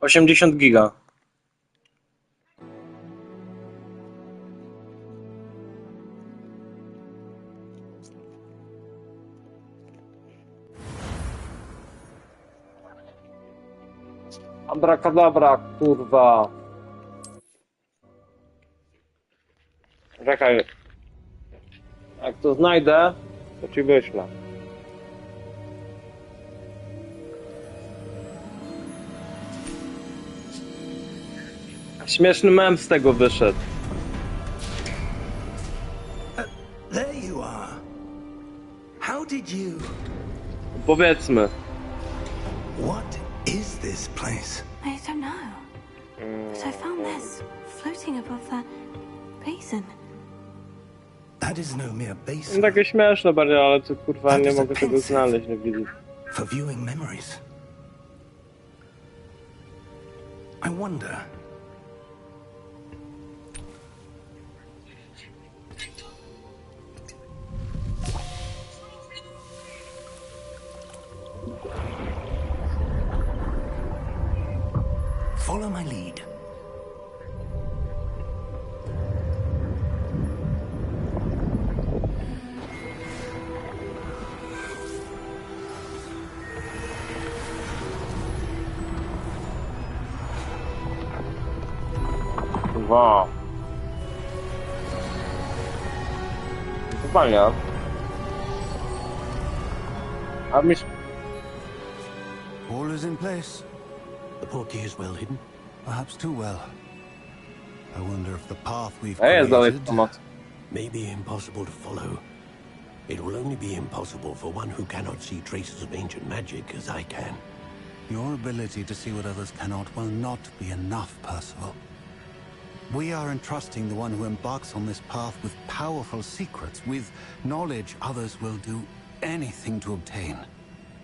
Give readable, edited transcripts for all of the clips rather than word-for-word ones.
80 giga. Abrakadabra, kurwa. Czekaj. Jak to znajdę, to ci wyślę. Śmieszny mem z tego wyszedł. There you are. How did you? Powiedzmy. What is this place? I don't know. But I found this floating above that basin. That is no mere basin. Takie śmieszne bardziej, ale to kurwa nie mogę tego znaleźć, nie widzę. For viewing memories. I wonder. Follow my lead. Wow. To fajnie. A mi... All is in place. The portkey is well hidden. Perhaps too well. I wonder if the path we've jest dalej created pomoc. May be impossible to follow. It will only be impossible for one who cannot see traces of ancient magic as I can. Your ability to see what others cannot will not be enough, Percival. We are entrusting the one who embarks on this path with powerful secrets, with knowledge others will do anything to obtain.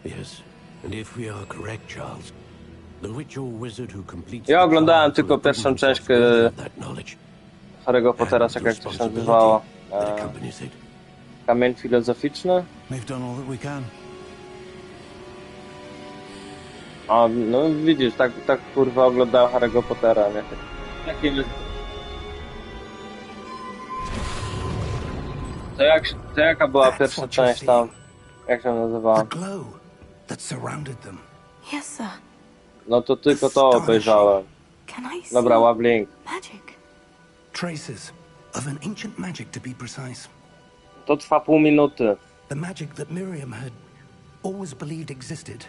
Yes, and if we are correct, Charles, the witch or wizard who completes Ja oglądałem tylko pierwszą część Harry'ego Pottera, jak to się nazywało. Kamień filozoficzny? We've done all that we can. A, no widzisz, tak kurwa oglądałem Harry'ego Pottera, nie? Jakie... To jaka była pierwsza część tam? Jak się nazywała? The glow that surrounded them. Yes, sir. No to tylko to obejrzałem. Can I see Dobra, Ławlink. magic? Traces of an ancient magic, to be precise. To trwa pół minuty. The magic that Miriam had always believed existed,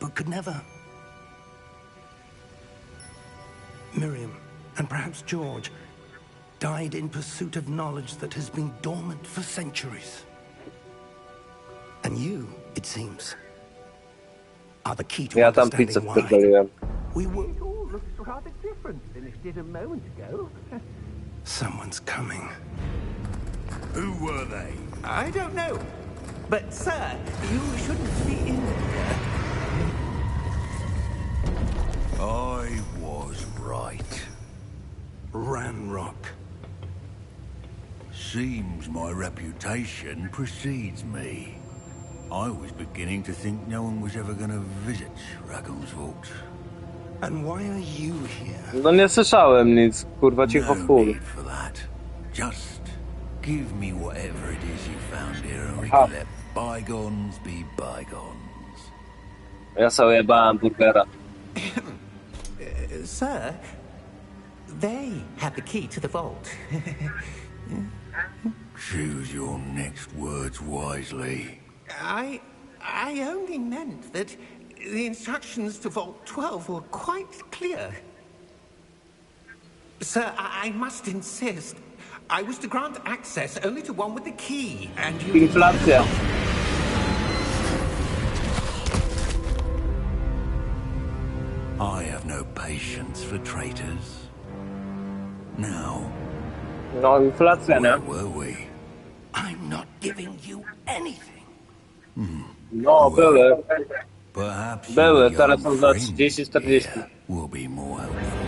but could never. Miriam, and perhaps George, died in pursuit of knowledge that has been dormant for centuries. And you, it seems, are the key to Ja tam pizzę understanding why. wpierdoliłem. We will. It all looks rather different than it did a moment ago. Someone's coming. Who were they? I don't know. But, sir, you shouldn't be in here. I was right. Ranrock. Seems my reputation precedes me. I was beginning to think no one was ever going to visit Rackham's Vault. And why are you here? No nie słyszałem nic, kurwa cicho w chuj. need for that. Just give me whatever it is you found here and we can let bygones be bygones. Ja sobie jebałem burgera. Sir, they have the key to the vault. Choose your next words wisely. I only meant that the instructions to Vault 12 were quite clear. Sir, I must insist. I was to grant access only to one with the key, and you... Inflacja. I have no patience for traitors. Now, No inflacja, nie? where were we? I'm not giving you anything. No były. Perhaps Były, your teraz young są za friend 30-40. here will be more helpful.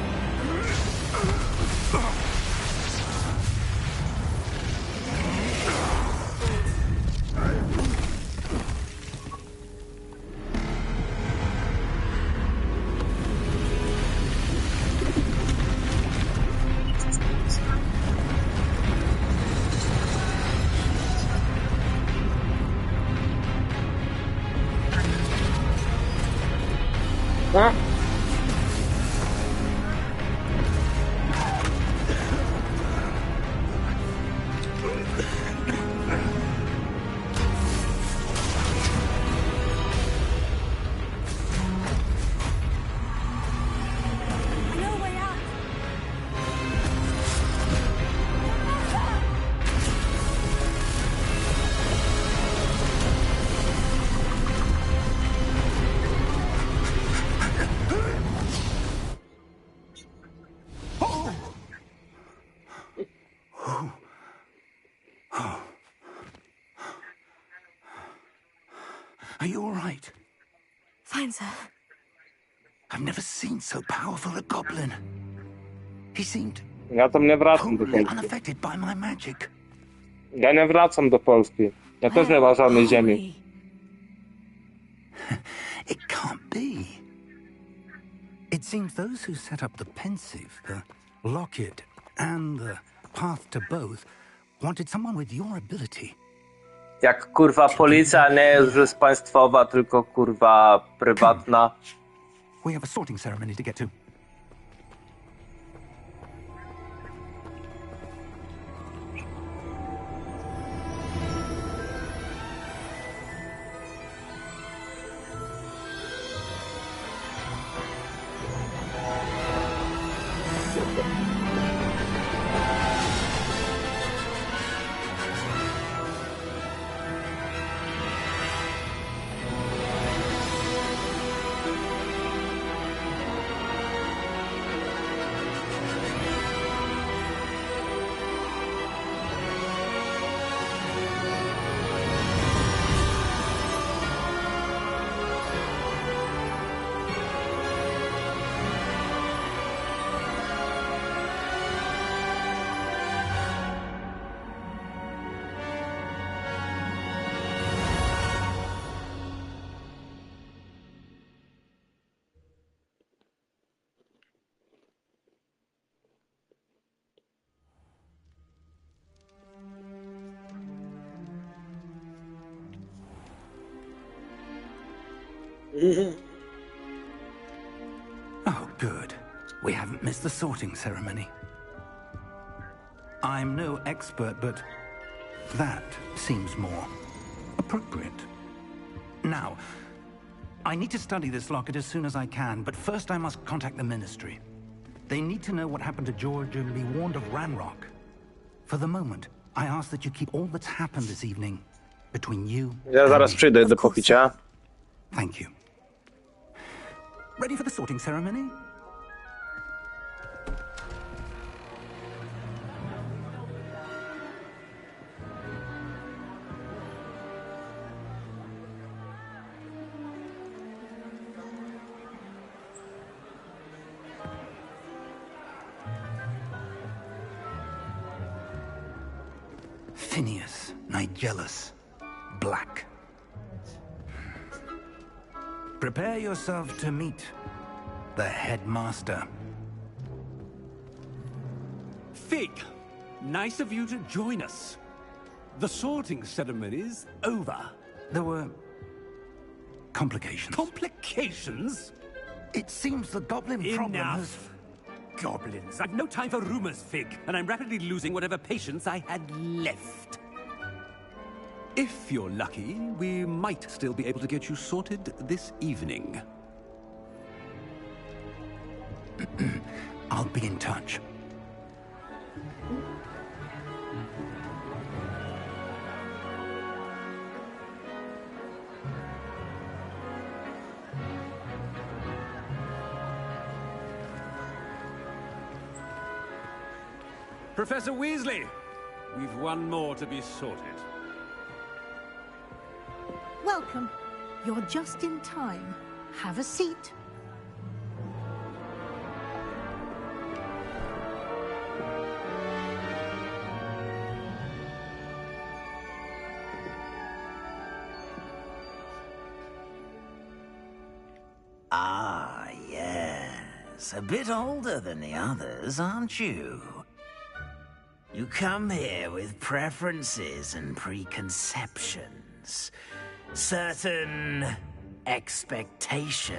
I know a way out. Are you all right? Fine, sir. I've never seen so powerful a goblin. He seemed Ja tam nie wracam do totally Polski. unaffected by my magic. Ja nie wracam do Polski. Ja też nie ma żadnej ziemi. It can't be. It seems those who set up the pensive, the locket, and the path to both wanted someone with your ability. Jak kurwa policja nie jest już państwowa, tylko kurwa prywatna. We have a sorting ceremony to get to. Oh, good. We haven't missed the sorting ceremony. I'm no expert, but that seems more appropriate. Now, I need to study this locket as soon as I can, but first I must contact the Ministry. They need to know what happened to George and be warned of Ranrock. For the moment, I ask that you keep all that's happened this evening between you Ja zaraz and me. przyjdę do Of course, popicia. Thank you. Ready for the sorting ceremony? Phineas, Nigellus, Black. Prepare yourself to meet the headmaster. Fig, nice of you to join us. The sorting ceremony's over. There were complications. Complications? It seems the goblin problem has... Enough. Goblins. I've no time for rumors, Fig, and I'm rapidly losing whatever patience I had left. If you're lucky, we might still be able to get you sorted this evening. I'll be in touch. Professor Weasley, we've one more to be sorted. Welcome. You're just in time. Have a seat. Ah, yes. A bit older than the others, aren't you? You come here with preferences and preconceptions. Certain expectations.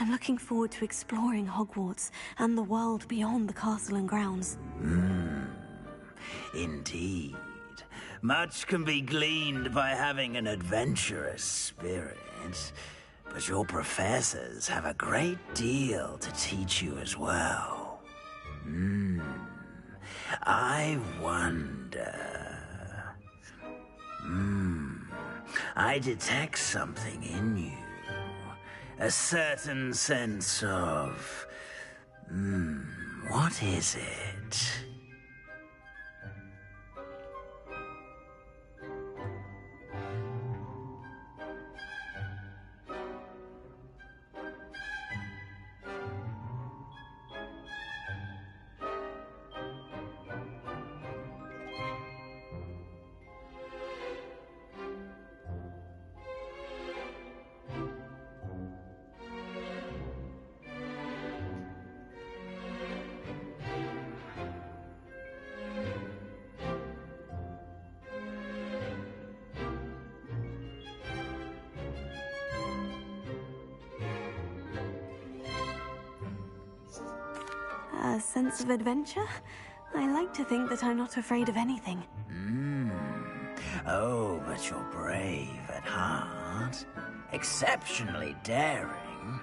I'm looking forward to exploring Hogwarts and the world beyond the castle and grounds. Indeed. Much can be gleaned by having an adventurous spirit. But your professors have a great deal to teach you as well. I wonder... I detect something in you. A certain sense of... what is it? A sense of adventure? I like to think that I'm not afraid of anything. Oh, but you're brave at heart. Exceptionally daring.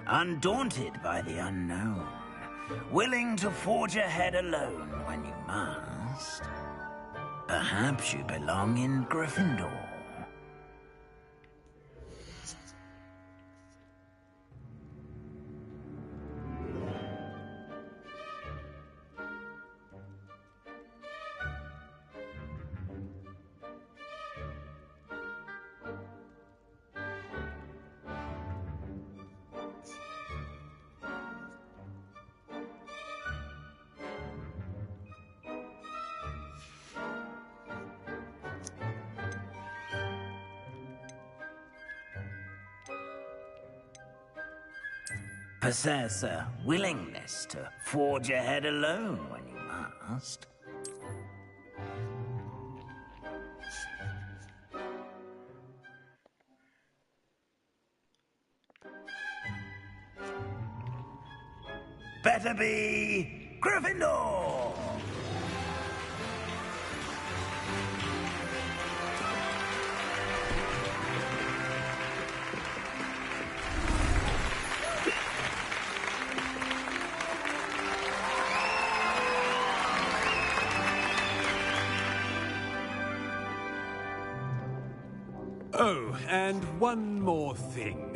Undaunted by the unknown. Willing to forge ahead alone when you must. Perhaps you belong in Gryffindor. Possess a willingness to forge ahead alone when you must. Better be Gryffindor! Oh, and one more thing.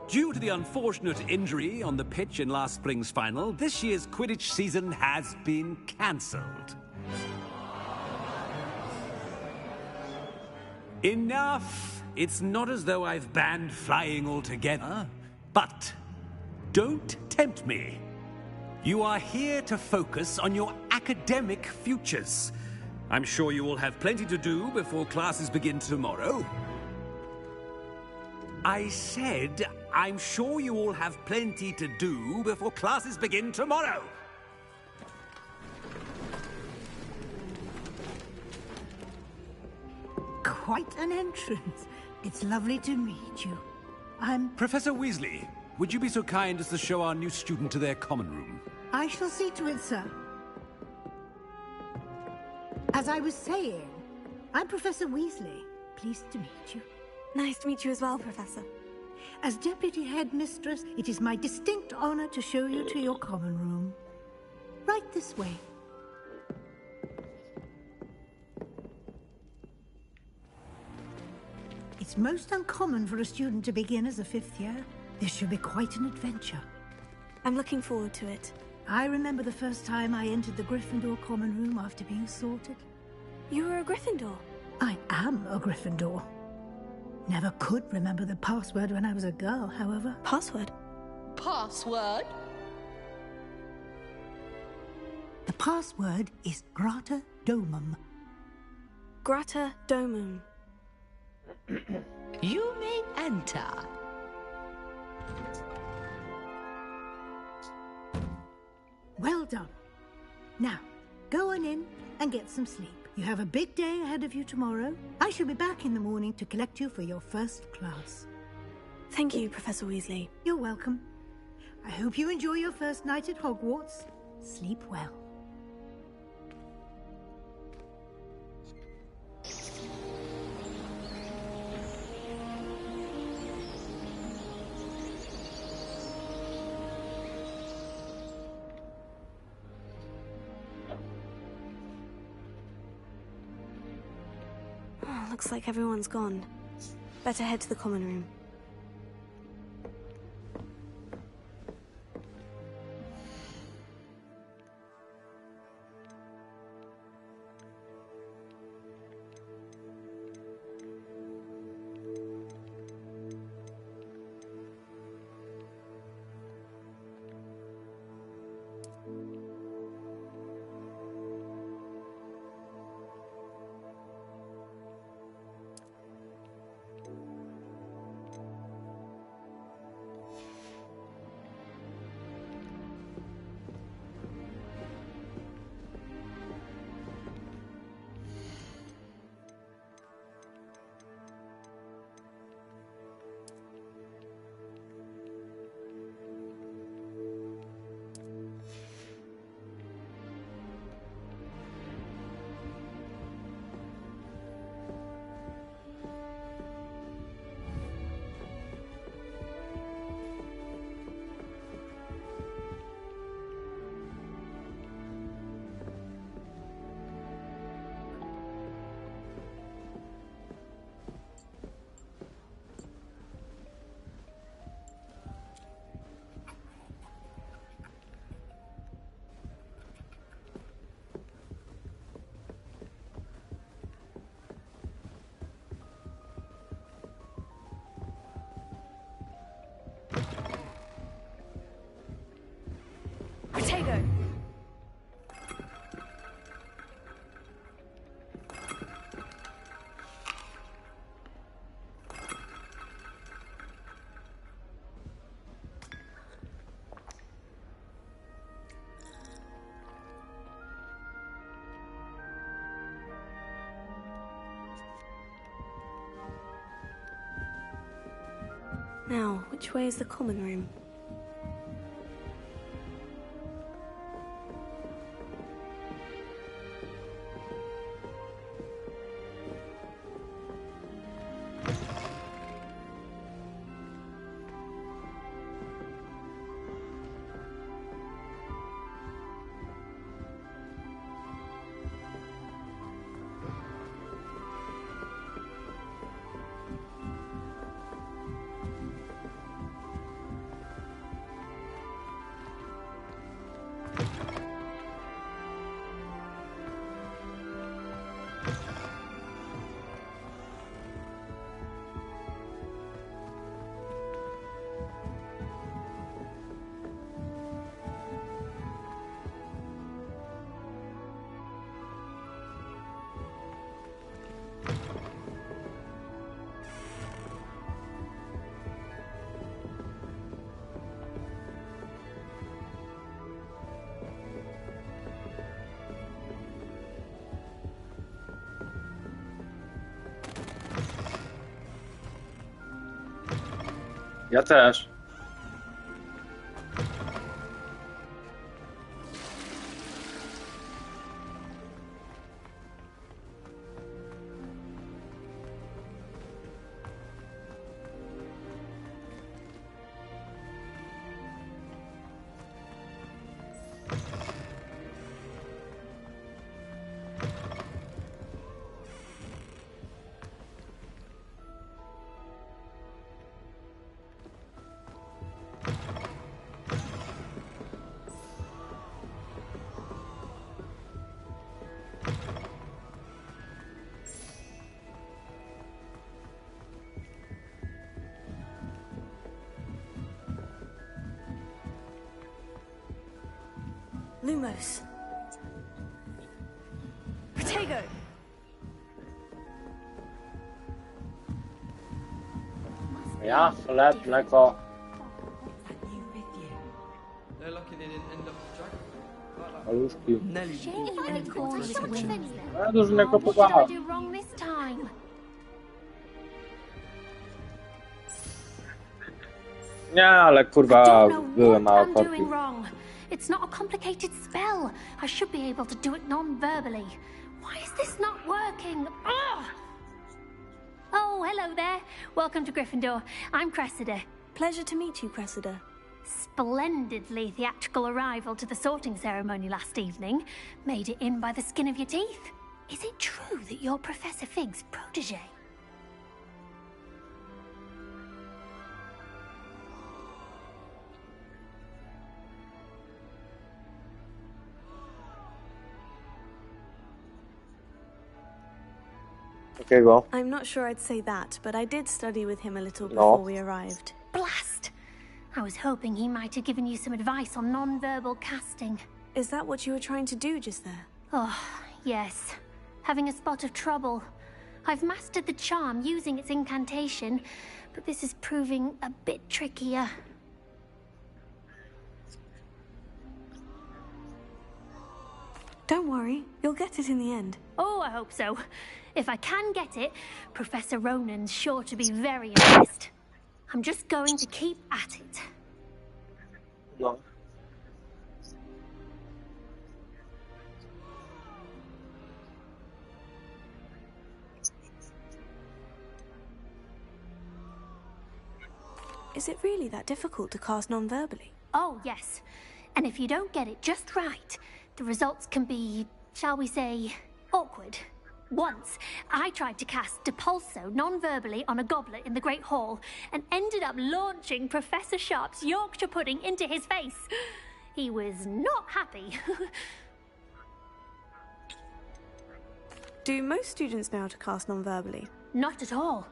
Due to the unfortunate injury on the pitch in last spring's final, this year's Quidditch season has been cancelled. Enough! It's not as though I've banned flying altogether. But don't tempt me. You are here to focus on your academic futures. I'm sure you will have plenty to do before classes begin tomorrow. I said, I'm sure you all have plenty to do before classes begin tomorrow. Quite an entrance. It's lovely to meet you. I'm... Professor Weasley, would you be so kind as to show our new student to their common room? I shall see to it, sir. As I was saying, I'm Professor Weasley. Pleased to meet you. Nice to meet you as well, Professor. As Deputy Headmistress, it is my distinct honor to show you to your common room. Right this way. It's most uncommon for a student to begin as a fifth year. This should be quite an adventure. I'm looking forward to it. I remember the first time I entered the Gryffindor common room after being sorted. You were a Gryffindor? I am a Gryffindor. Never could remember the password when I was a girl, however. Password? Password? The password is Grata Domum. Grata Domum. You may enter. Well done. Now, go on in and get some sleep. You have a big day ahead of you tomorrow. I shall be back in the morning to collect you for your first class. Thank you, Professor Weasley. You're welcome. I hope you enjoy your first night at Hogwarts. Sleep well. Oh, looks like everyone's gone. Better head to the common room. Potato! Now, which way is the common room? Ja też. Lumos. Potato! Ja, chleb, mleko. They're lucky they didn't end up with dragon. Paluszki. Nelly. Ja dużo nie kupowałem. Nie, ale I kurwa, don't know były what małe I'm korki. doing wrong. It's not a complicated spell. I should be able to do it non-verbally. Why is this not working? Ugh! Oh, hello there. Welcome to Gryffindor. I'm Cressida. Pleasure to meet you, Cressida. Splendidly theatrical arrival to the sorting ceremony last evening. Made it in by the skin of your teeth. Is it true that you're Professor Fig's protege? Takiego. I'm not sure I'd say that, but I did study with him a little before we arrived. Blast! I was hoping he might have given you some advice on non-verbal casting. Is that what you were trying to do just there? Oh, yes. Having a spot of trouble. I've mastered the charm using its incantation, but this is proving a bit trickier. Don't worry, you'll get it in the end. Oh, I hope so. If I can get it, Professor Ronan's sure to be very impressed. I'm just going to keep at it. No. Is it really that difficult to cast non-verbally? Oh, yes. And if you don't get it just right, the results can be, shall we say, awkward. Once, I tried to cast Depulso non-verbally on a goblet in the Great Hall and ended up launching Professor Sharp's Yorkshire pudding into his face. He was not happy. Do most students know how to cast non-verbally? Not at all.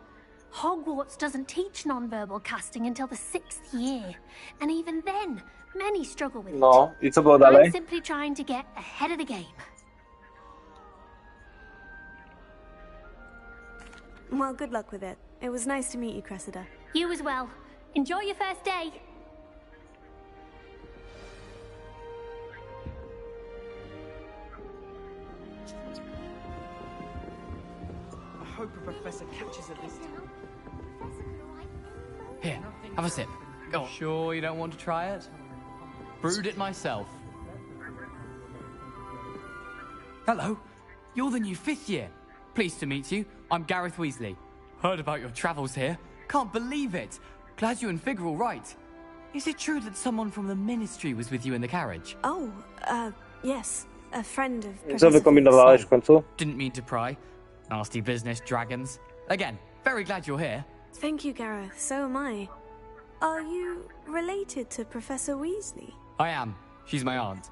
Hogwarts doesn't teach non-verbal casting until the 6th year. And even then, many struggle with it. No, i co było dalej? I'm simply trying to get ahead of the game. Well, good luck with it. It was nice to meet you, Cressida. You as well. Enjoy your first day. I hope a professor catches it this time. Here, have a sip. Go on. Sure you don't want to try it? Brewed it myself. Hello, you're the new 5th year. Pleased to meet you. I'm Gareth Weasley. Heard about your travels here. Can't believe it. Glad you and Fig are all right. Is it true that someone from the Ministry was with you in the carriage? Oh, yes. A friend of Co Professor wykombinowałeś w końcu? Didn't mean to pry. Nasty business, dragons. Again, very glad you're here. Thank you, Gareth. So am I. Are you related to Professor Weasley? I am. She's my aunt.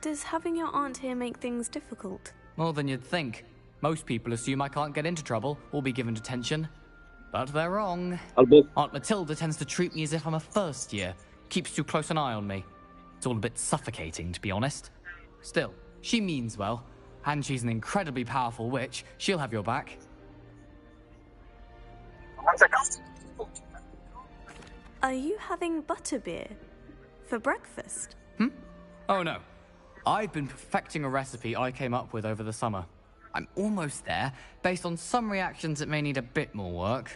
Does having your aunt here make things difficult? More than you'd think. Most people assume I can't get into trouble or be given detention. But they're wrong. Albo Aunt Matilda tends to treat me as if I'm a first year. Keeps too close an eye on me. It's all a bit suffocating, to be honest. Still, she means well. And she's an incredibly powerful witch. She'll have your back. Are you having butterbeer for breakfast? Oh no. I've been perfecting a recipe I came up with over the summer. I'm almost there, based on some reactions that may need a bit more work.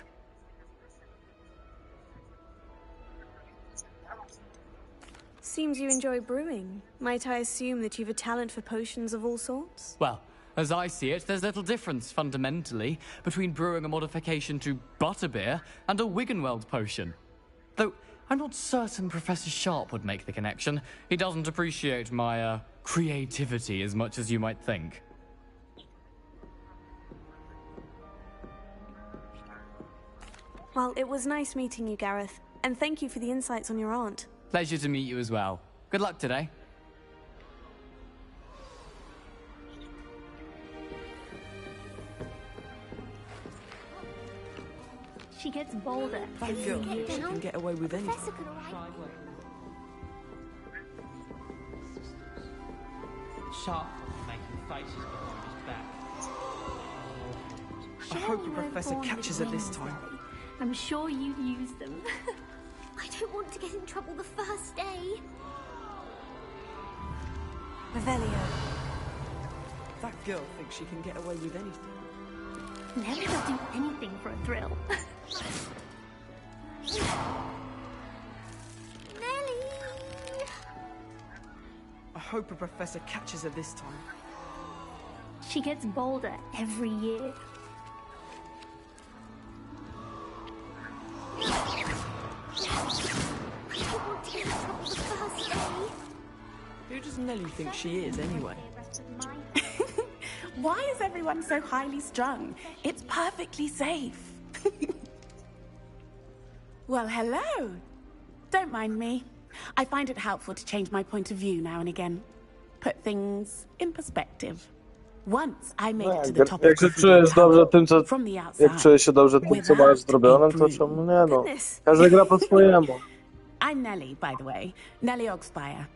Seems you enjoy brewing. Might I assume that you've a talent for potions of all sorts? Well, as I see it, there's little difference, fundamentally, between brewing a modification to butterbeer and a Wiggenweld potion. Though, I'm not certain Professor Sharp would make the connection. He doesn't appreciate my, creativity as much as you might think. Well, it was nice meeting you, Gareth. And thank you for the insights on your aunt. Pleasure to meet you as well. Good luck today. She gets bolder. That girl can get away with anything. Professor could arrive. Sharp making faces behind his back. I hope the professor catches it this time. I'm sure you'd use them. I don't want to get in trouble the first day. Revelio. That girl thinks she can get away with anything. Nelly will do anything for a thrill. Nelly! I hope a professor catches her this time. She gets bolder every year. I don't want to get in trouble the first day. Who does Nelly think she is, anyway? Why is everyone so highly strung? It's perfectly safe. Well, hello. Don't mind me. I find it helpful to change my point of view now and again. Put things in perspective. Once I made it to the top of Jak się czujesz dobrze tym, co... from the outside. Jak czujesz się dobrze tym, co masz zrobione, to czemu nie, no. Każdy gra po swojemu. I'm Nelly, by the way. Nelly Ogspire.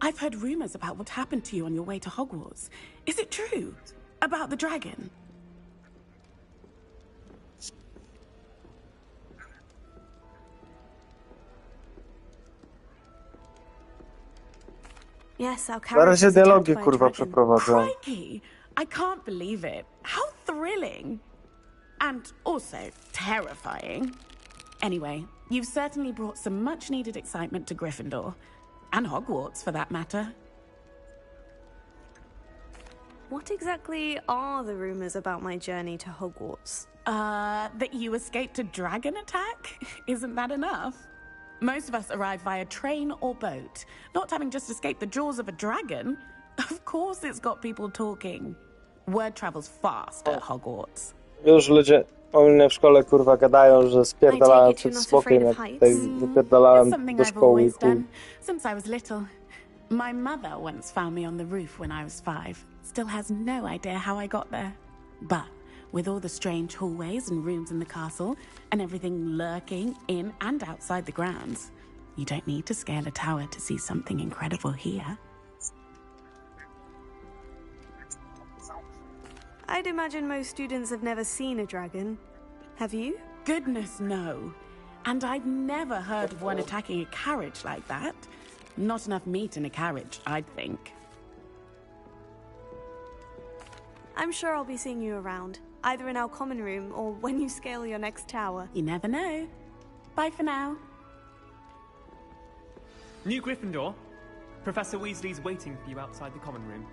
I've heard rumors about what happened to you on your way to Hogwarts. Is it true? About the dragon? Yes, our Zaraz się characters attacked dialogi, by a kurwa, dragon. przeprowadzą. Crikey! I can't believe it. How thrilling! And also terrifying. Anyway, you've certainly brought some much-needed excitement to Gryffindor. And Hogwarts, for that matter. What exactly are the rumors about my journey to Hogwarts? That you escaped a dragon attack? Isn't that enough? Most of us arrive via train or boat. Not having just escaped the jaws of a dragon, of course it's got people talking. Word travels fast at Hogwarts. Już ludzie o mnie w szkole, kurwa, gadają, że spierdalałem przed smokiem, jak tutaj wypierdalałem do szkoły. Always done, since I was little. My mother once found me on the roof when I was 5. Still has no idea how I got there. But with all the strange hallways and rooms in the castle, and everything lurking in and outside the grounds, you don't need to scale a tower to see something incredible here. I'd imagine most students have never seen a dragon. Have you? Goodness, no. And I've never heard of one attacking a carriage like that. Not enough meat in a carriage, I'd think. I'm sure I'll be seeing you around, either in our common room or when you scale your next tower. You never know. Bye for now. New Gryffindor. Professor Weasley's waiting for you outside the common room.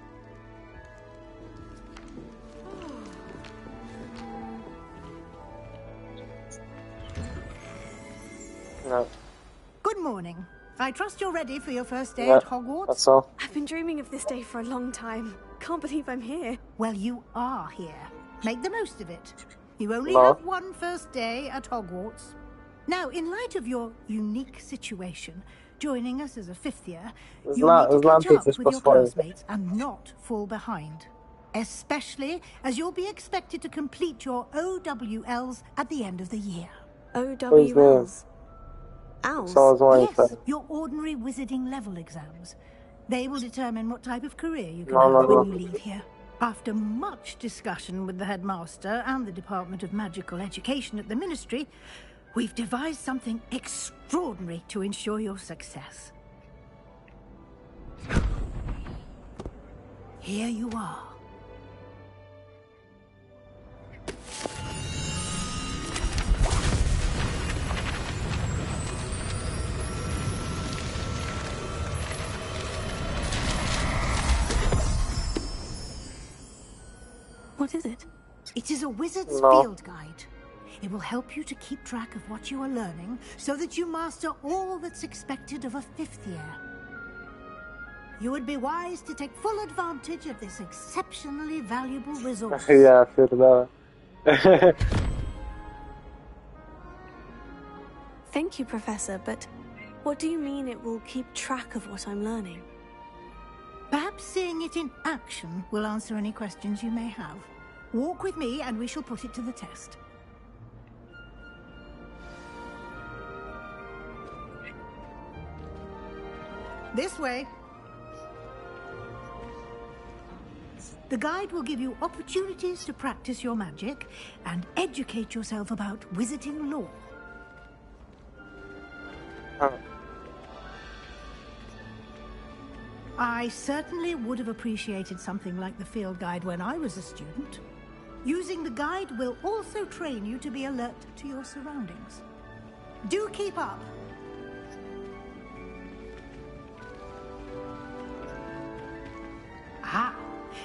No. Good morning. I trust you're ready for your first day No, at Hogwarts? that's all. I've been dreaming of this day for a long time. Can't believe I'm here. Well, you are here. Make the most of it. You only No. have one first day at Hogwarts. Now, in light of your unique situation, joining us as a fifth year, you'll need to catch up with your classmates and not fall behind. Especially as you'll be expected to complete your OWLs at the end of the year. OWLs? Owls? Yes, your ordinary wizarding level exams. They will determine what type of career you can have when you leave here. After much discussion with the headmaster and the Department of Magical Education at the Ministry, we've devised something extraordinary to ensure your success. Here you are. What is it? It is a wizard's field guide. It will help you to keep track of what you are learning so that you master all that's expected of a fifth year. You would be wise to take full advantage of this exceptionally valuable resource. Ja pierdolę. Thank you, Professor, but what do you mean it will keep track of what I'm learning? Perhaps seeing it in action will answer any questions you may have. Walk with me and we shall put it to the test. This way. The guide will give you opportunities to practice your magic and educate yourself about wizarding lore. I certainly would have appreciated something like the field guide when I was a student. Using the guide will also train you to be alert to your surroundings. Do keep up. Ah,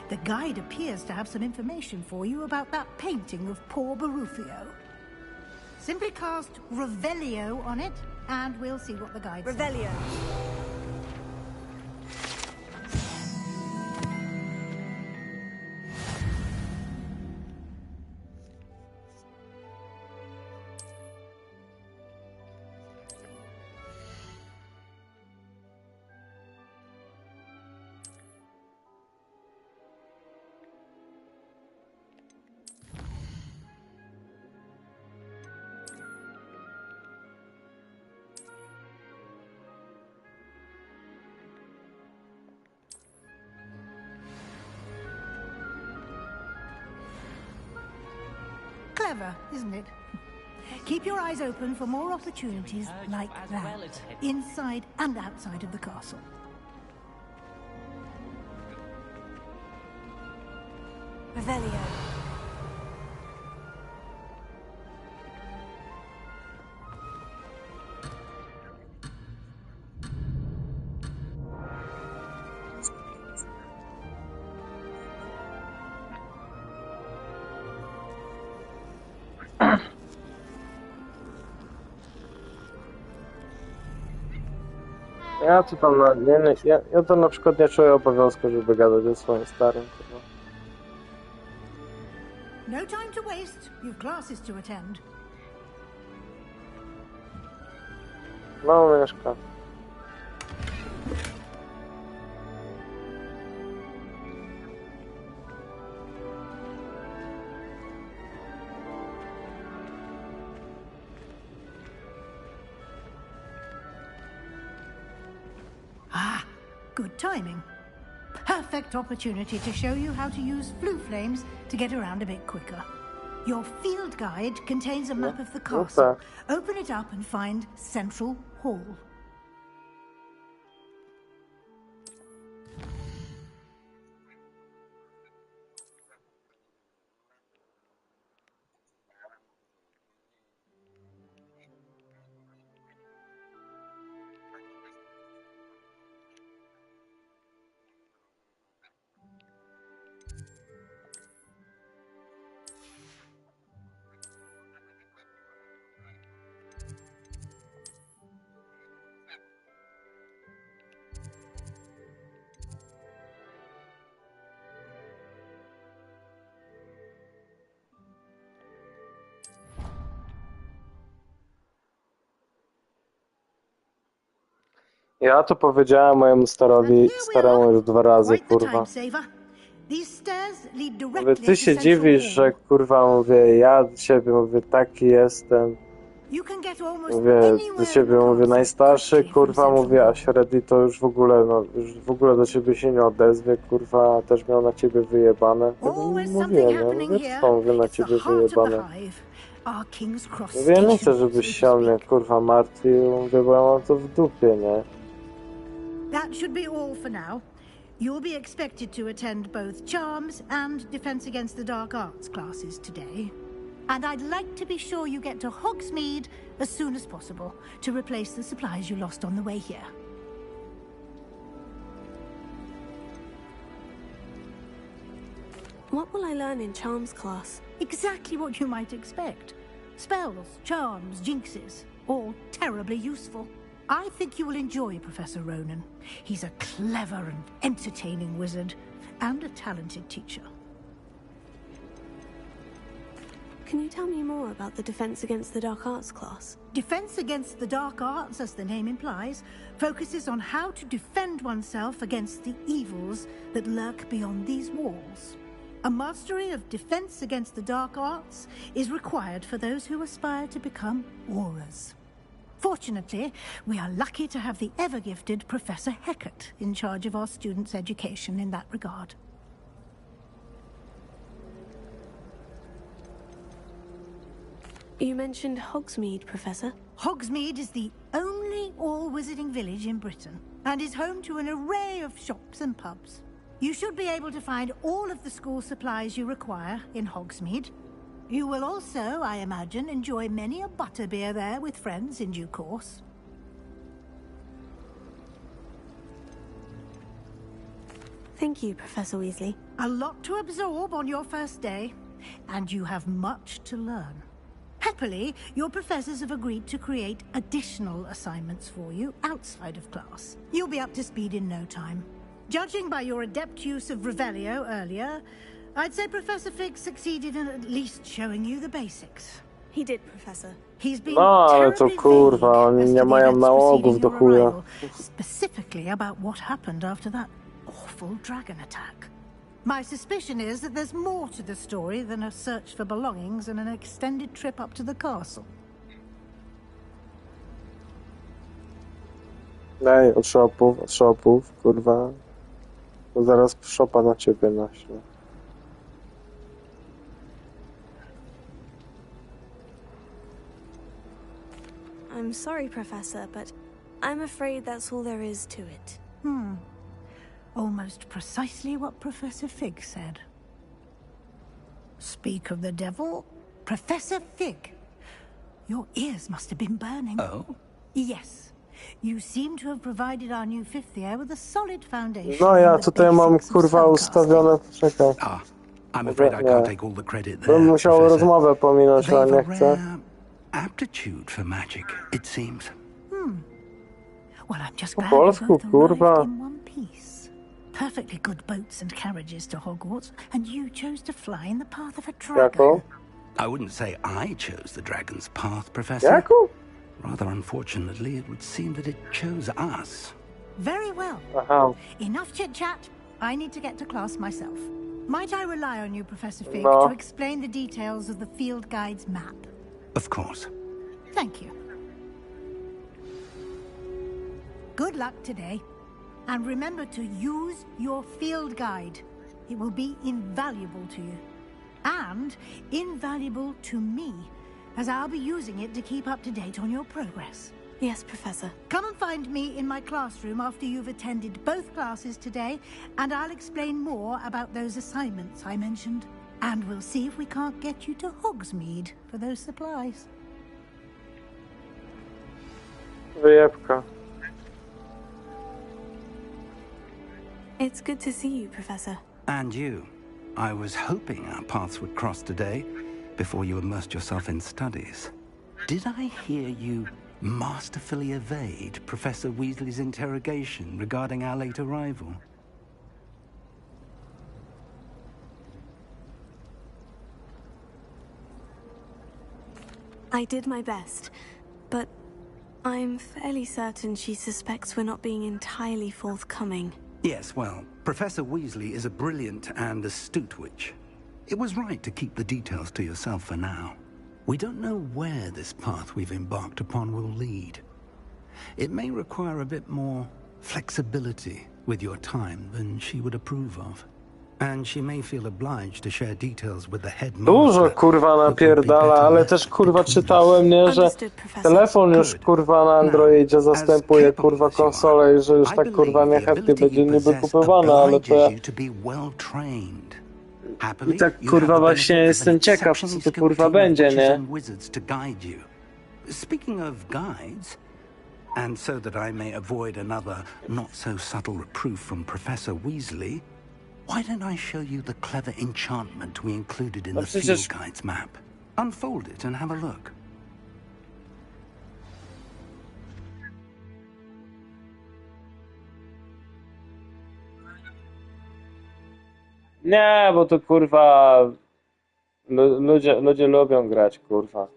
the guide appears to have some information for you about that painting of poor Barufio. Simply cast Revelio on it, and we'll see what the guide says. Revelio. Clever, isn't it? Keep your eyes open for more opportunities like that, inside and outside of the castle. Revelio. Ja to tam ja to na przykład nie czuję obowiązku, żeby gadać o swoim starym. No time to waste. You've classes to attend. No, Mieszka. Ah, good timing. Perfect opportunity to show you how to use flue flames to get around a bit quicker. Your field guide contains a map of the castle. Open it up and find Central Hall. Ja to powiedziałem mojemu staremu już 2 razy, kurwa. Mówię, ty się dziwisz, że kurwa mówię, ja do ciebie mówię, taki jestem. Mówię, do ciebie mówię, najstarszy, kurwa mówię, a średni to już w ogóle, no, już w ogóle do ciebie się nie odezwie, kurwa, też miał na ciebie wyjebane. Mówię, no, mówię, co mówię, na ciebie wyjebane. Mówię, ja nie chcę, żebyś się o mnie, kurwa, martwił, mówię, bo ja mam to w dupie, nie? That should be all for now. You'll be expected to attend both Charms and Defense Against the Dark Arts classes today. And I'd like to be sure you get to Hogsmeade as soon as possible to replace the supplies you lost on the way here. What will I learn in Charms class? Exactly what you might expect. Spells, charms, jinxes, all terribly useful. I think you will enjoy Professor Ronan. He's a clever and entertaining wizard, and a talented teacher. Can you tell me more about the Defense Against the Dark Arts class? Defense Against the Dark Arts, as the name implies, focuses on how to defend oneself against the evils that lurk beyond these walls. A mastery of Defense Against the Dark Arts is required for those who aspire to become Aurors. Fortunately, we are lucky to have the ever-gifted Professor Hecat in charge of our students' education in that regard. You mentioned Hogsmeade, Professor. Hogsmeade is the only nearly all wizarding village in Britain and is home to an array of shops and pubs. You should be able to find all of the school supplies you require in Hogsmeade. You will also, I imagine, enjoy many a butterbeer there with friends in due course. Thank you, Professor Weasley. A lot to absorb on your first day, and you have much to learn. Happily, your professors have agreed to create additional assignments for you outside of class. You'll be up to speed in no time. Judging by your adept use of Revelio earlier, I'd say Professor Fig succeeded in at least showing you the basics. He did, Professor. He's been No, ale to terribly kurwa, vague oni as nie to the mają events nałogów preceding do your chuja. arrival, specifically about what happened after that awful dragon attack. My suspicion is that there's more to the story than a search for belongings and an extended trip up to the castle. Daj, od shopów, kurwa. Bo zaraz szopa na ciebie naśle. I'm sorry, Professor, but I'm afraid that's all there is to it. Almost precisely what Professor Fig said. Speak of the devil, Professor Fig. Your ears must have been burning. Oh? Yes. You seem to have provided our new fifth year with a solid foundation. No ja in the tutaj mam basics of kurwa spellcasting. ustawione, czekaj. I'm afraid I can't take all the credit there, Bym musiał Professor. rozmowę pominąć, ale They've nie a chcę. rare aptitude for magic, it seems. Well, I'm just Po glad you polsku, both kurwa. arrived in one piece. Perfectly good boats and carriages to Hogwarts, and you chose to fly in the path of a dragon. Jaką? I wouldn't say I chose the dragon's path, Professor. Jaką? Rather unfortunately, it would seem that it chose us. Very well. Aha. Enough chit-chat. I need to get to class myself. Might I rely on you, Professor Fig, No. to explain the details of the field guide's map? Of course. Thank you. Good luck today. And remember to use your field guide. It will be invaluable to you. And invaluable to me, as I'll be using it to keep up to date on your progress. Yes, Professor. Come and find me in my classroom after you've attended both classes today, and I'll explain more about those assignments I mentioned. And we'll see if we can't get you to Hogsmeade for those supplies. Wyjebka. It's good to see you, Professor. And you. I was hoping our paths would cross today, before you immersed yourself in studies. Did I hear you masterfully evade Professor Weasley's interrogation regarding our late arrival? I did my best, but I'm fairly certain she suspects we're not being entirely forthcoming. Yes, well, Professor Weasley is a brilliant and astute witch. It was right to keep the details to yourself for now. We don't know where this path we've embarked upon will lead. It may require a bit more flexibility with your time than she would approve of. And she may feel obliged to share details with the headmaster. Dużo kurwa napierdala, ale też kurwa czytałem, nie, że telefon już kurwa na Androidzie zastępuje kurwa konsolę i że już tak kurwa niechętnie będzie niby kupowana, ale to ja... I tak kurwa właśnie jestem ciekaw, co to kurwa będzie, nie? Speaking of guides, and so that I may avoid another not so subtle reproof from Professor Weasley, why don't I show you the clever enchantment we included in the field guide's map? Unfold it and have a look. Nie, bo to kurwa... Ludzie lubią grać, kurwa.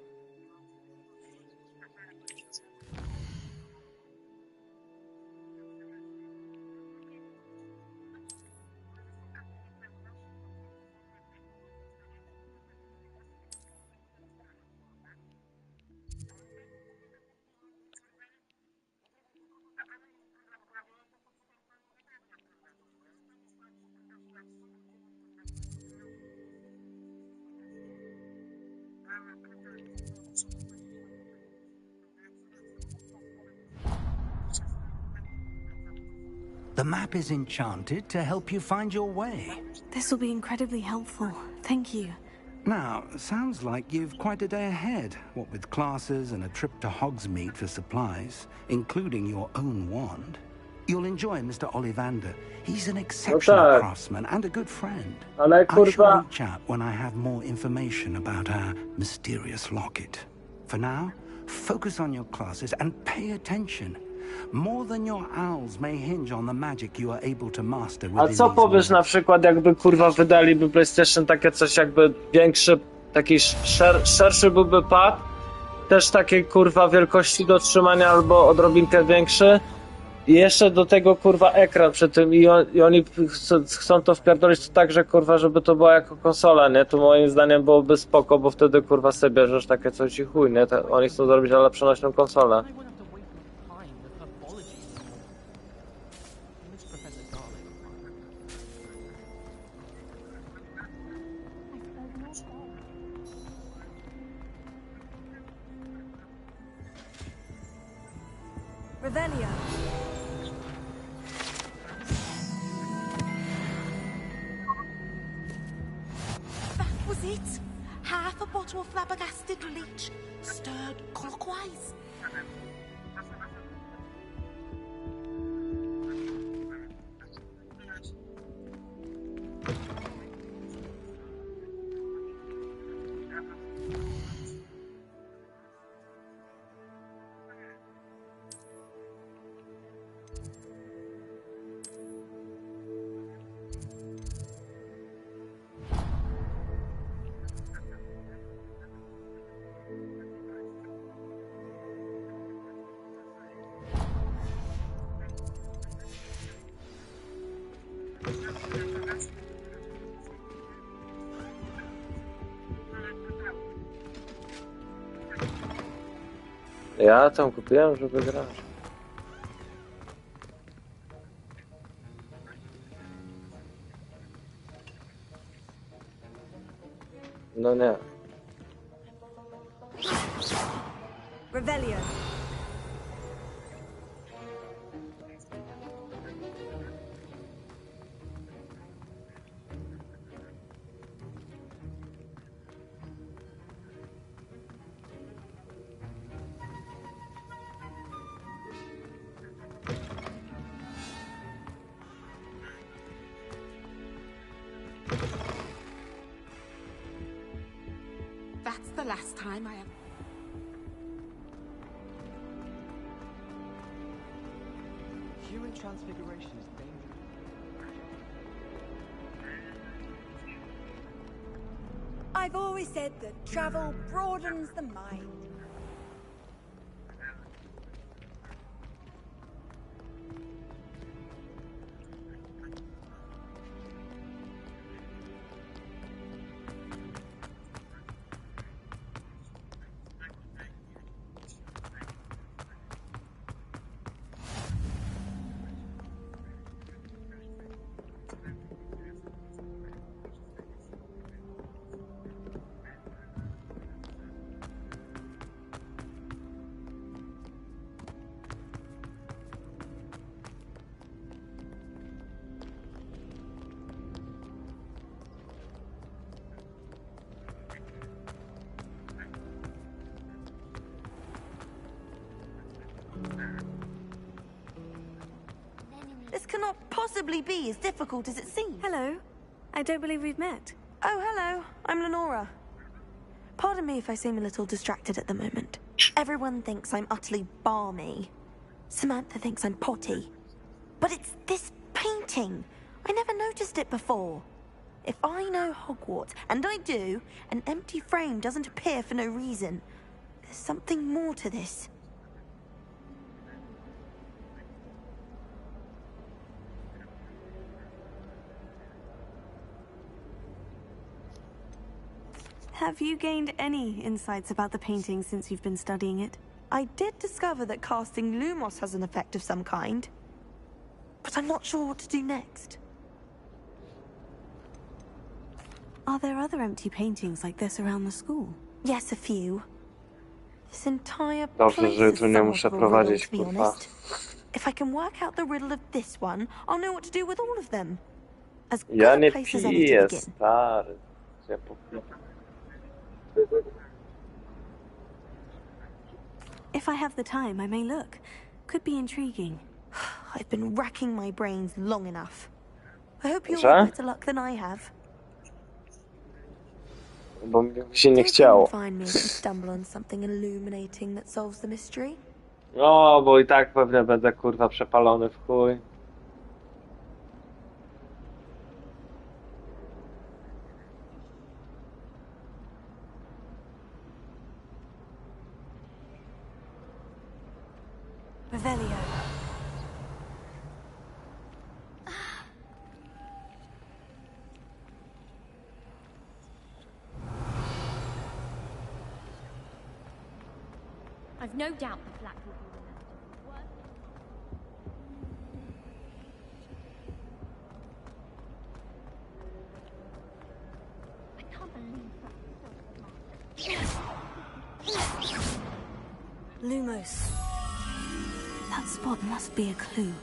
The map is enchanted to help you find your way. This will be incredibly helpful. Thank you. Now, sounds like you've quite a day ahead, what with classes and a trip to Hogsmeade for supplies, including your own wand. You'll enjoy Mr. Ollivander. He's an exceptional craftsman and a good friend. I shall reach out when I have more information about our mysterious locket. For now, focus on your classes and pay attention. More than your owls may hinge on the magic you are able to master within A co powiesz na przykład, jakby kurwa wydaliby PlayStation takie coś, jakby większy, taki szerszy byłby pad, też takiej kurwa wielkości do trzymania albo odrobinkę większy i jeszcze do tego kurwa ekran przy tym i oni chcą to wpierdolić tak, że kurwa, żeby to była jako konsola, nie? To moim zdaniem byłoby spoko, bo wtedy kurwa sobie bierzesz takie coś i chuj, nie? Oni chcą zrobić ale przenośną konsolę. Revelio. That was it. Half a bottle of flabbergasted leech, stirred clockwise. Ja tam kupiłem, żeby grać. No nie. Revelio. That's the last time I have... Human transfiguration is dangerous. I've always said that travel broadens the mind. This cannot possibly be as difficult as it seems. Hello. I don't believe we've met. Oh, hello. I'm Lenora. Pardon me if I seem a little distracted at the moment. Everyone thinks I'm utterly balmy. Samantha thinks I'm potty. But it's this painting. I never noticed it before. If I know Hogwarts, and I do, an empty frame doesn't appear for no reason. There's something more to this. Have you gained any insights about the painting since you've been studying it? I did discover that casting Lumos has an effect of some kind. But I'm not sure what to do next. Are there other empty paintings like this around the school? Yes, a few. This entire Dobrze, place że is tu nie somewhat muszę of a riddle, prowadzić, to be kurwa. honest. If I can work out the riddle of this one, I'll know what to do with all of them. As good Ja a nie place as any to piję, begin. stary. Ja popiję. If I have the time, I may look. Could be intriguing. I've been racking my brains long enough. I hope you'll Że? have better luck than I have. Bo mi się nie Don't chciało. come and find me if you stumble on something illuminating that solves the mystery. No, bo i tak pewnie będę kurwa przepalony w chuj. Revelio. I've no doubt the black will be remembered. I can't believe that. Lumos. That spot must be a clue.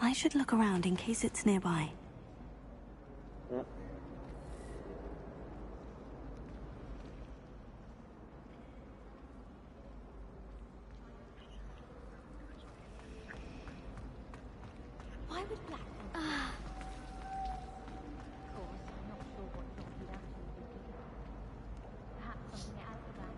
I should look around in case it's nearby. Why would black? Of course, I'm not sure what Donkey actually would do. Perhaps something else about.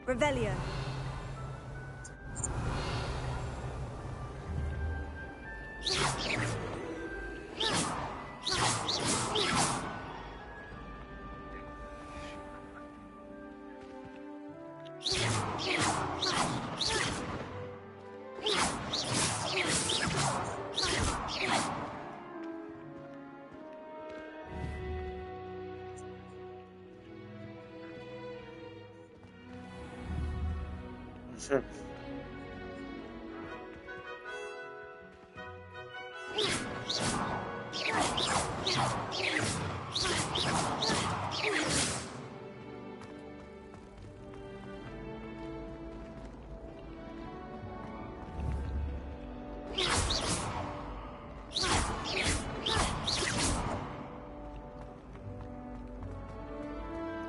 Revelio.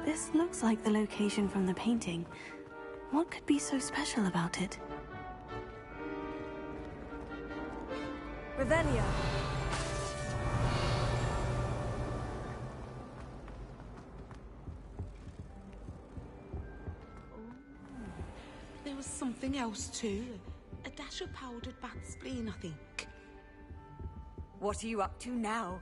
This looks like the location from the painting. What could be so special about it? Revelio. There was something else too. A dash of powdered bat spleen, I think. What are you up to now?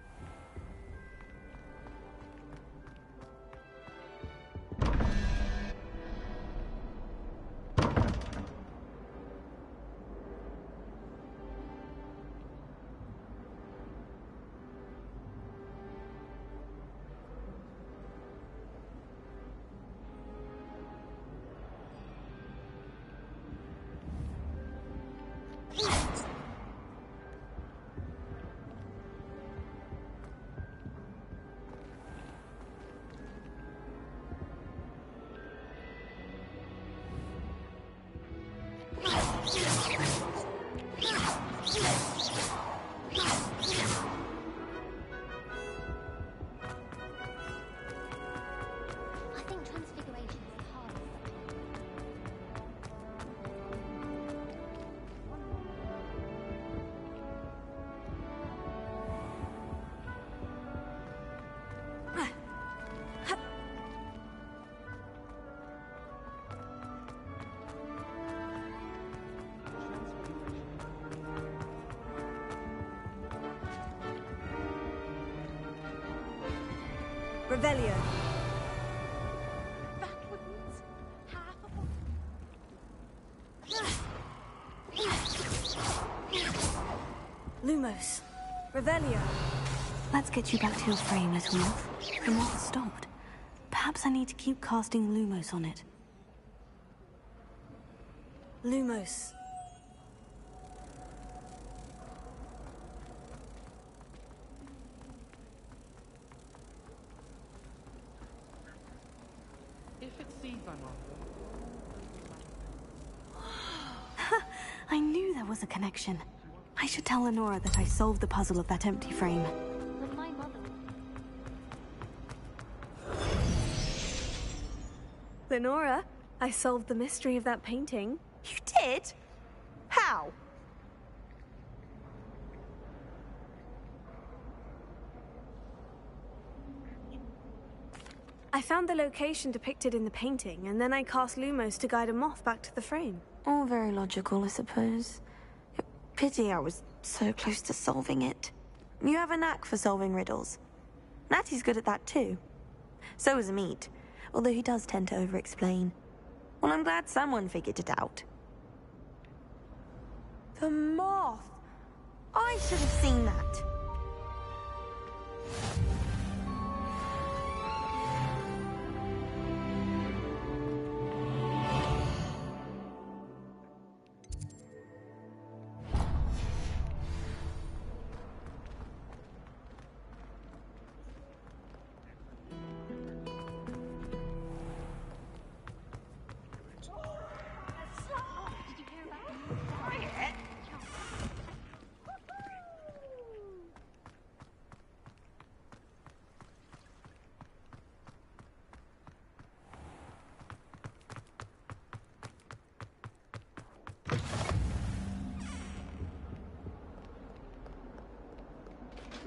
Revelio. Lumos. Revelio. Let's get you back to your frame, little moth. The moth stopped. Perhaps I need to keep casting Lumos on it. Lumos. If it sees I'm I knew there was a connection. I should tell Lenora that I solved the puzzle of that empty frame. When my mother... Lenora, I solved the mystery of that painting. You did? How? I found the location depicted in the painting, and then I cast Lumos to guide a moth back to the frame. All very logical, I suppose. Pity I was so close to solving it. You have a knack for solving riddles. Natty's good at that too. So is Amit, although he does tend to over-explain. Well, I'm glad someone figured it out. The moth! I should have seen that.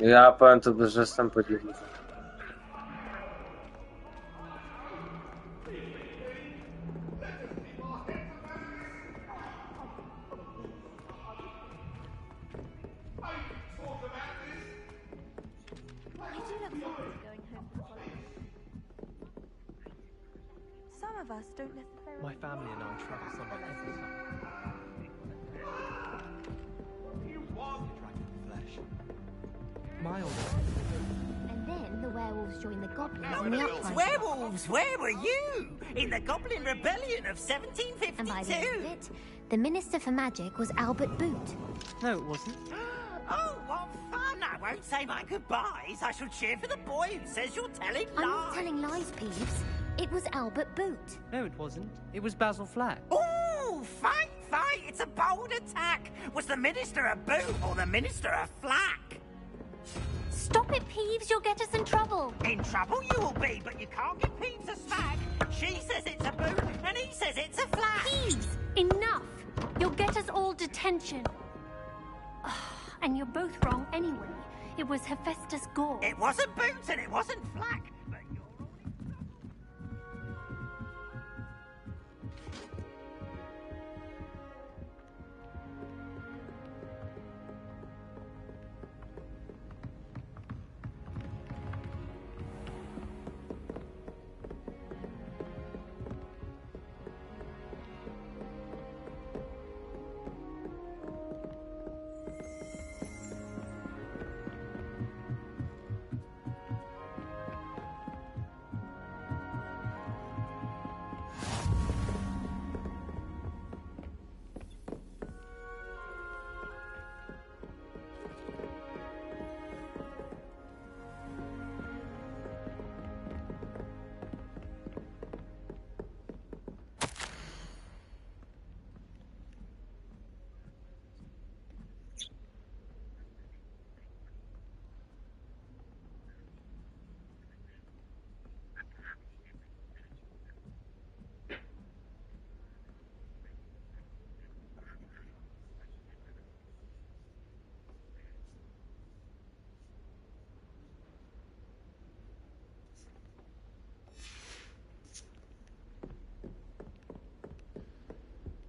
Ja powiem to, że jestem podziwiony. Some of us don't necessarily... My family and I travel somewhere every summer. My old And then the werewolves joined the goblins in the Goblins, uprising. werewolves, where were you? In the Goblin Rebellion of 1752? And by the end of it, the Minister for Magic was Albert Boot. No, it wasn't. Oh, what fun! I won't say my goodbyes. I shall cheer for the boy who says you're telling lies. I'm not telling lies, Peeves. It was Albert Boot. No, it wasn't. It was Basil Flack. Ooh, fight, fight! It's a bold attack. Was the Minister a boot or the Minister a flack? Stop it, Peeves. You'll get us in trouble. In trouble you will be, but you can't give Peeves a smack. She says it's a boot, and he says it's a flack. Peeves, enough. You'll get us all detention. And you're both wrong anyway. It was Hephaestus Gore. It wasn't boots and it wasn't flack. But you're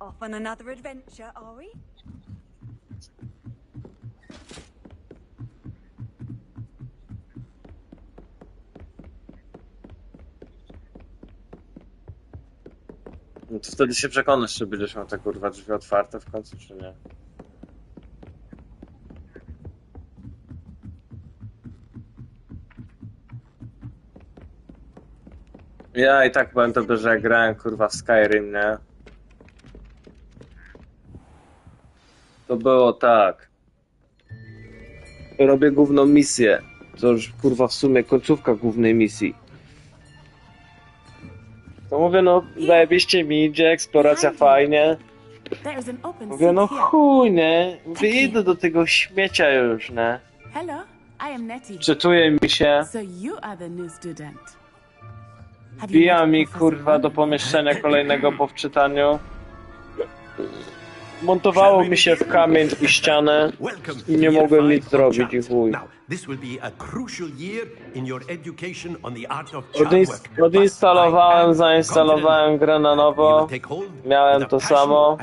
Off on another adventure, are we? to wtedy się przekonasz, czy będziesz miał te kurwa drzwi otwarte w końcu, czy nie. Ja i tak pamiętam, że jak grałem kurwa w Skyrim, nie? To było tak. Robię główną misję. To już kurwa w sumie końcówka głównej misji. To mówię, no zajebiście mi idzie, eksploracja fajnie. Mówię, no chuj, nie? Mówię, idę do tego śmiecia już, nie? Czytuje mi się. Wbija mi kurwa do pomieszczenia kolejnego po wczytaniu. Montowało mi się w kamień i ścianę i nie mogłem nic zrobić i chuj. Odinstalowałem, zainstalowałem grę na nowo. Miałem to samo.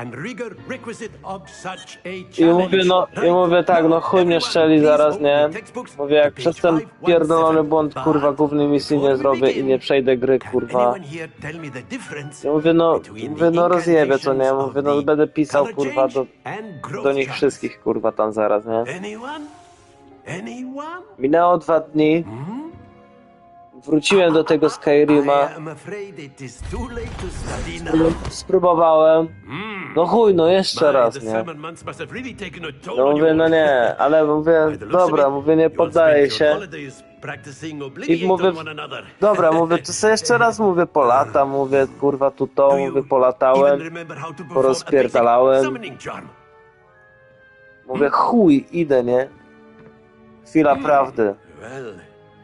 I mówię tak, no chuj mnie szczeli zaraz, nie? Mówię, jak przez ten pierdolony błąd kurwa głównej misji nie zrobię i nie przejdę gry kurwa. Ja mówię, no rozjebie co nie? Mówię, no będę pisał kurwa do nich wszystkich kurwa tam zaraz, nie? Minęło 2 dni. Wróciłem do tego Skyrima. Spróbowałem. No chuj, no jeszcze raz, nie? No mówię, no nie, ale mówię, dobra, mówię, nie poddaję się. I mówię, dobra, mówię, to sobie jeszcze raz mówię, polata, mówię, kurwa, tu to, mówię, polatałem, porozpierdalałem. Mówię, chuj, idę, nie? Chwila prawdy.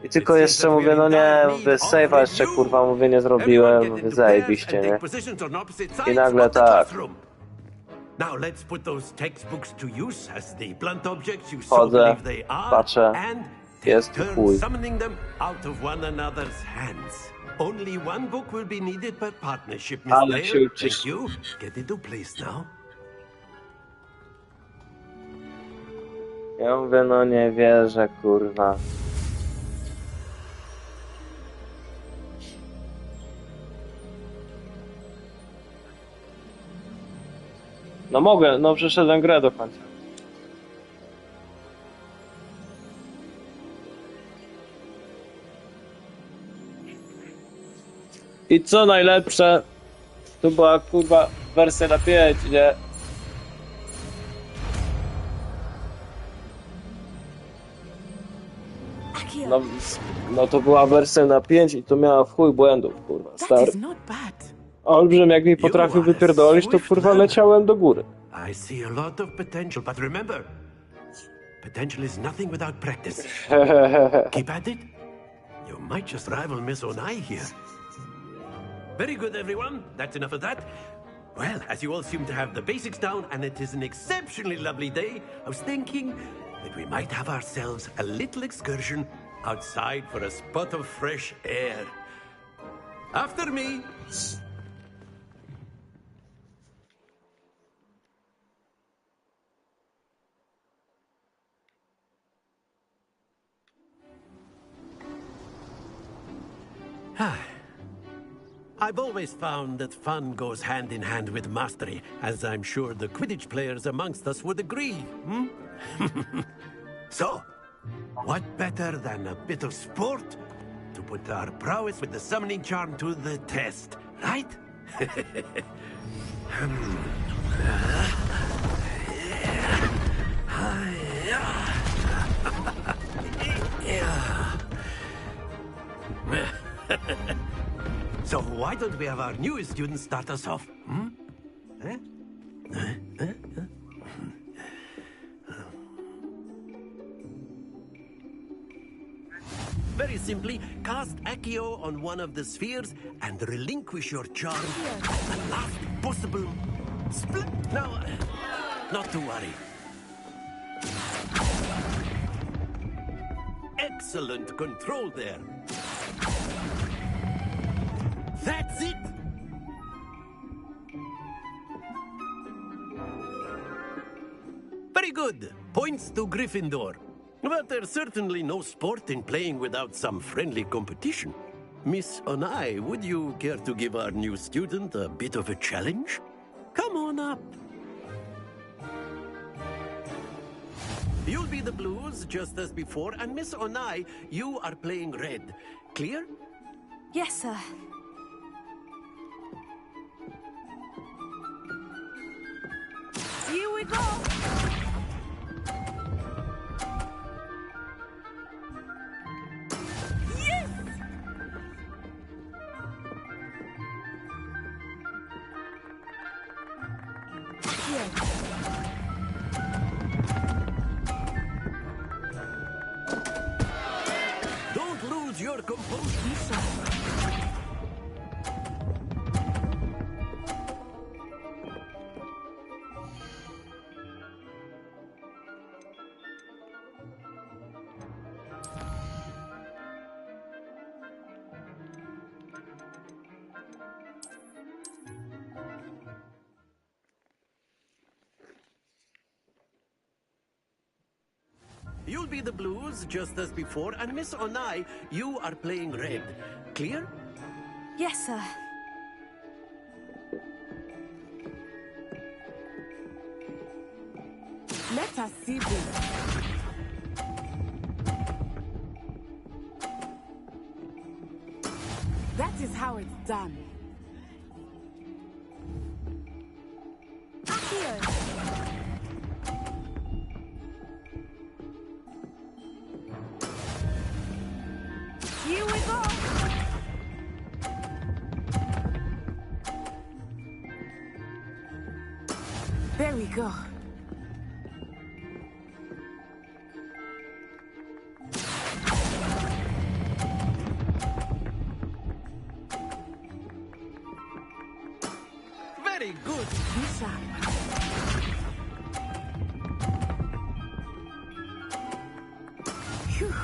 I tylko jeszcze mówię, no nie, mówię, save'a jeszcze, kurwa, mówię, nie zrobiłem, mówię, zajebiście, nie? I nagle tak. Chodzę, patrzę, jest tu chuj. Ale się uczysz. Ja mówię, no nie wierzę, kurwa. No mogę, no przeszedłem grę do końca. I co najlepsze, to była kurwa wersja na 5, nie? No to była wersja na 5 i to miała w chuj błędów, kurwa, stary. Olbrzym jak mi potrafił wypierdolić, to kurwa leciałem do góry. I see a lot of potential, but remember, potential is nothing without practice. Keep at it. You might just rival Miss Onai here. Very good, everyone. That's enough of that. Well, as you all seem to have the basics down, and it is an exceptionally lovely day, I was thinking that we might have ourselves a little excursion outside for a spot of fresh air. After me. I've always found that fun goes hand in hand with mastery, as I'm sure the Quidditch players amongst us would agree, So, what better than a bit of sport to put our prowess with the summoning charm to the test, right? So why don't we have our newest student start us off? Very simply, cast Accio on one of the spheres and relinquish your charm at the last possible split. Now, not to worry. Excellent control there. That's it! Very good. Points to Gryffindor. But there's certainly no sport in playing without some friendly competition. Miss Onai, would you care to give our new student a bit of a challenge? Come on up. You'll be the blues just as before, and Miss Onai, you are playing red. Clear? Yes, sir. Here we go! Yes! Don't lose your composure. You'll be the blues just as before, and Miss Onai, you are playing red. Clear? Yes, sir. Let us see this. That is how it's done. Accio! Here we go! There we go. Very good. Bishop. Phew.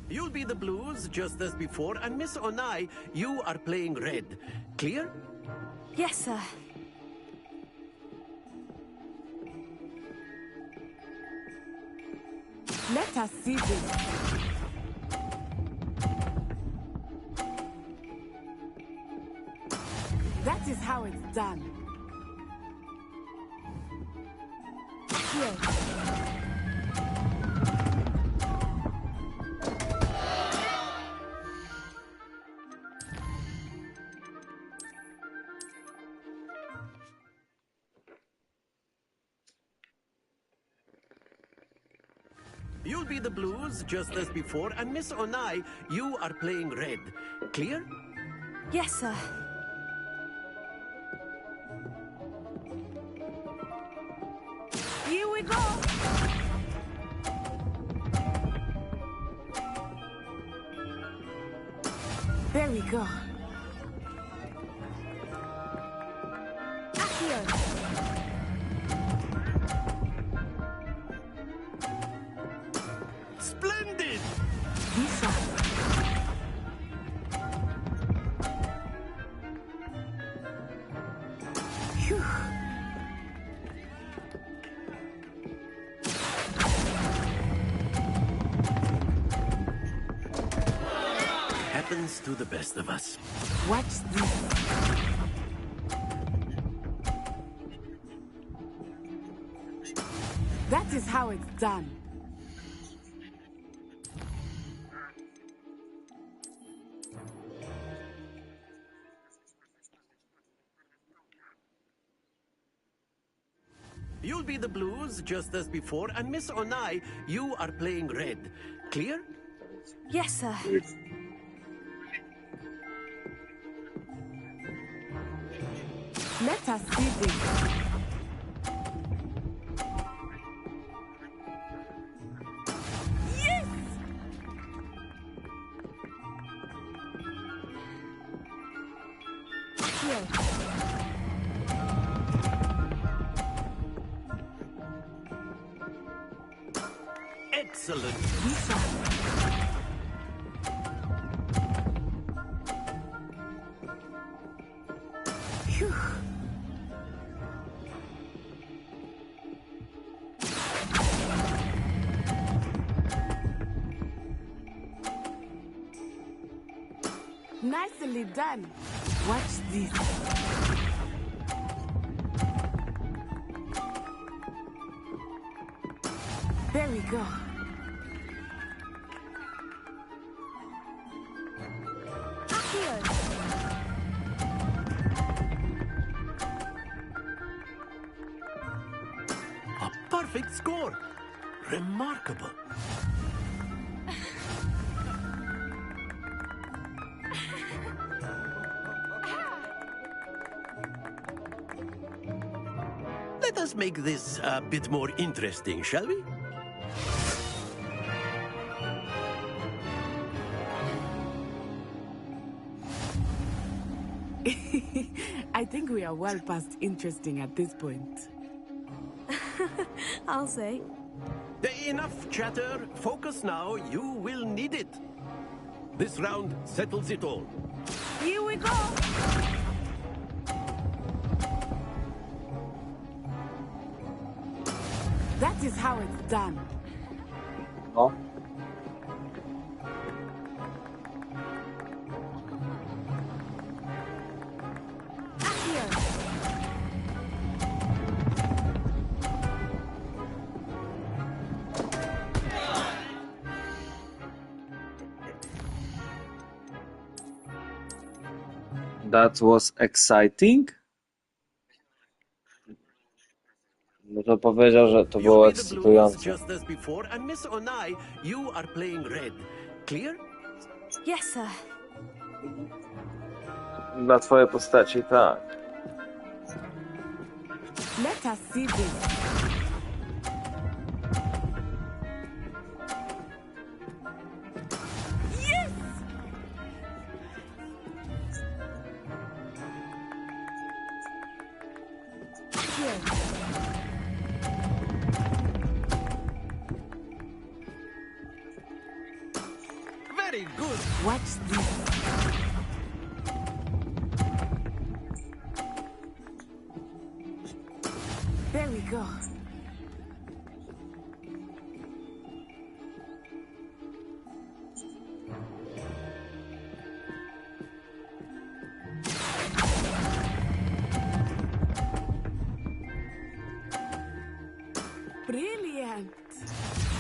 You'll be the blues just as before, and Miss Onai, you are playing red. Clear? Yes, sir. Let us see this. That is how it's done. Here. You'll be the blues just as before, and Miss Onai, you are playing red. Clear? Yes, sir. Here we go! There we go. Accio! Splendid! Bishop. Phew. Happens to the best of us. Watch this. That is how it's done. You'll be the blues just as before, and Miss Onai, you are playing red. Clear? Yes, sir. Let us see this. Yes! Here. Excellent. Nicely done. Watch this. There we go. A perfect score. Remarkable. Let us make this a bit more interesting, shall we? I think we are well past interesting at this point. I'll say. Enough chatter. Focus now. You will need it. This round settles it all. Here we go. That is how it's done. No. That was exciting? No to powiedział, że to było ekscytujące. Just as before, and Miss Onai, you are playing red. Clear? Yes, sir. Dla twojej postaci, tak. Let us see this. Very good. Watch this. There we go. Brilliant.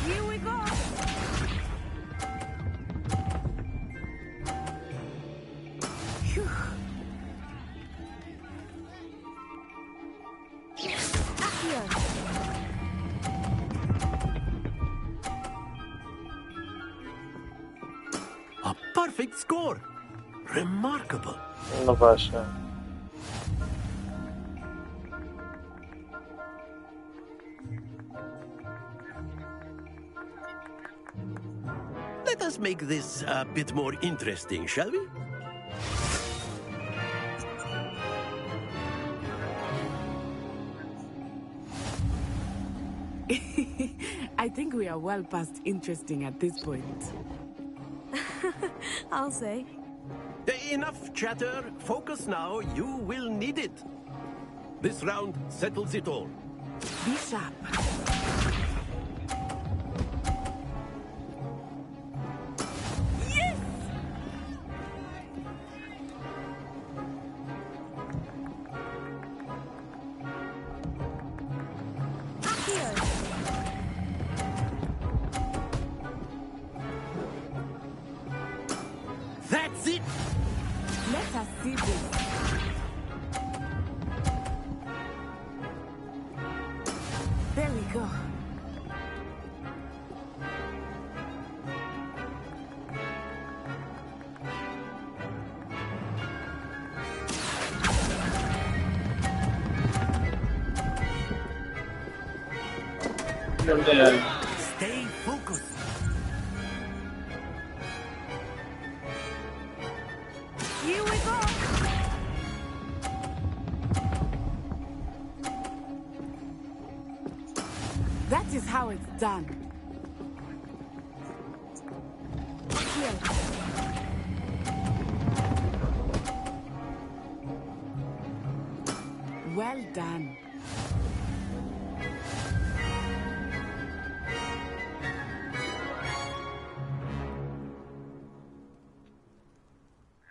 Here we go. Phew. A perfect score. Remarkable. No właśnie. Let us make this a bit more interesting, shall we? I think we are well past interesting at this point. I'll say. Enough chatter. Focus now. You will need it. This round settles it all. Be sharp. Yes! That's it. Let us see this. There we go. Stay focused. Here we go. That is how it's done. Here. Well done.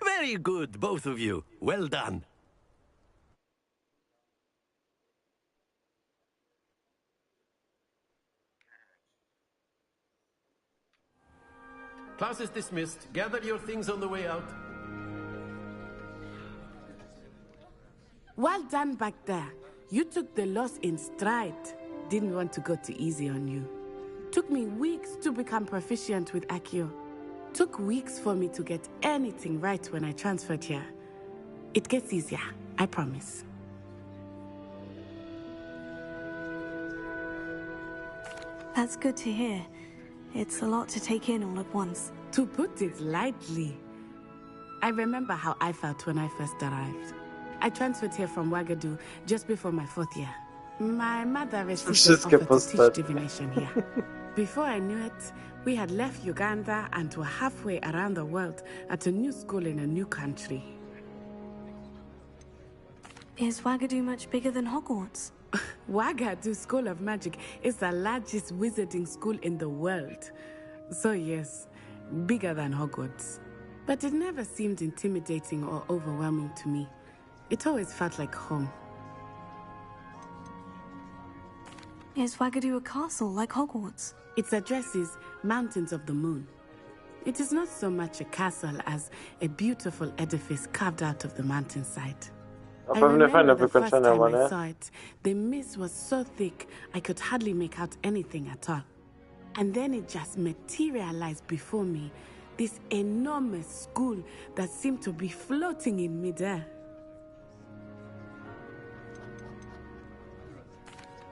Very good, both of you. Well done. Class is dismissed. Gather your things on the way out. Well done back there. You took the loss in stride. Didn't want to go too easy on you. Took me weeks to become proficient with Accio. Took weeks for me to get anything right when I transferred here. It gets easier, I promise. That's good to hear. It's a lot to take in all at once. To put it lightly, I remember how I felt when I first arrived. I transferred here from Wagadu just before my 4th year. My mother received an offer to teach divination here. Before I knew it, we had left Uganda and were halfway around the world at a new school in a new country. Is Wagadu much bigger than Hogwarts? Wagadu School of Magic is the largest wizarding school in the world. So yes, bigger than Hogwarts. But it never seemed intimidating or overwhelming to me. It always felt like home. Is Wagadu a castle like Hogwarts? Its address is Mountains of the Moon. It is not so much a castle as a beautiful edifice carved out of the mountainside. I remember the first time I saw it, the mist was so thick I could hardly make out anything at all. And then it just materialized before me, this enormous school that seemed to be floating in midair.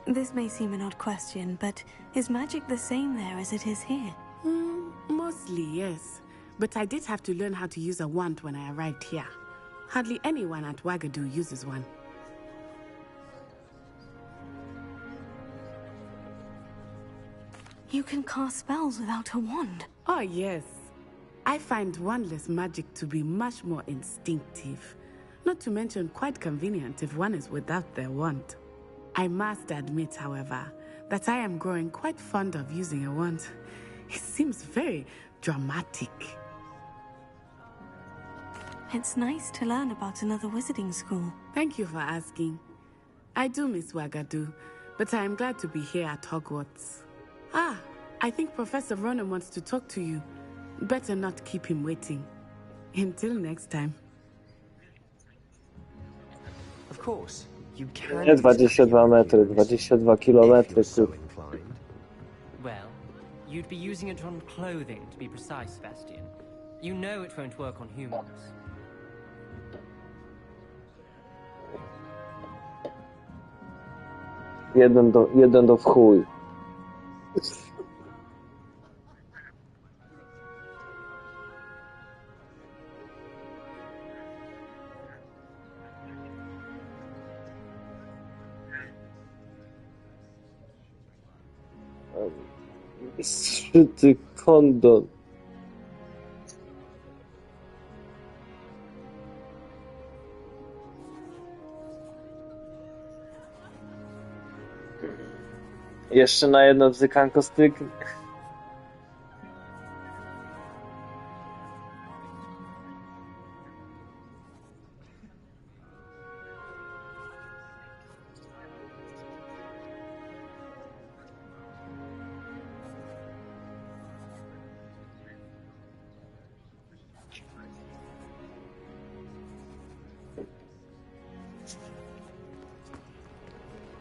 This may seem an odd question, but is magic the same there as it is here? Mostly, yes. But I did have to learn how to use a wand when I arrived here. Hardly anyone at Wagadu uses one. You can cast spells without a wand? Oh, yes. I find wandless magic to be much more instinctive. Not to mention quite convenient if one is without their wand. I must admit, however, that I am growing quite fond of using a wand. It seems very dramatic. It's nice to learn about another wizarding school. Thank you for asking. I do miss Wagadu, but I am glad to be here at Hogwarts. Ah, I think Professor Ronan wants to talk to you. Better not keep him waiting. Until next time. Of course. You can. Nie 22 metry, 22 kilometry. Well, you'd be using it on clothing, to be precise, Sebastian. You know it won't work on humans. Jeden do w chuj. Zszyty kondon. Jeszcze na jedno bzykanko styk.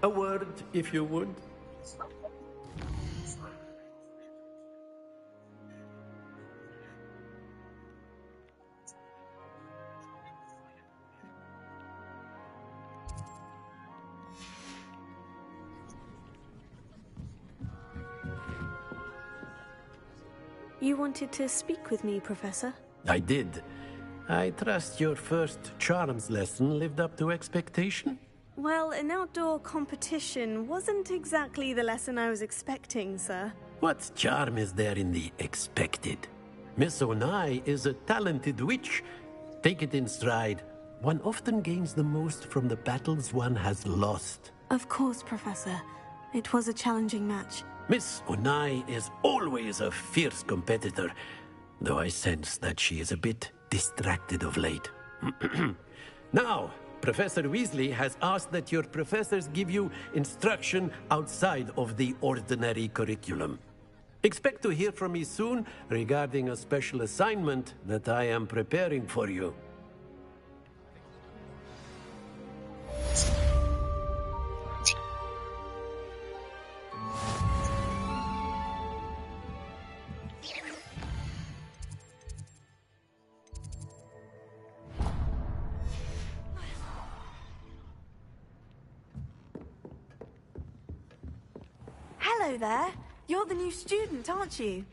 A word, if you would. You wanted to speak with me, Professor? I did. I trust your first charms lesson lived up to expectation? Well, an outdoor competition wasn't exactly the lesson I was expecting, sir. What charm is there in the expected? Miss Onai is a talented witch. Take it in stride. one often gains the most from the battles one has lost. Of course, Professor. It was a challenging match. Miss Unai is always a fierce competitor, though I sense that she is a bit distracted of late. Now, Professor Weasley has asked that your professors give you instruction outside of the ordinary curriculum. Expect to hear from me soon regarding a special assignment that I am preparing for you. Hello there. You're the new student, aren't you?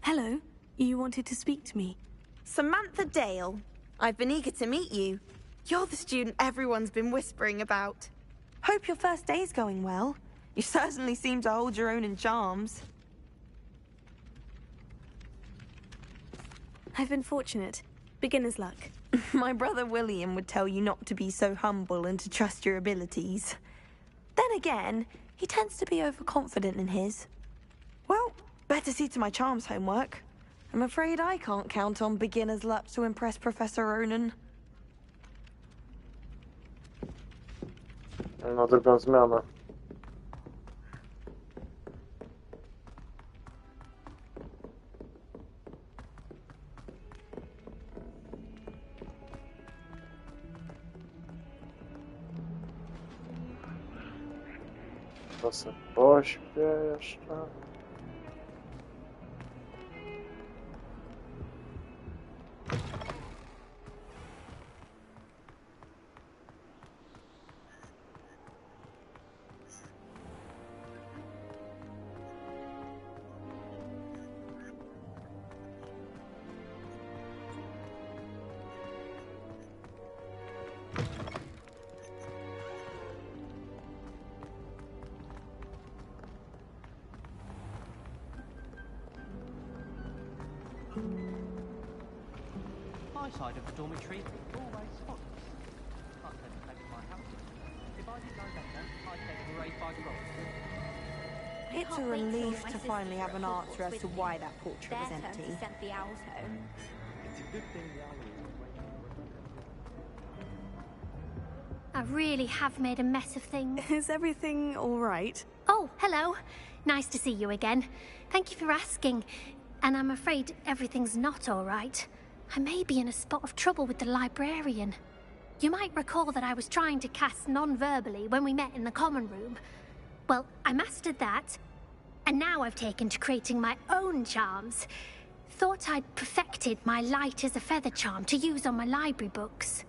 Hello. You wanted to speak to me? Samantha Dale. I've been eager to meet you. You're the student everyone's been whispering about. Hope your first day's going well. You certainly seem to hold your own in charms. I've been fortunate. Beginner's luck. My brother William would tell you not to be so humble and to trust your abilities. Then again, he tends to be overconfident in his. Well, better see to my charms homework. I'm afraid I can't count on beginner's luck to impress Professor Ronan. No, drugą zmianę. To se pośpię jeszcze. My side of the dormitory always spotless. Can't say the same in my house. If I didn't know better, I'd say they were raised by the It's a relief to finally have an answer as to why that portrait was empty. Sent the owls home. It's a good thing the owl is waiting. I really have made a mess of things. Is everything all right? Oh, hello. Nice to see you again. Thank you for asking. And I'm afraid everything's not all right. I may be in a spot of trouble with the librarian. You might recall that I was trying to cast non-verbally when we met in the common room. Well, I mastered that, and now I've taken to creating my own charms. Thought I'd perfected my light as a feather charm to use on my library books.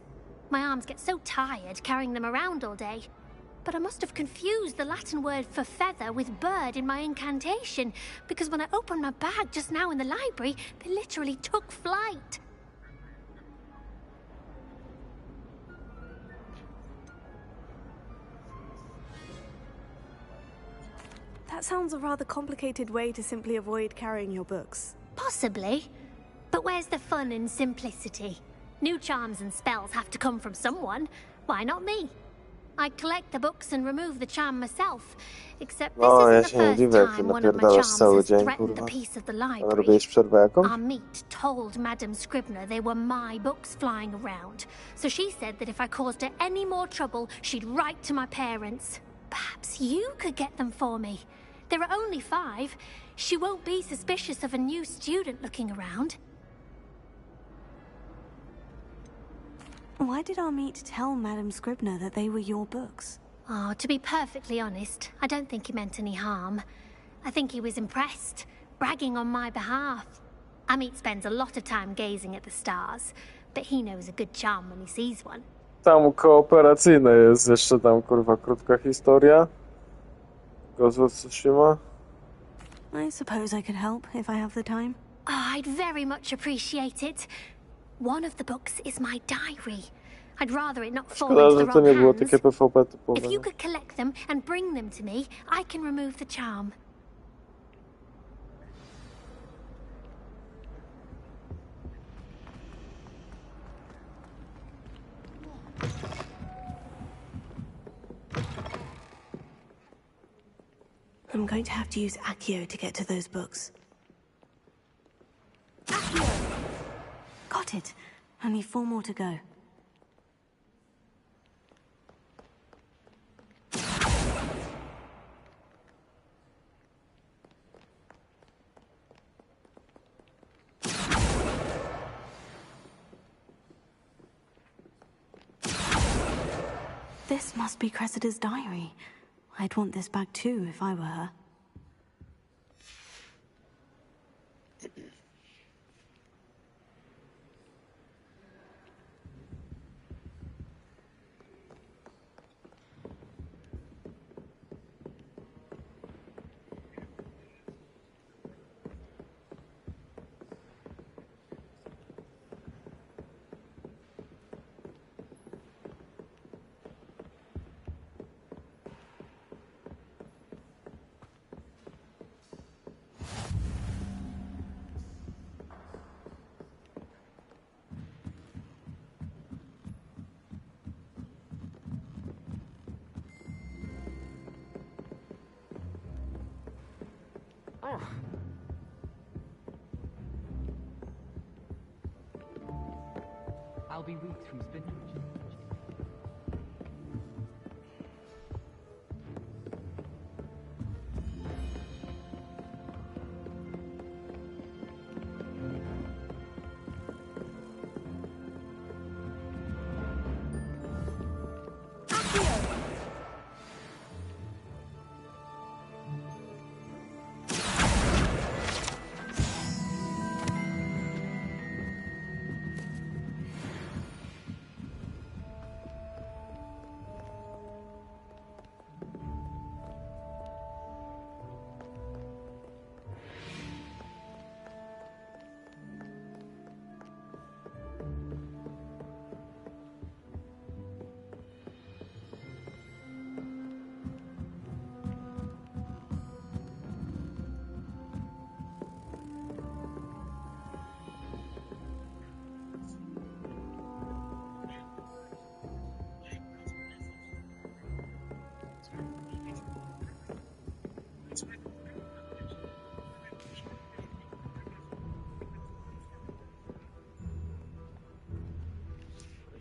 My arms get so tired carrying them around all day. But I must have confused the Latin word for feather with bird in my incantation, because when I opened my bag just now in the library, they literally took flight. That sounds a rather complicated way to simply avoid carrying your books. Possibly. But where's the fun in simplicity? New charms and spells have to come from someone. Why not me? I collect the books and remove the charm myself. Except this isn't the first time one of my charms has threatened the peace of the library. Our meet told Madame Scribner they were my books flying around. So she said that if I caused her any more trouble, she'd write to my parents. Perhaps you could get them for me. There are only 5. She won't be suspicious of a new student looking around. Why did our meet tell Madame Scribner that they were your books? Oh, to be perfectly honest, I don't think he meant any harm. I think he was impressed, bragging on my behalf. Amit spends a lot of time gazing at the stars, but he knows a good charm when he sees one. Tam kooperacyjne jest jeszcze tam, kurwa, krótka historia. Ghost of Tsushima. I suppose I could help if I have the time. Oh, I'd very much appreciate it. One of the books is my diary. I'd rather it not fall Szkoda, into że the to wrong nie było hands. takie PvP typowe. If you could collect them and bring them to me, I can remove the charm. I'm going to have to use Accio to get to those books. Accio! Got it. Only 4 more to go. This must be Cressida's diary. I'd want this back too if I were her. I'll be weak from spinning.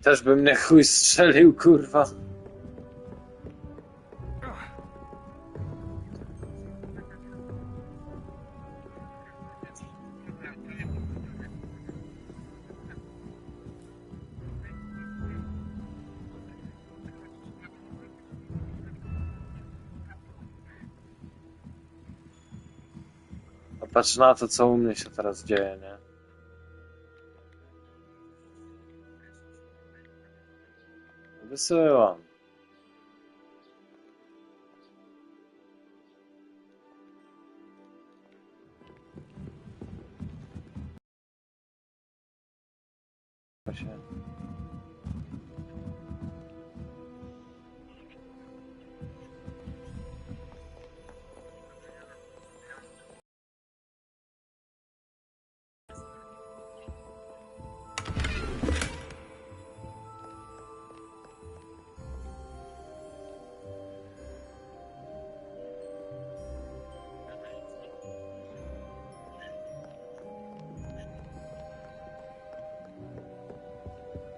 Też by mnie chuj strzelił, kurwa. A patrz na to, co u mnie się teraz dzieje, nie? Wysyłam.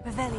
Revelio.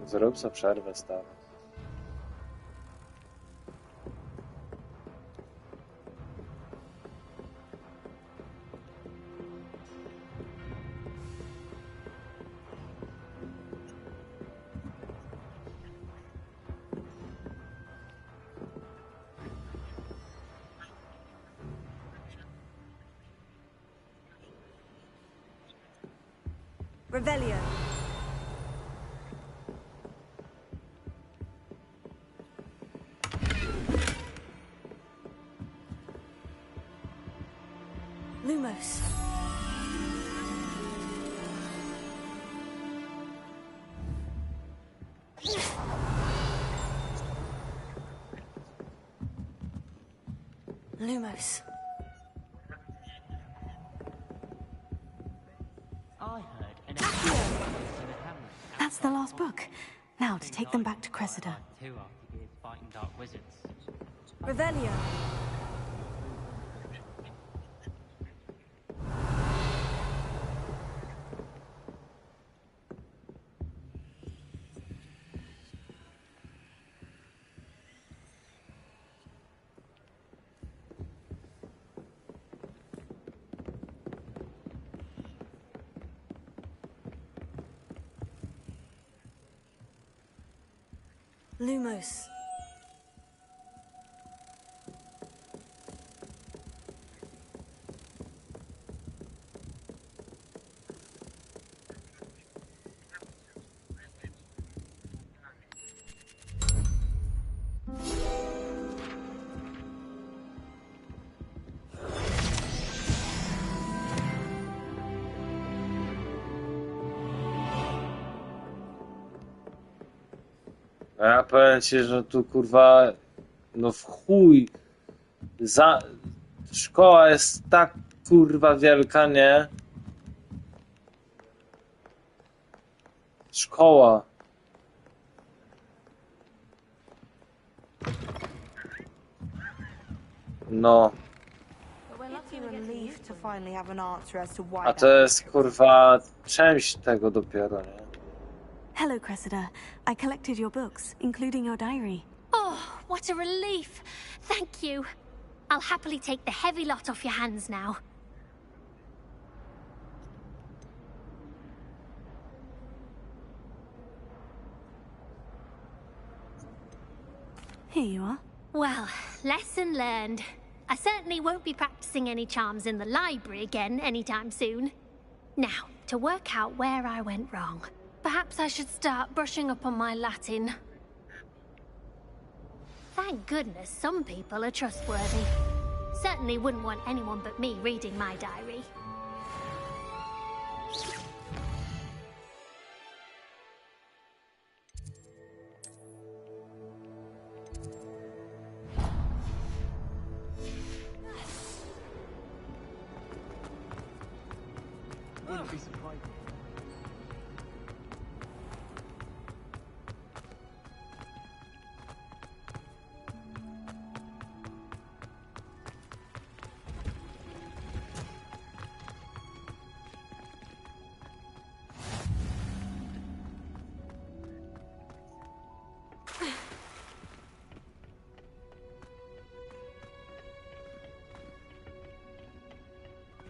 Zrób sobie przerwę, stary. Revelio. Lumos. Lumos. I heard an That's the last book. Now to take them back to Cressida. 2 after years fighting dark wizards. Revelio. Lumos. A ja powiem ci, że tu kurwa, no w chuj, szkoła jest tak kurwa wielka, nie? Szkoła. No. A to jest kurwa część tego dopiero, nie? Hello, Cressida. I collected your books, including your diary. Oh, what a relief. Thank you. I'll happily take the heavy lot off your hands now. Here you are. Well, lesson learned. I certainly won't be practicing any charms in the library again anytime soon. Now, to work out where I went wrong. Perhaps I should start brushing up on my Latin. Thank goodness some people are trustworthy. Certainly wouldn't want anyone but me reading my diary. Wouldn't be surprised.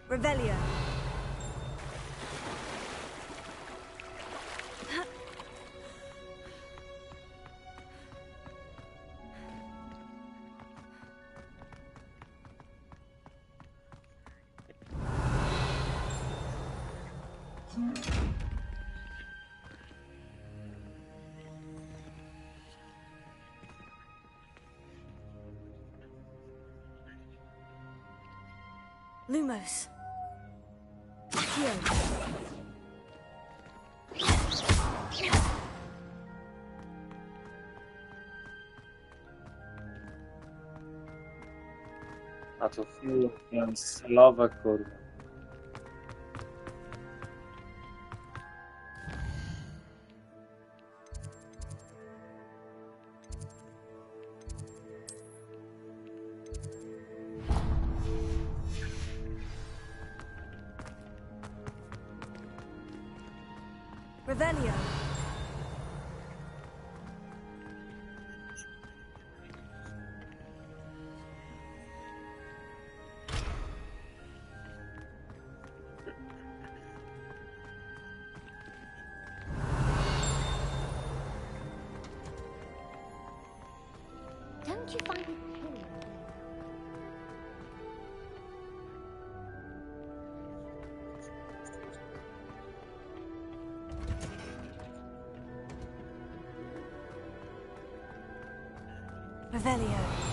Revelio. Lumos. Accio. A to chuj, więc celowe kurwa. Revelio. Revelio.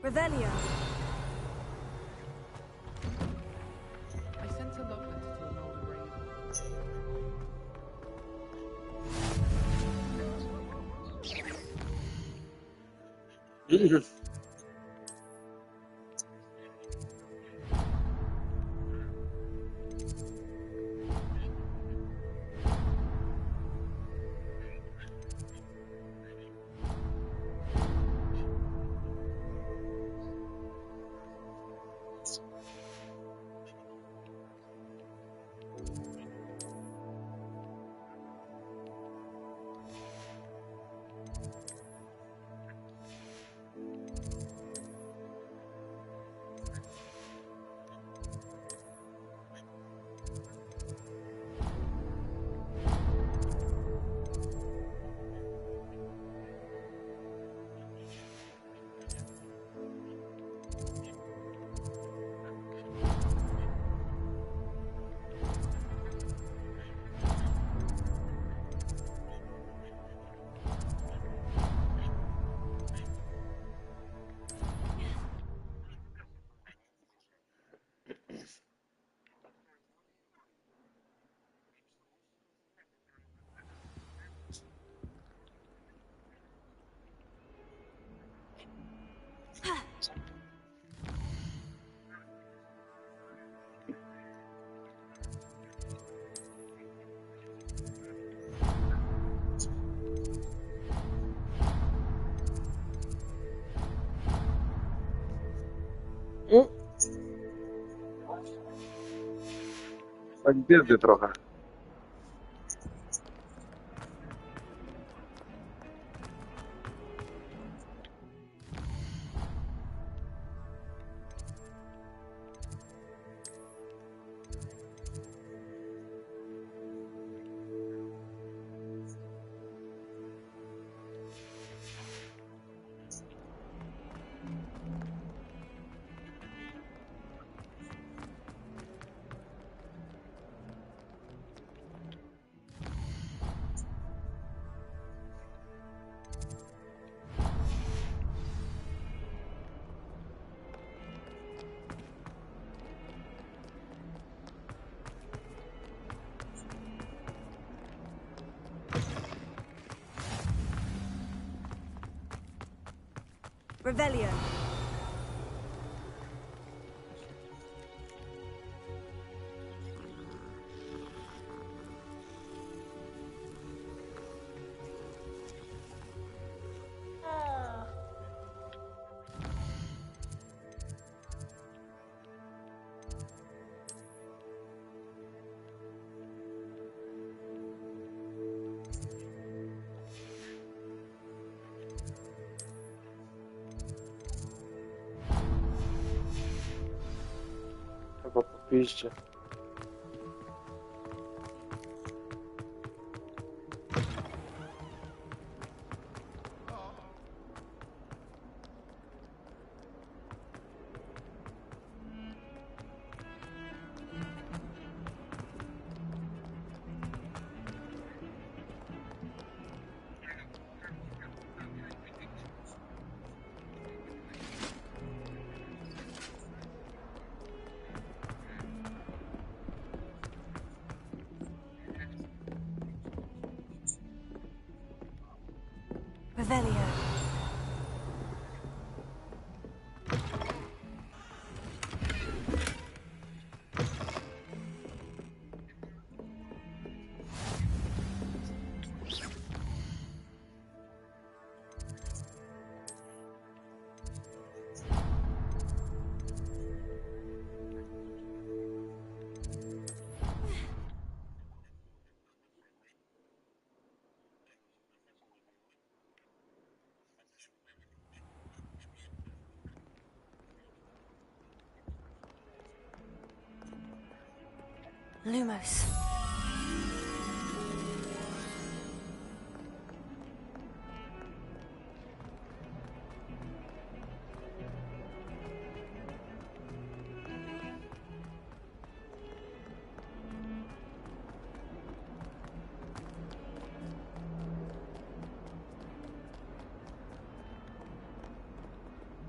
Revelio. I sent a love letter to an older raven. Tak biedy trochę. Revelio. Chyba po piździe. Revelio. Lumos.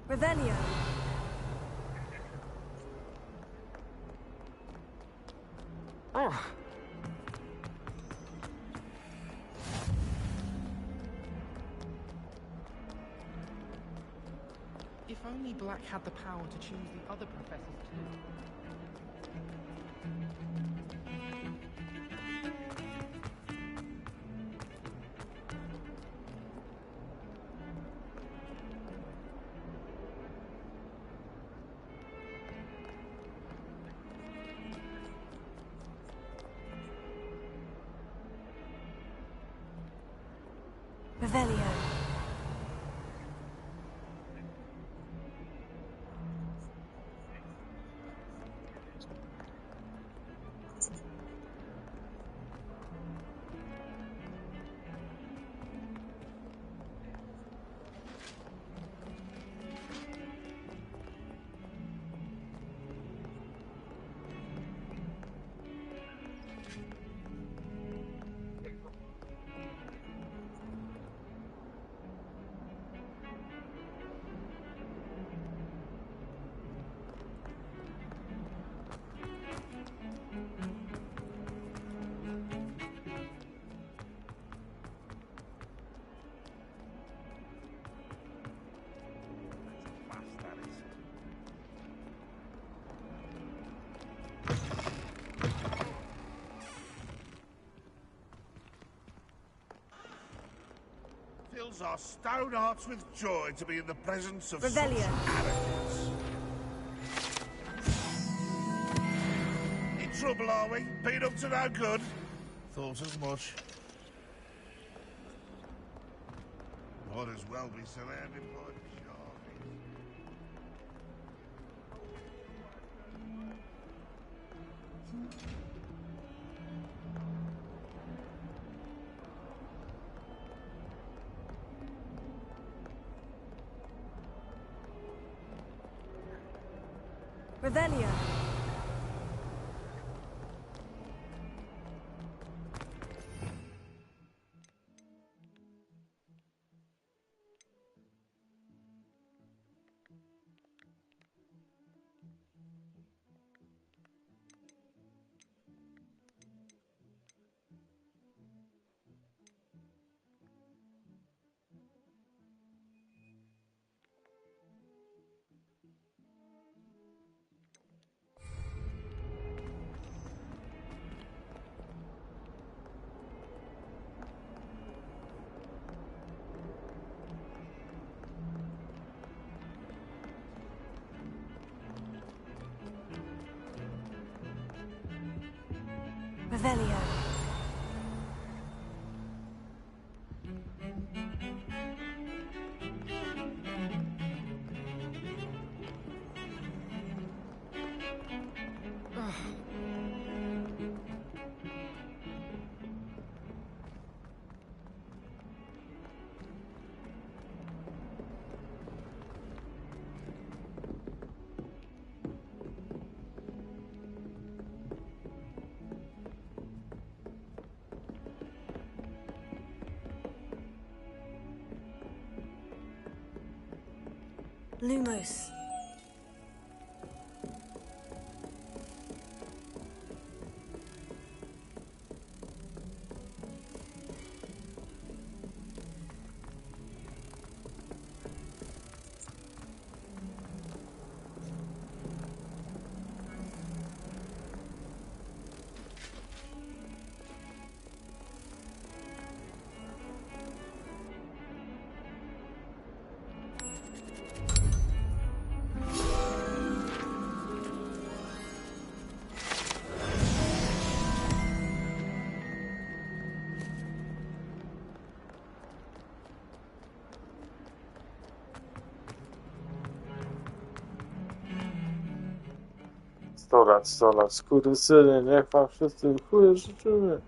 Revelio. Oh. If only Black had the power to choose the other professors too. Revelio. Fills our stone hearts with joy to be in the presence of Revelio. such arrogance. In trouble, are we? Been up to no good? Thought as much. Might as well be surrounded by charmies. Revelio. Revelio. Lumos. 100 lat, 100 lat, skurwysyny, niech wam wszyscy chuje życzymy.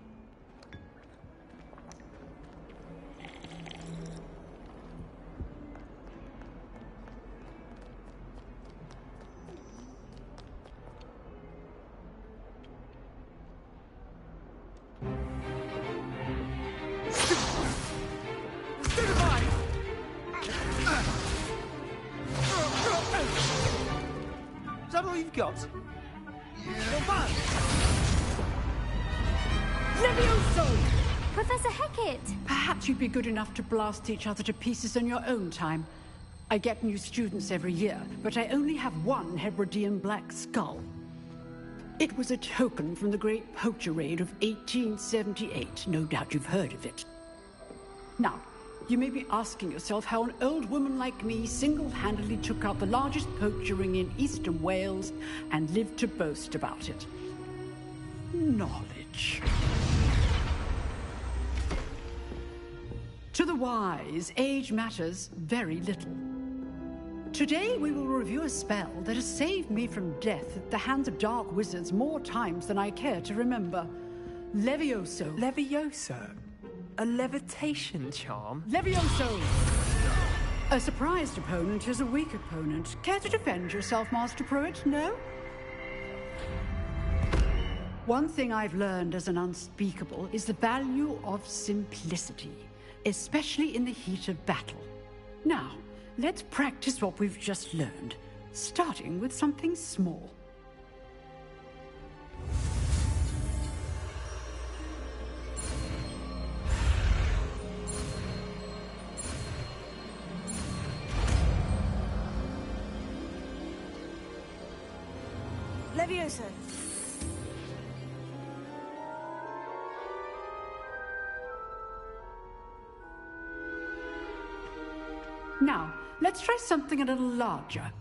Is that all you've got? You're bad. Levioso! Professor Hecat! Perhaps you'd be good enough to blast each other to pieces in your own time. I get new students every year, but I only have one Hebridean black skull. It was a token from the Great Poacher Raid of 1878. No doubt you've heard of it. Now, you may be asking yourself how an old woman like me single-handedly took out the largest poacher ring in eastern Wales and lived to boast about it. Knowledge. To the wise, age matters very little. Today we will review a spell that has saved me from death at the hands of dark wizards more times than I care to remember. Levioso. Levioso? A levitation charm? Levioso! A surprised opponent is a weak opponent. Care to defend yourself, Master Pruitt? No? One thing I've learned as an unspeakable is the value of simplicity, especially in the heat of battle. Now, let's practice what we've just learned, starting with something small. Levioso. Now, let's try something a little larger.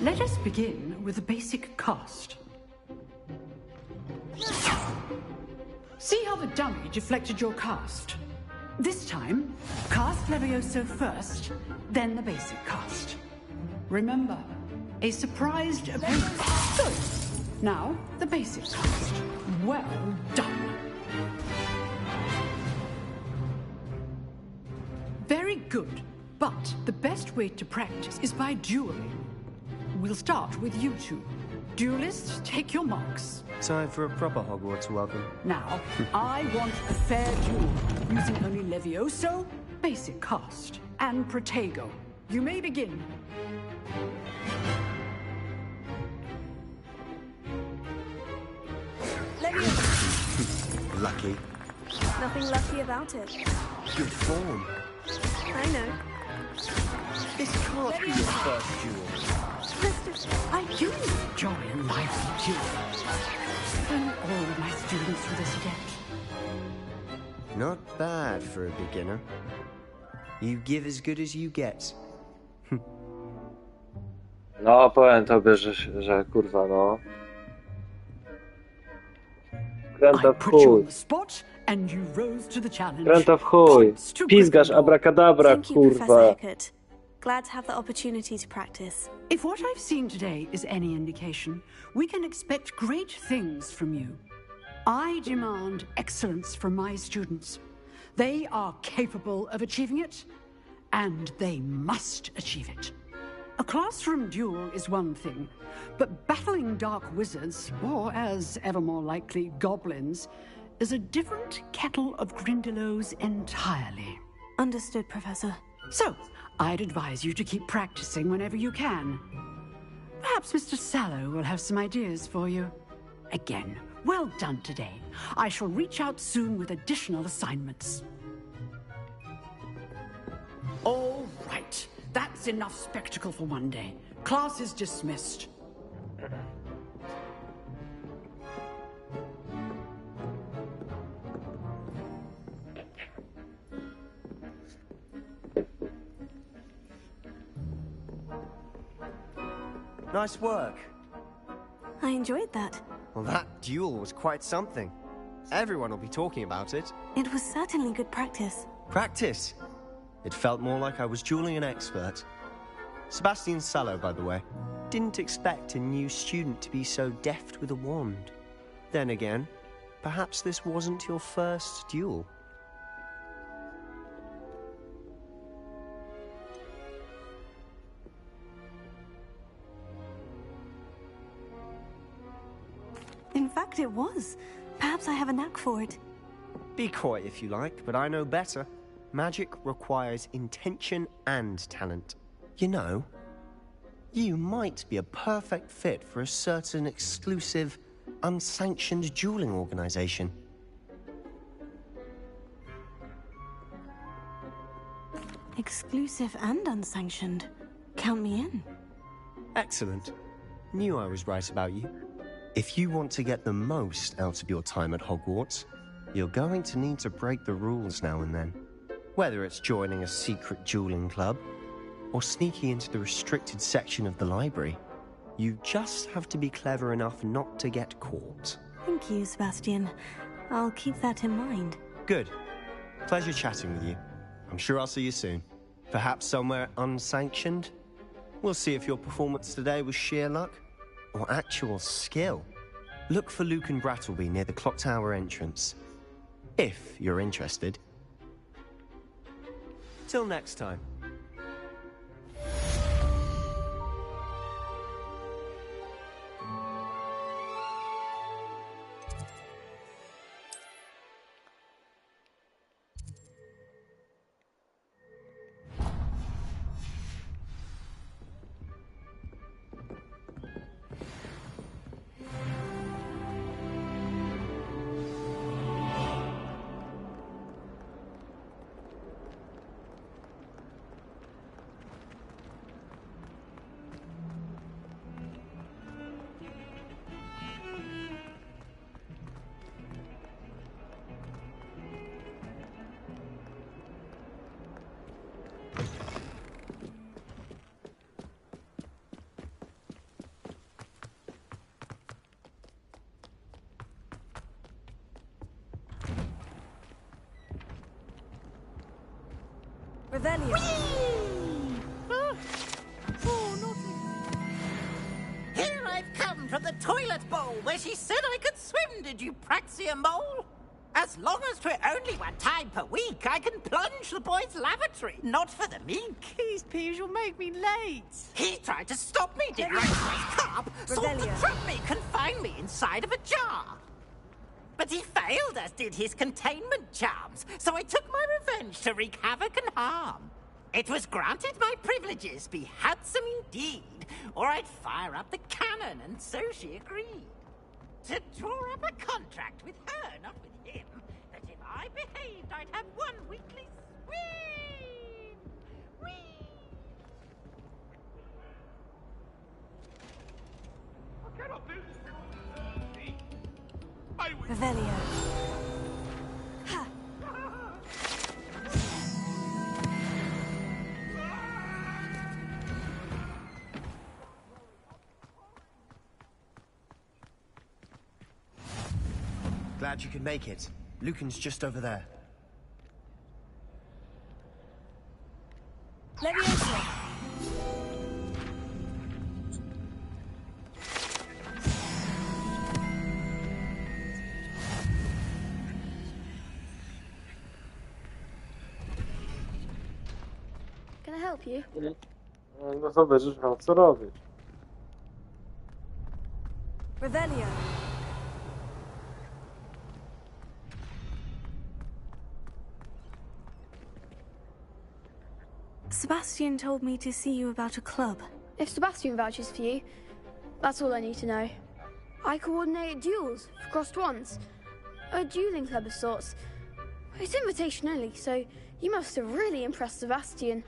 Let us begin with a basic cast. See how the dummy deflected your cast? This time, cast Levioso first, then the basic cast. Remember, a surprised opponent. Good. Now, the basic cast. Well done. Very good, but the best way to practice is by dueling. We'll start with you two. Duelists, take your marks. Time for a proper Hogwarts welcome. Now, I want a fair duel, using only Levioso, basic cast, and Protego. You may begin. Levioso. Lucky. Nothing lucky about it. Good form. I know. This can't be your first duel. I do enjoy a lively duel. And all of my students were this adept. Not bad for a beginner. You give as good as you get. No, powiem tobie, że kurwa, no. Kręta w chuj. Kręta w chuj. Pizgasz abracadabra, kurwa. Glad to have the opportunity to practice. If what I've seen today is any indication, we can expect great things from you. I demand excellence from my students. They are capable of achieving it, and they must achieve it. A classroom duel is one thing, but battling dark wizards, or as ever more likely, goblins, is a different kettle of Grindylows entirely. Understood, Professor. So, I'd advise you to keep practicing whenever you can. Perhaps Mr. Sallow will have some ideas for you. Again, well done today. I shall reach out soon with additional assignments. All right. That's enough spectacle for one day. Class is dismissed. Nice work. I enjoyed that. Well, that duel was quite something. Everyone will be talking about it. It was certainly good practice. Practice? It felt more like I was dueling an expert. Sebastian Sallow, by the way. Didn't expect a new student to be so deft with a wand. Then again, perhaps this wasn't your first duel. In fact, it was. Perhaps I have a knack for it. Be coy if you like, but I know better. Magic requires intention and talent. You know, you might be a perfect fit for a certain exclusive, unsanctioned dueling organization. Exclusive and unsanctioned. Count me in. Excellent. Knew I was right about you. If you want to get the most out of your time at Hogwarts, you're going to need to break the rules now and then. Whether it's joining a secret dueling club, or sneaking into the restricted section of the library, you just have to be clever enough not to get caught. Thank you, Sebastian. I'll keep that in mind. Good. Pleasure chatting with you. I'm sure I'll see you soon. Perhaps somewhere unsanctioned? We'll see if your performance today was sheer luck or actual skill. Look for Luke and Brattleby near the clock tower entrance, if you're interested. Till next time. Revelio. Here I've come from the toilet bowl where she said I could swim, did you praxia mole? As long as 'twere only one time per week, I can plunge the boy's lavatory, not for the meek. These peas will make me late. He tried to stop me, did his carp, sought to trap me, confine me inside of a jar. But he failed, as did his containment charms, so I took my revenge to wreak havoc and harm. It was granted my privileges be handsome indeed, or I'd fire up the cannon, and so she agreed. To draw up a contract with her, not with him, that if I behaved, I'd have one weekly swim. Whee! I cannot do this. Revelio. Glad you could make it. Lucan's just over there. Leviosa. Can I help you? No to będziesz miał co robić. Revelio. Sebastian told me to see you about a club. If Sebastian vouches for you, that's all I need to know. I coordinate duels for crossed wands. A dueling club of sorts. It's invitation only, so you must have really impressed Sebastian.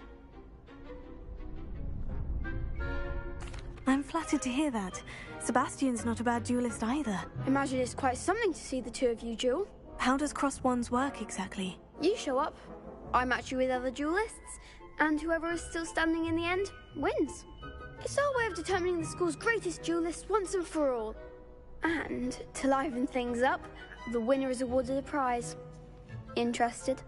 I'm flattered to hear that. Sebastian's not a bad duelist either. Imagine it's quite something to see the two of you duel. How does crossed wands work exactly? You show up, I match you with other duelists, and whoever is still standing in the end wins. It's our way of determining the school's greatest duelist once and for all. And to liven things up, the winner is awarded a prize. Interested?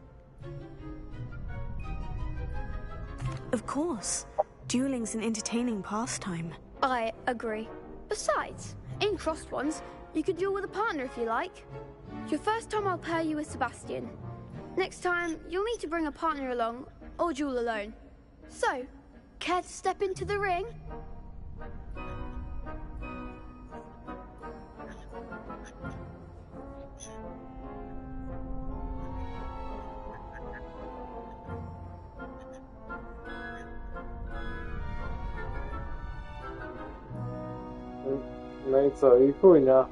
Of course. Dueling's an entertaining pastime. I agree. Besides, in crossed ones, you could duel with a partner if you like. Your first time I'll pair you with Sebastian. Next time, you'll need to bring a partner along, or duel alone. So, care to step into the ring? No i co? I chujnia.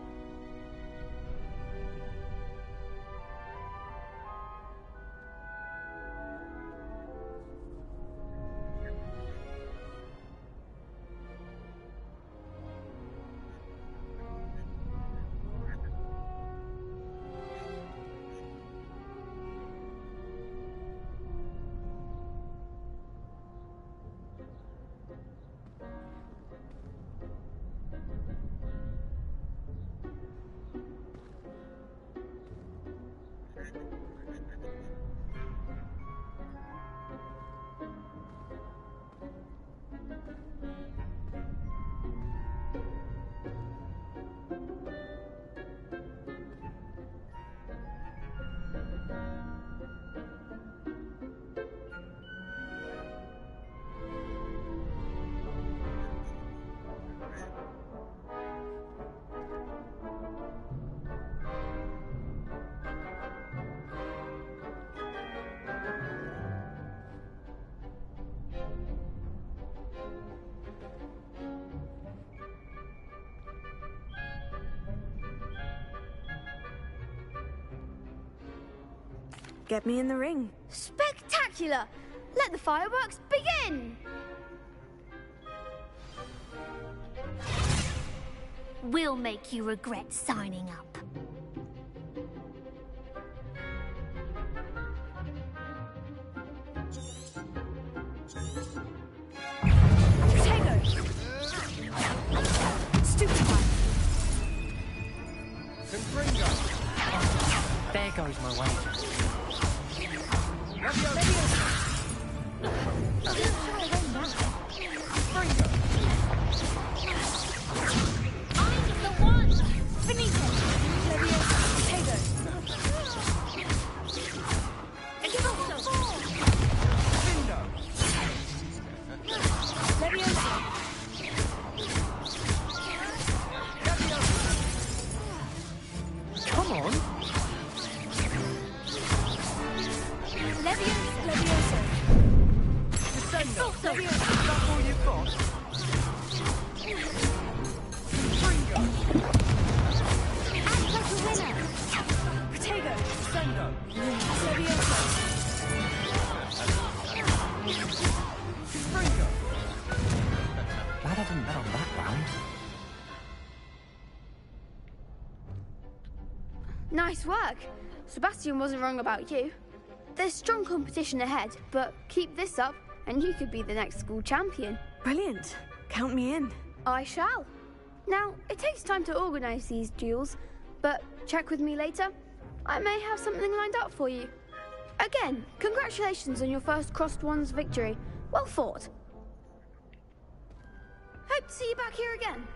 Get me in the ring. Spectacular! Let the fireworks begin! We'll make you regret signing up. There goes my wager. Come on. Glad I didn't bet on that round. Nice work. Sebastian wasn't wrong about you. There's strong competition ahead, but keep this up and you could be the next school champion. Brilliant. Count me in. I shall. Now, it takes time to organise these duels, but check with me later. I may have something lined up for you. Again, congratulations on your first Crossed Ones victory. Well fought. Hope to see you back here again.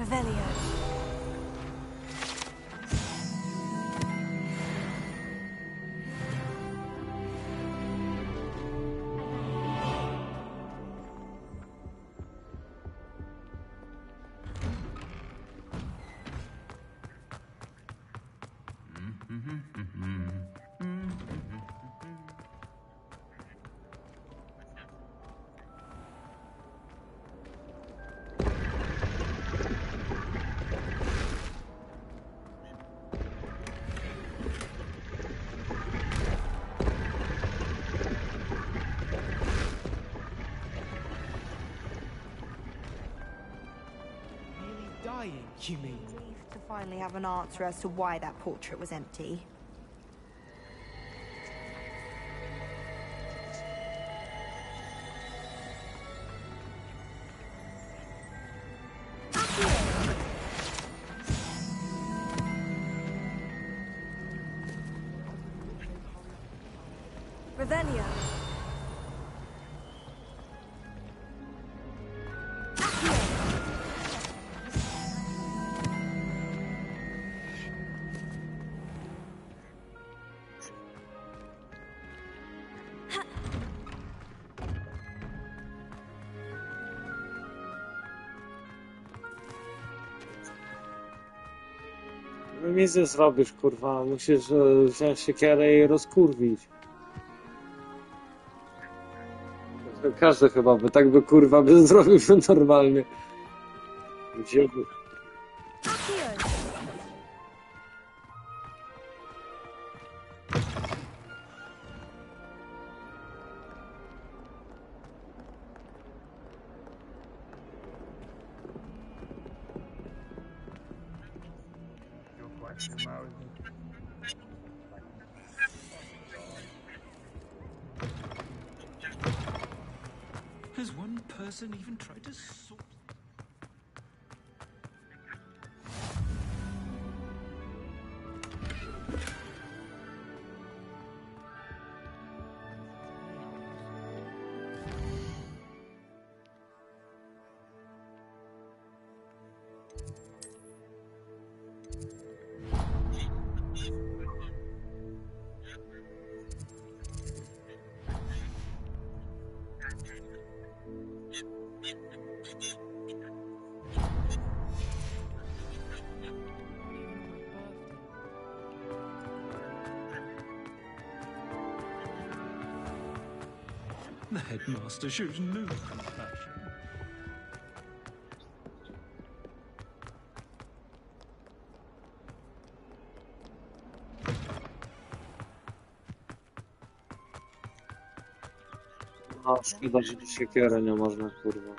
Revelio. you mean? Relieved to finally have an answer as to why that portrait was empty. Revelio. No nic nie zrobisz, kurwa. Musisz wziąć siekierę i rozkurwić. Każdy chyba by tak by kurwa by zrobił normalnie. Gdzie by? Has one person even tried to sort? The headmaster shows no compassion. No, szkoda, że tu siekierę nie można, kurwa.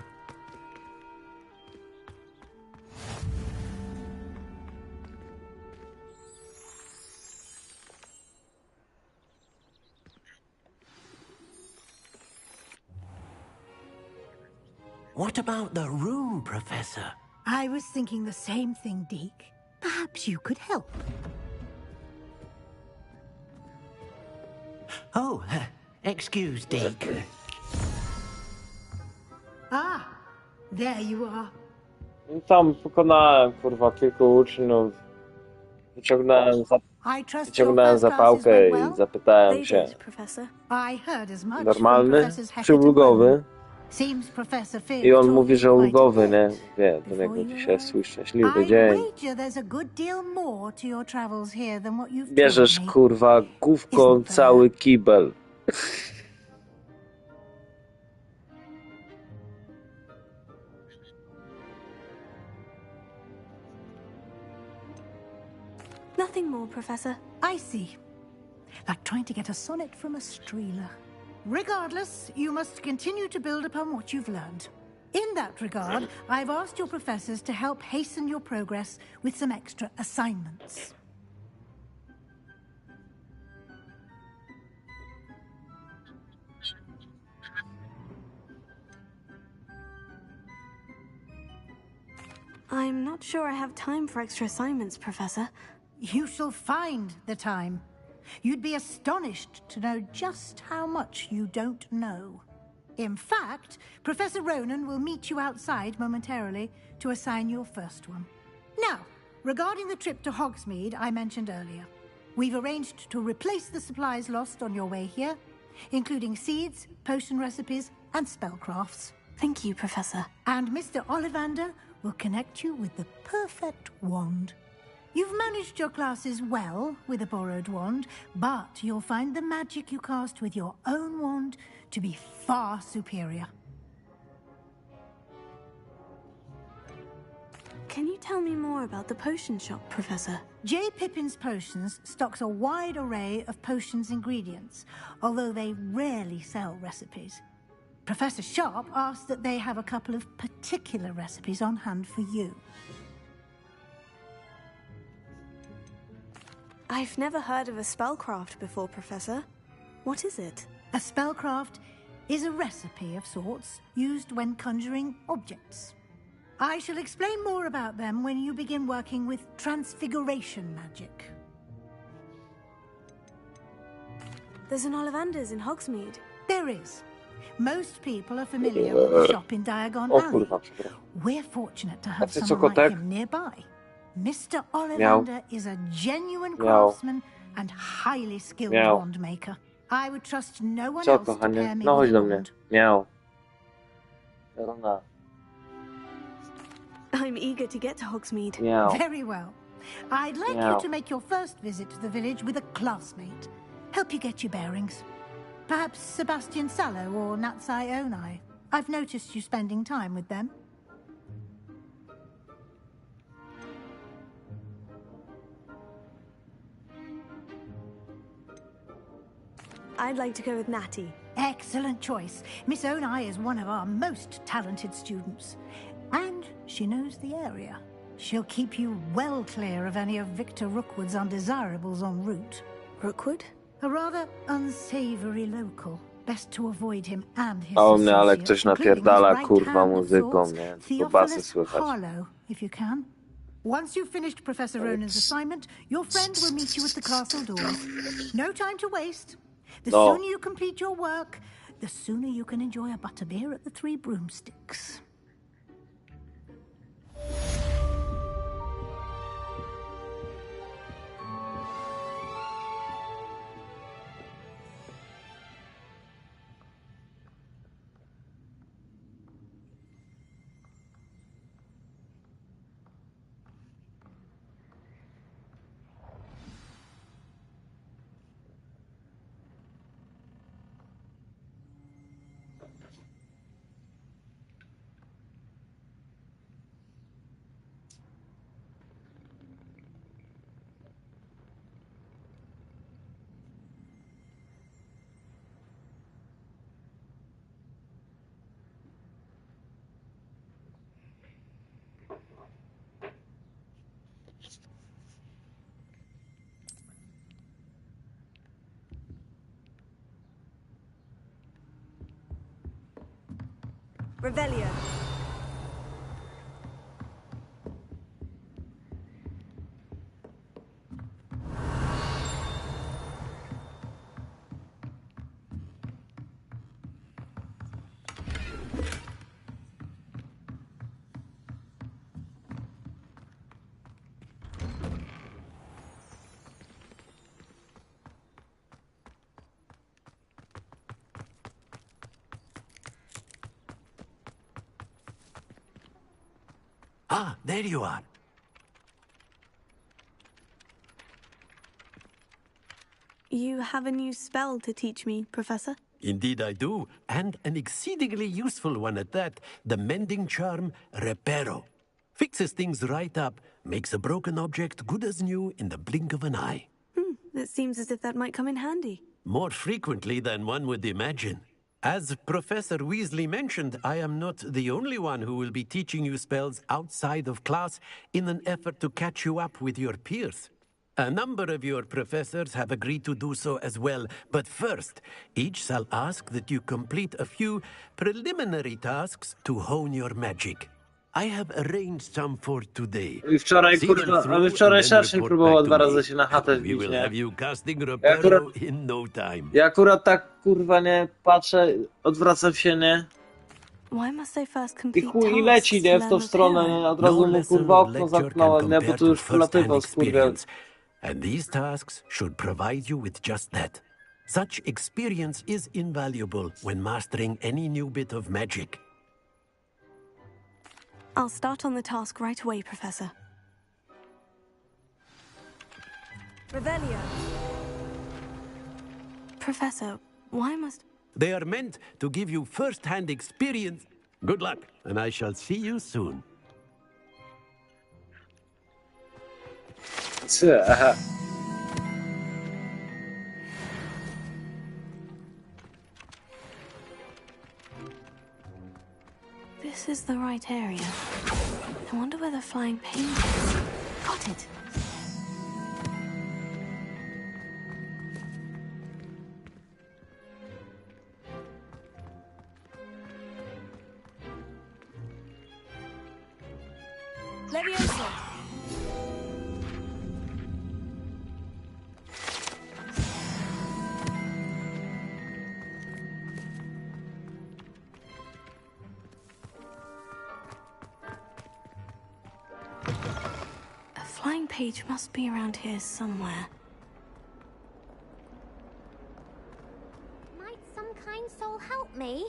What about the room, Professor? I was thinking the same thing, Deke. Perhaps you could help. Oh, excuse, Dick. Ah, there you are. Tam pokonałem, kurwa, kilku uczniów. Wyciągnąłem zapałkę i zapytałem się. Normalny czy ulgowy? I on mówi, że ulgowy, nie? Wie, do niego dzisiaj jest swój szczęśliwy dzień. Bierzesz, kurwa, główką cały kibel. Nothing more, Professor. I see. Like trying to get a sonnet from a streeler. Regardless, you must continue to build upon what you've learned. In that regard, I've asked your professors to help hasten your progress with some extra assignments. I'm not sure I have time for extra assignments, Professor. You shall find the time. You'd be astonished to know just how much you don't know. In fact, Professor Ronan will meet you outside momentarily to assign your first one. Now, regarding the trip to Hogsmeade I mentioned earlier, we've arranged to replace the supplies lost on your way here, including seeds, potion recipes, and spellcrafts. Thank you, Professor. And Mr. Ollivander will connect you with the perfect wand. You've managed your classes well with a borrowed wand, but you'll find the magic you cast with your own wand to be far superior. Can you tell me more about the potion shop, Professor? J. Pippin's Potions stocks a wide array of potions ingredients, although they rarely sell recipes. Professor Sharp asked that they have a couple of particular recipes on hand for you. I've never heard of a spellcraft before, Professor. What is it? A spellcraft is a recipe of sorts used when conjuring objects. I shall explain more about them when you begin working with transfiguration magic. There's an Ollivanders in Hogsmeade. There is. Most people are familiar with the shop in Diagon Alley. We're fortunate to have someone like him nearby. Mr. Ollivander is a genuine craftsman and highly skilled wand maker. I would trust no one else to pair me with a wand. Miał. I'm eager to get to Hogsmeade. Very well. I'd like you to make your first visit to the village with a classmate. Help you get your bearings. Perhaps Sebastian Sallow or Natsai Onai. I've noticed you spending time with them. I'd like to go with Natty. Excellent choice. Miss Onai is one of our most talented students. And she knows the area. She'll keep you well clear of any of Victor Rookwood's undesirables en route. Rookwood? A rather unsavory local. Best to avoid him and his O mnie, ale associates, ktoś including napierdala, his kurwa, right-hand of muzyką, sorts, nie? Tylko basy słychać. Harlow, if you can. Once you've finished Professor Ronan's assignment, your friend will meet you at the castle doors. No time to waste. The sooner you complete your work, the sooner you can enjoy a butterbeer at the Three Broomsticks. Revelio. Ah, there you are. You have a new spell to teach me, Professor? Indeed I do, and an exceedingly useful one at that, the mending charm Reparo. Fixes things right up, makes a broken object good as new in the blink of an eye. It seems as if that might come in handy. More frequently than one would imagine. As Professor Weasley mentioned, I am not the only one who will be teaching you spells outside of class in an effort to catch you up with your peers. A number of your professors have agreed to do so as well, but first, each shall ask that you complete a few preliminary tasks to hone your magic. I have arranged some for today. I wczoraj, kurwa, ale wczoraj Szerszeń próbował 2 razy się na chatę wbić, nie? Ja akurat tak, kurwa, nie, patrzę, odwracam się, nie? I chuj, i leci, nie, w tą stronę, nie? Od razu mu, kurwa, okno zamknąłem, nie? Bo tu już wlatywał, skurwiel. And these tasks should provide you with just that. Such experience is invaluable when mastering any new bit of magic. I'll start on the task right away, Professor. Revelio. Professor, why must... They are meant to give you first-hand experience. Good luck, and I shall see you soon. Aha. This is the right area. I wonder where the flying paint is. Got it. Leviosa. A flying page must be around here somewhere. Might some kind soul help me?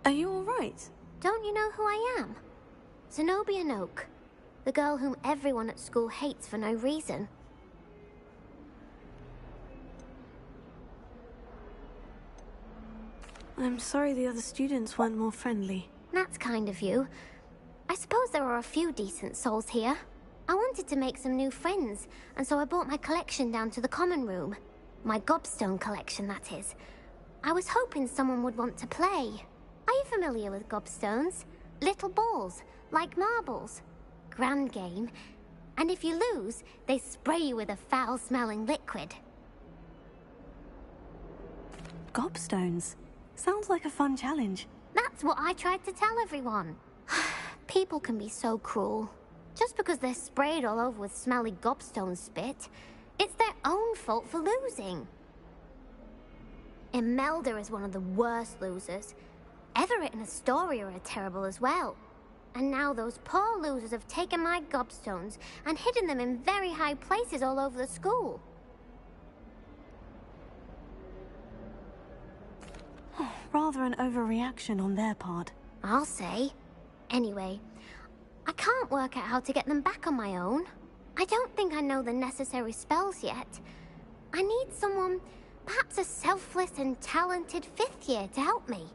Are you all right? Don't you know who I am? Zenobia Noak, the girl whom everyone at school hates for no reason. I'm sorry the other students weren't more friendly. That's kind of you. I suppose there are a few decent souls here. I wanted to make some new friends, and so I brought my collection down to the common room. My gobstone collection, that is. I was hoping someone would want to play. Are you familiar with gobstones? Little balls, like marbles. Grand game. And if you lose, they spray you with a foul-smelling liquid. Gobstones? Sounds like a fun challenge. That's what I tried to tell everyone. People can be so cruel. Just because they're sprayed all over with smelly gobstone spit, it's their own fault for losing. Imelda is one of the worst losers. Everett and Astoria are terrible as well. And now those poor losers have taken my gobstones and hidden them in very high places all over the school. Rather an overreaction on their part. I'll say. Anyway, I can't work out how to get them back on my own. I don't think I know the necessary spells yet. I need someone, perhaps a selfless and talented fifth year to help me.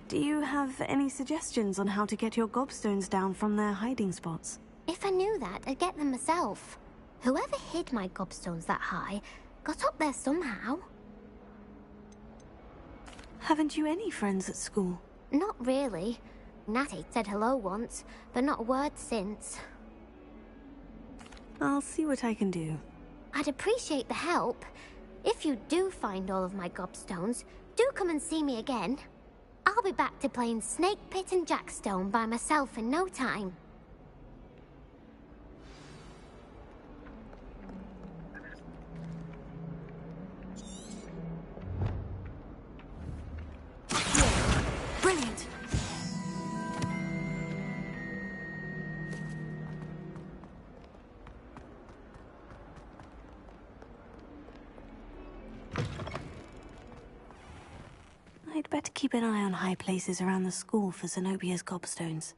Do you have any suggestions on how to get your gobstones down from their hiding spots? If I knew that, I'd get them myself. Whoever hid my gobstones that high got up there somehow. Haven't you any friends at school? Not really. Natty said hello once, but not a word since. I'll see what I can do. I'd appreciate the help. If you do find all of my gobstones, do come and see me again. I'll be back to playing Snake Pit and Jackstone by myself in no time. Brilliant! I'd better keep an eye on high places around the school for Zenobia's gobstones.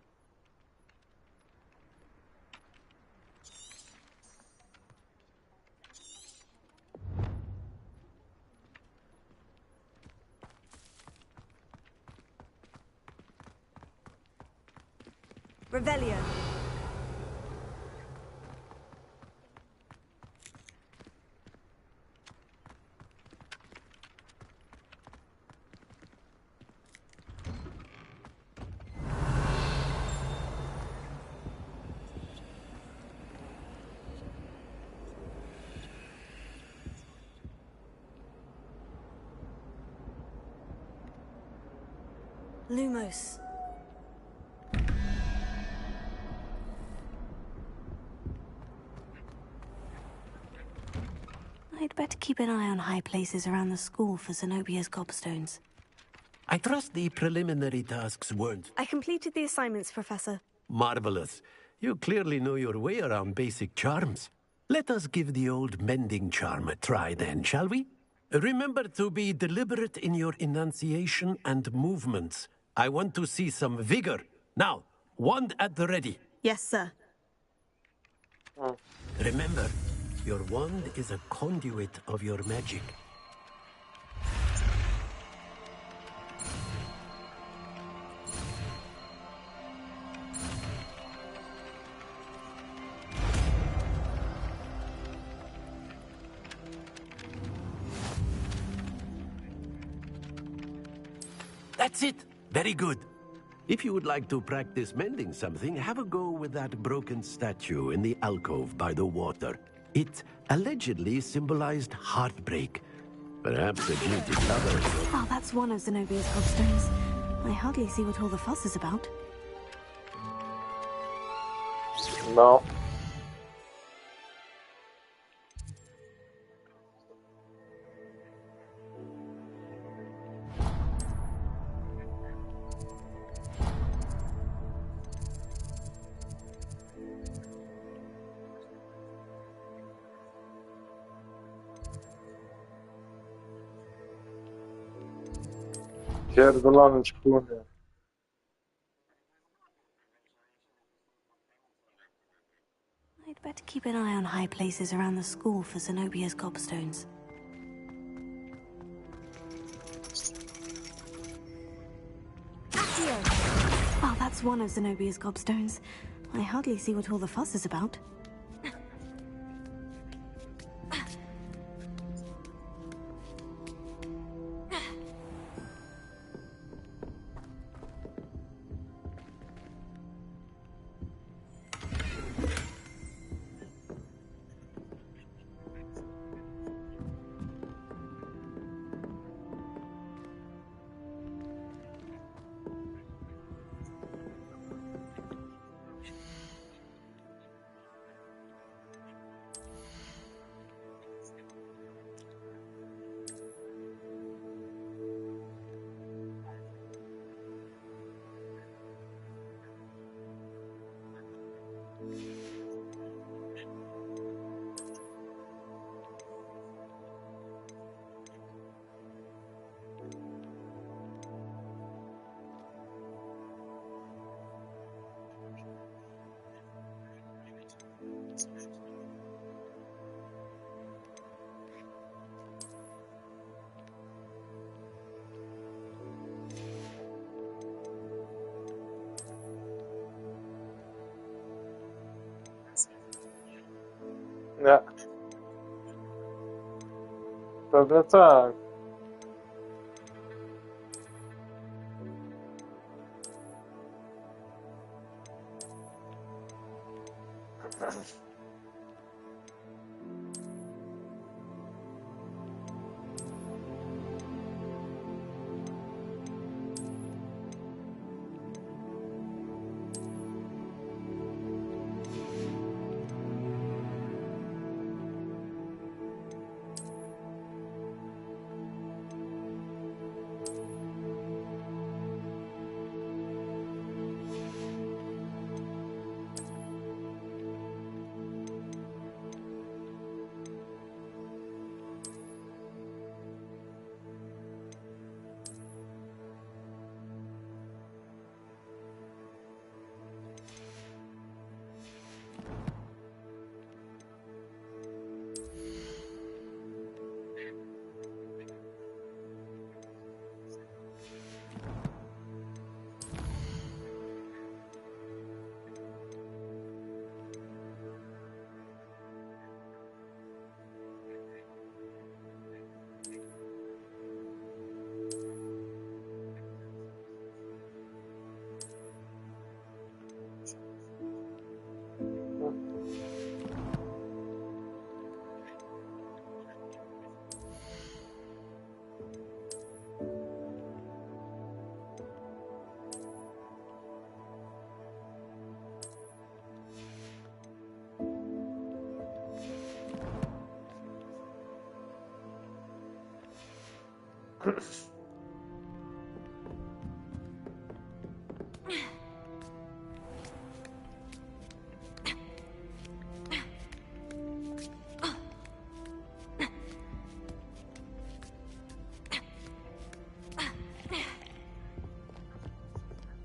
Revelio. Lumos. I'd better keep an eye on high places around the school for Zenobia's gobstones. I trust the preliminary tasks weren't I completed the assignments, Professor. marvelous. You clearly know your way around basic charms. Let us give the old mending charm a try then, shall we? Remember to be deliberate in your enunciation and movements. I want to see some vigor. Now, wand at the ready. Yes, sir. Remember, your wand is a conduit of your magic. That's it. Very good. If you would like to practice mending something, have a go with that broken statue in the alcove by the water. It allegedly symbolized heartbreak. Perhaps a guilty lover. Oh, that's one of Zenobia's gobstones. I hardly see what all the fuss is about. No. Pierdolony czpunie. I'd better keep an eye on high places around the school for Zenobia's gobstones. Oh, that's one of Zenobia's gobstones. I hardly see what all the fuss is about. Nie. Pewnie tak.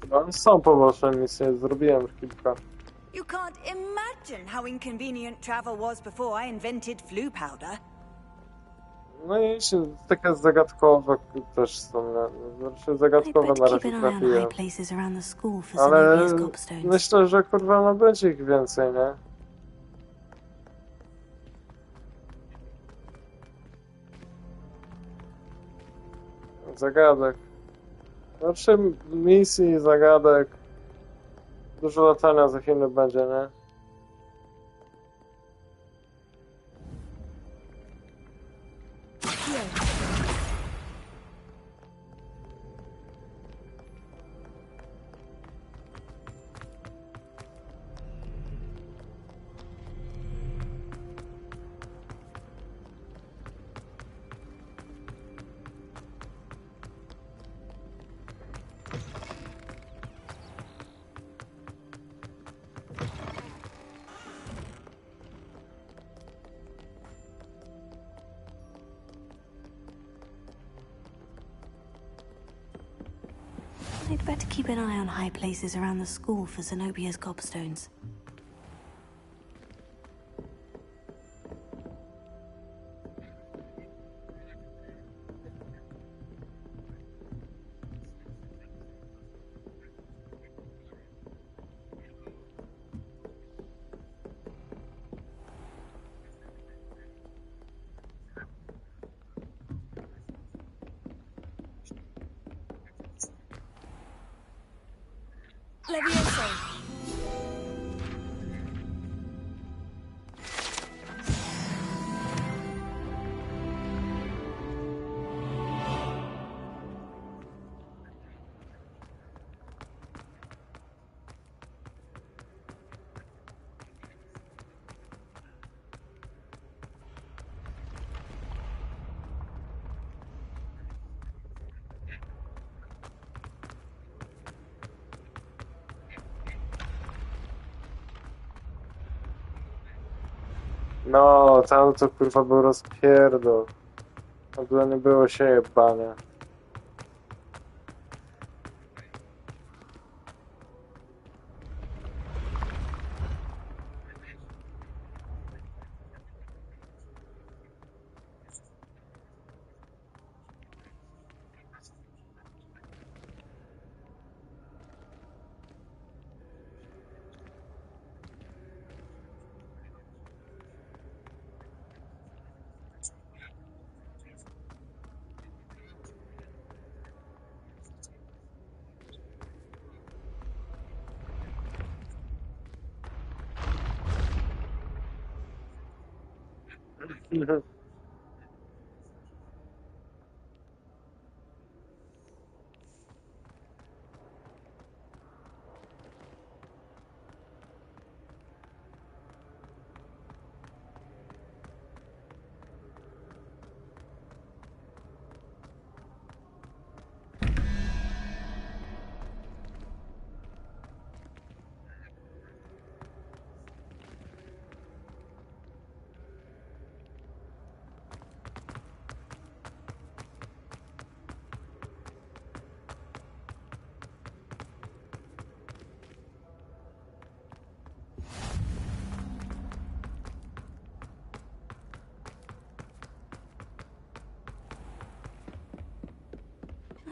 No, są poboczne misje, zrobiłem już kilka. You can't imagine how inconvenient travel was before I invented flu powder. No i takie zagadkowe też są, znaczy zagadkowe na razie trafiłem. Ale myślę, że kurwa no będzie ich więcej, nie? Zagadek. Znaczy misji, zagadek. Dużo latania za chwilę będzie, nie? I'd better keep an eye on high places around the school for Zenobia's gobstones. Levioso. No, tam to kurwa był rozpierdol. W ogóle nie było się jebania.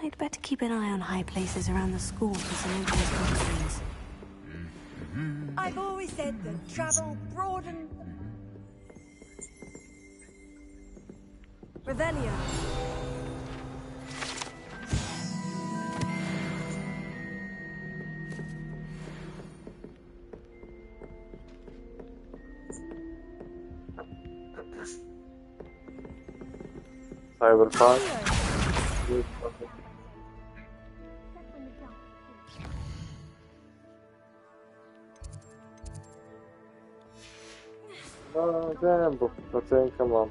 I'd better keep an eye on high places around the school for Zenobia's gobstones. I've always said that travel broadens. Revelio. Cyberpunk. No wiem, bo platynkę mam.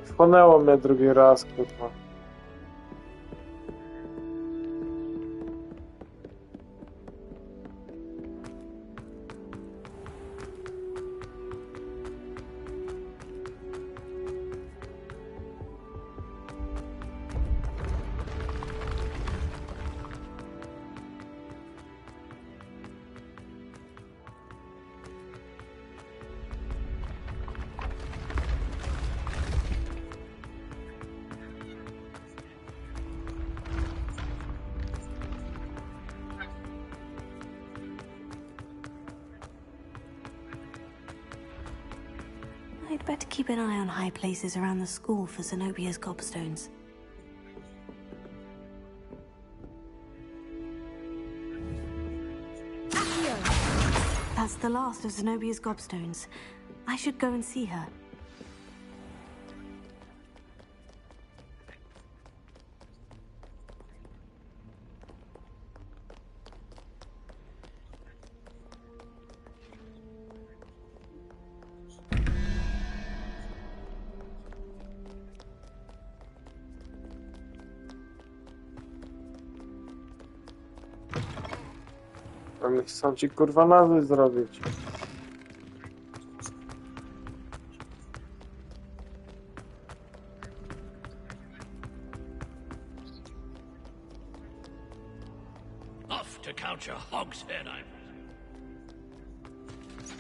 Wchłonęło mnie drugi raz, kurwa. I'd better keep an eye on high places around the school for Zenobia's gobstones. That's the last of Zenobia's gobstones. I should go and see her. Oni chcą ci kurwa nazwy zrobić. hogshead, I presume.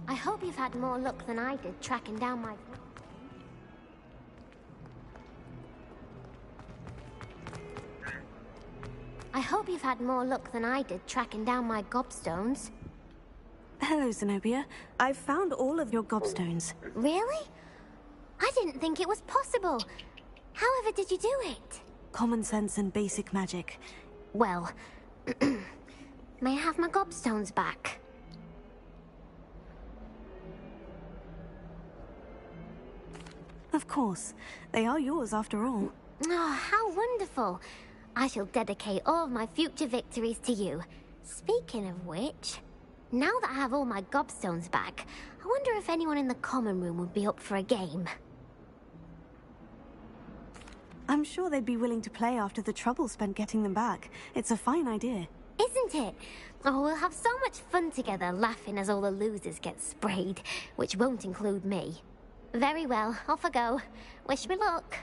I hope you've had more luck than I did tracking down my... I hope you've had more luck than I did tracking down my gobstones. Hello, Zenobia. I've found all of your gobstones. Really? I didn't think it was possible. However did you do it? Common sense and basic magic. Well, may I have my gobstones back? Of course. They are yours after all. Oh, how wonderful. I shall dedicate all of my future victories to you. Speaking of which, now that I have all my gobstones back, I wonder if anyone in the common room would be up for a game. I'm sure they'd be willing to play after the trouble spent getting them back. It's a fine idea. Isn't it? Oh, we'll have so much fun together, laughing as all the losers get sprayed, which won't include me. Very well, off I go. Wish me luck.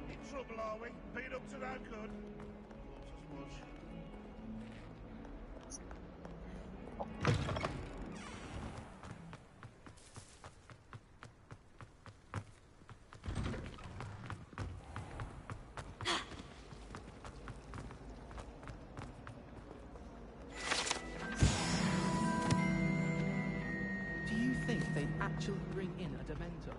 In trouble, are we? Been up to no good? Thought as much. Do you think they'd actually bring in a Dementor?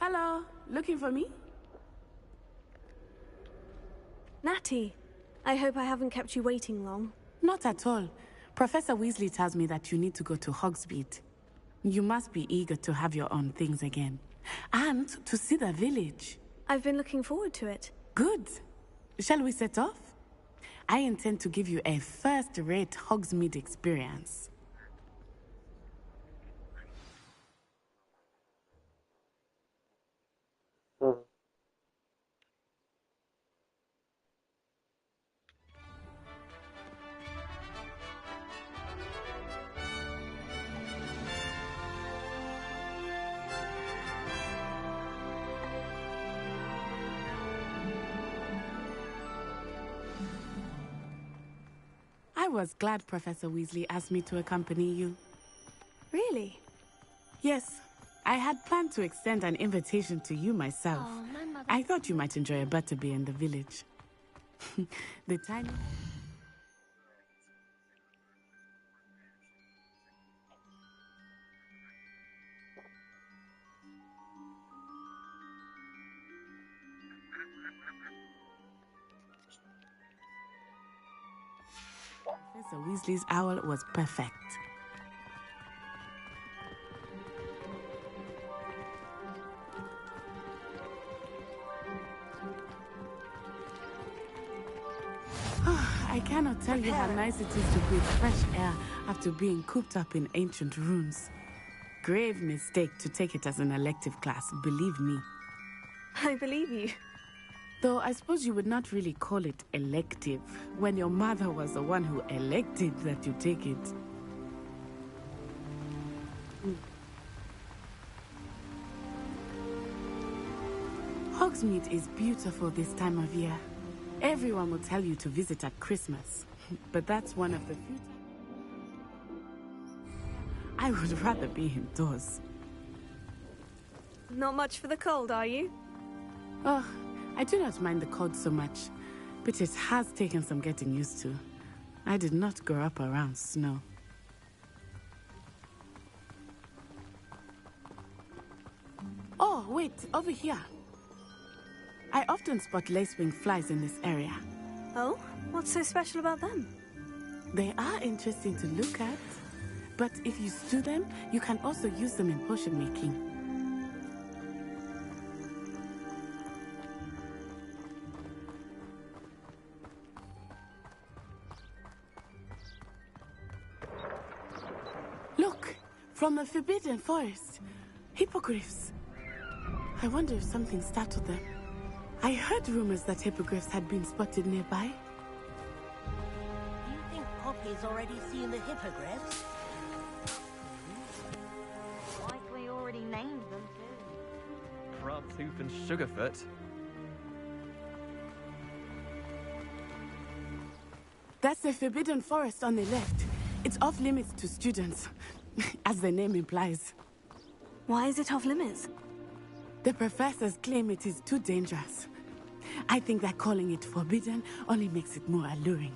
Hello, looking for me? Natty, I hope I haven't kept you waiting long. Not at all. Professor Weasley tells me that you need to go to Hogsmeade. You must be eager to have your own things again. And to see the village. I've been looking forward to it. Good. Shall we set off? I intend to give you a first-rate Hogsmeade experience. I was glad Professor Weasley asked me to accompany you. Really? Yes. I had planned to extend an invitation to you myself. Oh, my mother... I thought you might enjoy a butterbeer in the village. The tiny... Professor Weasley's owl was perfect. I cannot tell you how nice it is to breathe fresh air after being cooped up in ancient ruins. Grave mistake to take it as an elective class, believe me. I believe you. Though I suppose you would not really call it elective when your mother was the one who elected that you take it. Hogsmeade is beautiful this time of year. Everyone will tell you to visit at Christmas. But that's one of the few times I would rather be indoors. Not much for the cold, are you? Oh, I do not mind the cold so much, but it has taken some getting used to. I did not grow up around snow. Oh, wait, over here. I often spot lacewing flies in this area. Oh? What's so special about them? They are interesting to look at, but if you stew them, you can also use them in potion making. Look, from the Forbidden Forest, hippogriffs. I wonder if something startled them. I heard rumors that hippogriffs had been spotted nearby. You think Poppy's already seen the hippogriffs? Like we already named them too. Crabtooth and Sugarfoot. That's the Forbidden Forest on the left. It's off limits to students, as the name implies. Why is it off limits? The professors claim it is too dangerous. I think that calling it forbidden only makes it more alluring.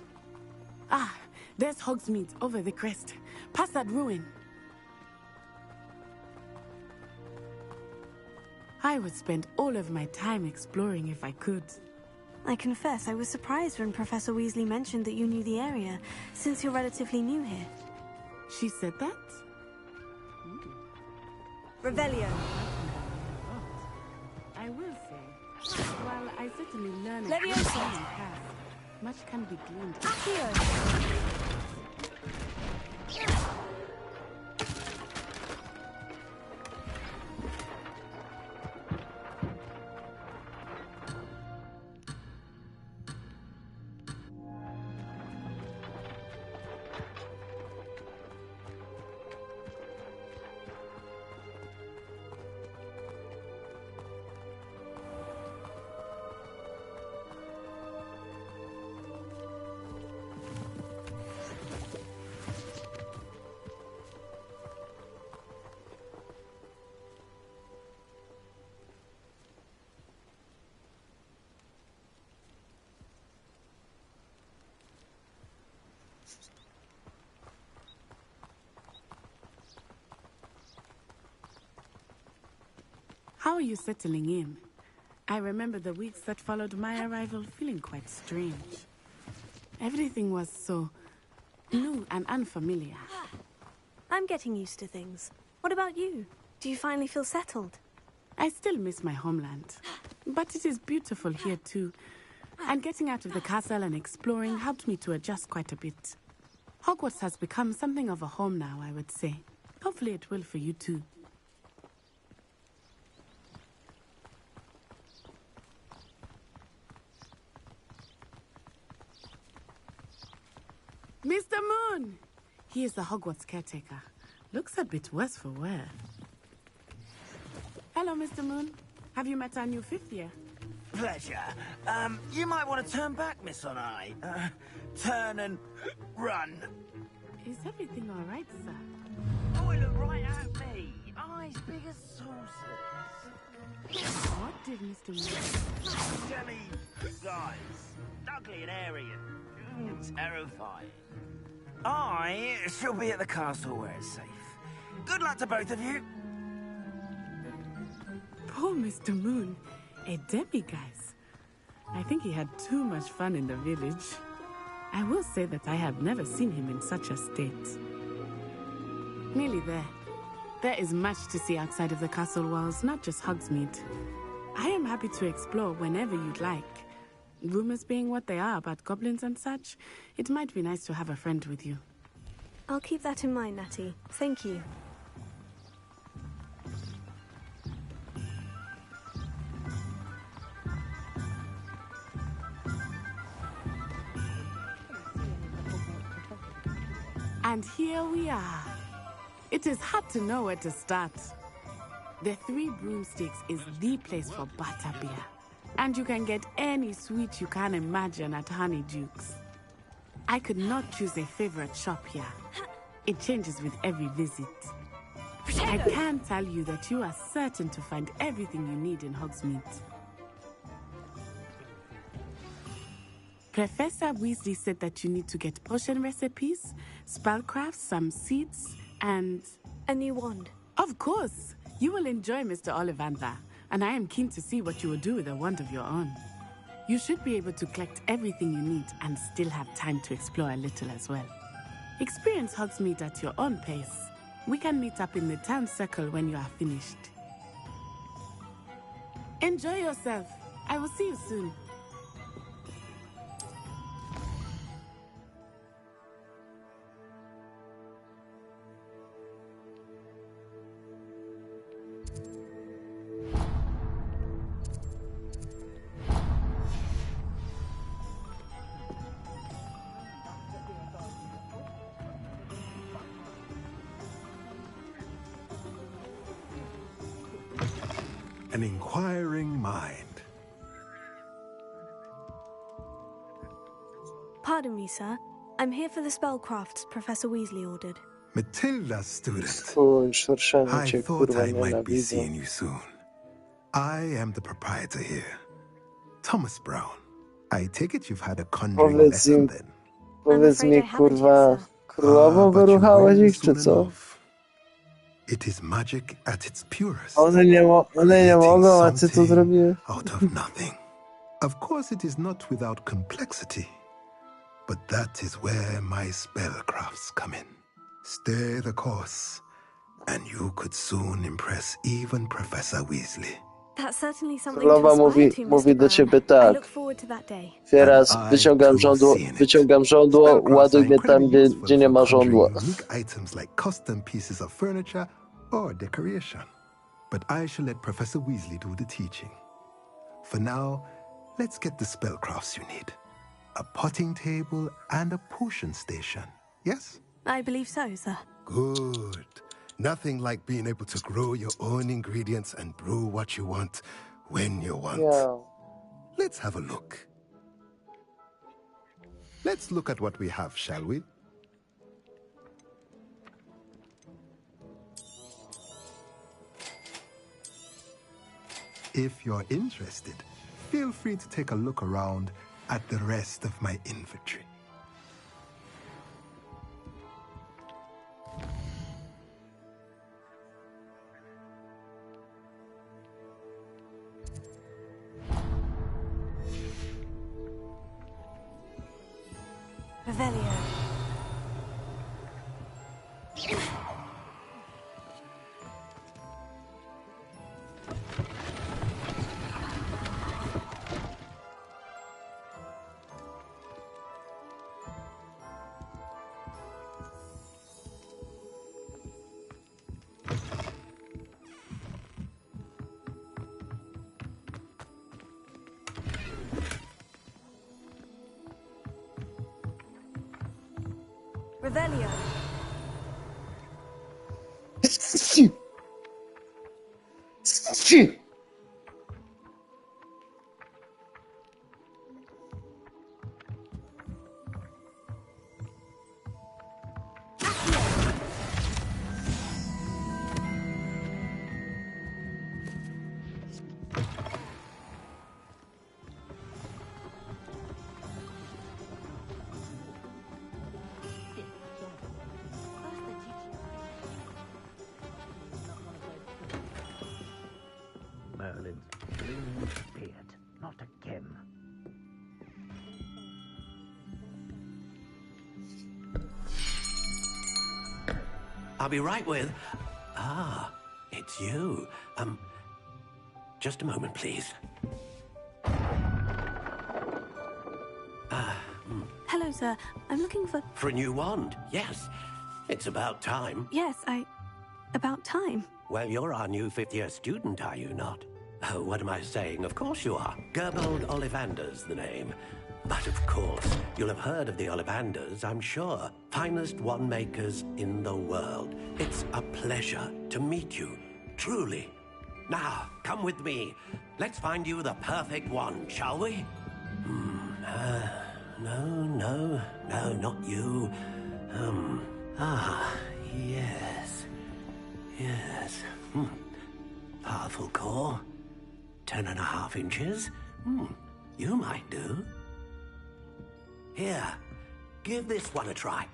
Ah, there's Hogsmeade over the crest. Past that ruin. I would spend all of my time exploring if I could. I confess I was surprised when Professor Weasley mentioned that you knew the area, since you're relatively new here. She said that? Revelio. I will say, while I certainly learn Leviosa. much can be gleaned. Accio. How are you settling in? I remember the weeks that followed my arrival feeling quite strange. Everything was so new and unfamiliar. I'm getting used to things. What about you? Do you finally feel settled? I still miss my homeland, but it is beautiful here too. And getting out of the castle and exploring helped me to adjust quite a bit. Hogwarts has become something of a home now, I would say. Hopefully it will for you too. Mr. Moon! He is the Hogwarts caretaker. Looks a bit worse for wear. Hello, Mr. Moon. Have you met our new fifth year? Pleasure. You might want to turn back, Miss Onai. Turn and run. Is everything all right, sir? Oh, look right at me. Eyes big as saucers. What did Mr. Moon... Jelly guys. Ugly and airy and terrifying. I shall be at the castle where it's safe. Good luck to both of you. Poor Mr. Moon. A demi-guise. I think he had too much fun in the village. I will say that I have never seen him in such a state. Nearly there. There is much to see outside of the castle walls, not just Hogsmeade. I am happy to explore whenever you'd like. Rumors being what they are about goblins and such, it might be nice to have a friend with you. I'll keep that in mind, Natty. Thank you. And here we are. It is hard to know where to start. The Three Broomsticks is the place for butterbeer. And you can get any sweet you can imagine at Honeyduke's. I could not choose a favorite shop here. It changes with every visit. I can tell you that you are certain to find everything you need in Hogsmeade. Professor Weasley said that you need to get potion recipes, spellcrafts, some seeds, and... a new wand. Of course! You will enjoy Mr. Ollivander, and I am keen to see what you will do with a wand of your own. You should be able to collect everything you need and still have time to explore a little as well. Experience Hogsmeade at your own pace. We can meet up in the town circle when you are finished. Enjoy yourself. I will see you soon. An inquiring mind. Pardon me, sir. I'm here for the spellcrafts Professor Weasley ordered. Matilda, student. Szorszenie I cię, thought kurwa, I might be nienawidzę. seeing you soon. I am the proprietor here, Thomas Brown. I take it you've had a conjuring Powiedz lesson im, then. powiedz mi, kurwa, królową but you wyruchałeś will ich, czy soon co? enough. It is magic at its purest. One nie mogą, a ty to zrobiłeś? Out of nothing. Of course, it is not without complexity, but that is where my spellcrafts come in. Stay the course, and you could soon impress even Professor Weasley. That's certainly something Królowa to aspire to, mówi Mr. do Brown. ciebie I tak. look forward to that day. Teraz wyciągam żądło, ładuj mnie tam, gdzie nie ma żądła. Unique items like custom pieces of furniture or decoration. But I shall let Professor Weasley do the teaching. For now, let's get the spellcrafts you need. A potting table and a potion station, yes? I believe so, sir. Good. Nothing like being able to grow your own ingredients and brew what you want when you want. Yeah. Let's have a look. Let's look at what we have, shall we? If you're interested, feel free to take a look around at the rest of my inventory. Revelio. Revelio. Merlin's blue beard. Not again. I'll be right with... Ah, it's you. Just a moment, please. Hello, sir. I'm looking for... For a new wand, yes. It's about time. Yes, about time. Well, you're our new fifth-year student, are you not? Oh, what am I saying? Of course you are. Gerbold Ollivander's the name. But of course, you'll have heard of the Ollivanders, I'm sure. Finest wand makers in the world. It's a pleasure to meet you, truly. Now, come with me. Let's find you the perfect wand, shall we? No, not you. Yes. Yes. Powerful core. 10.5 inches. You might do. Here, give this one a try.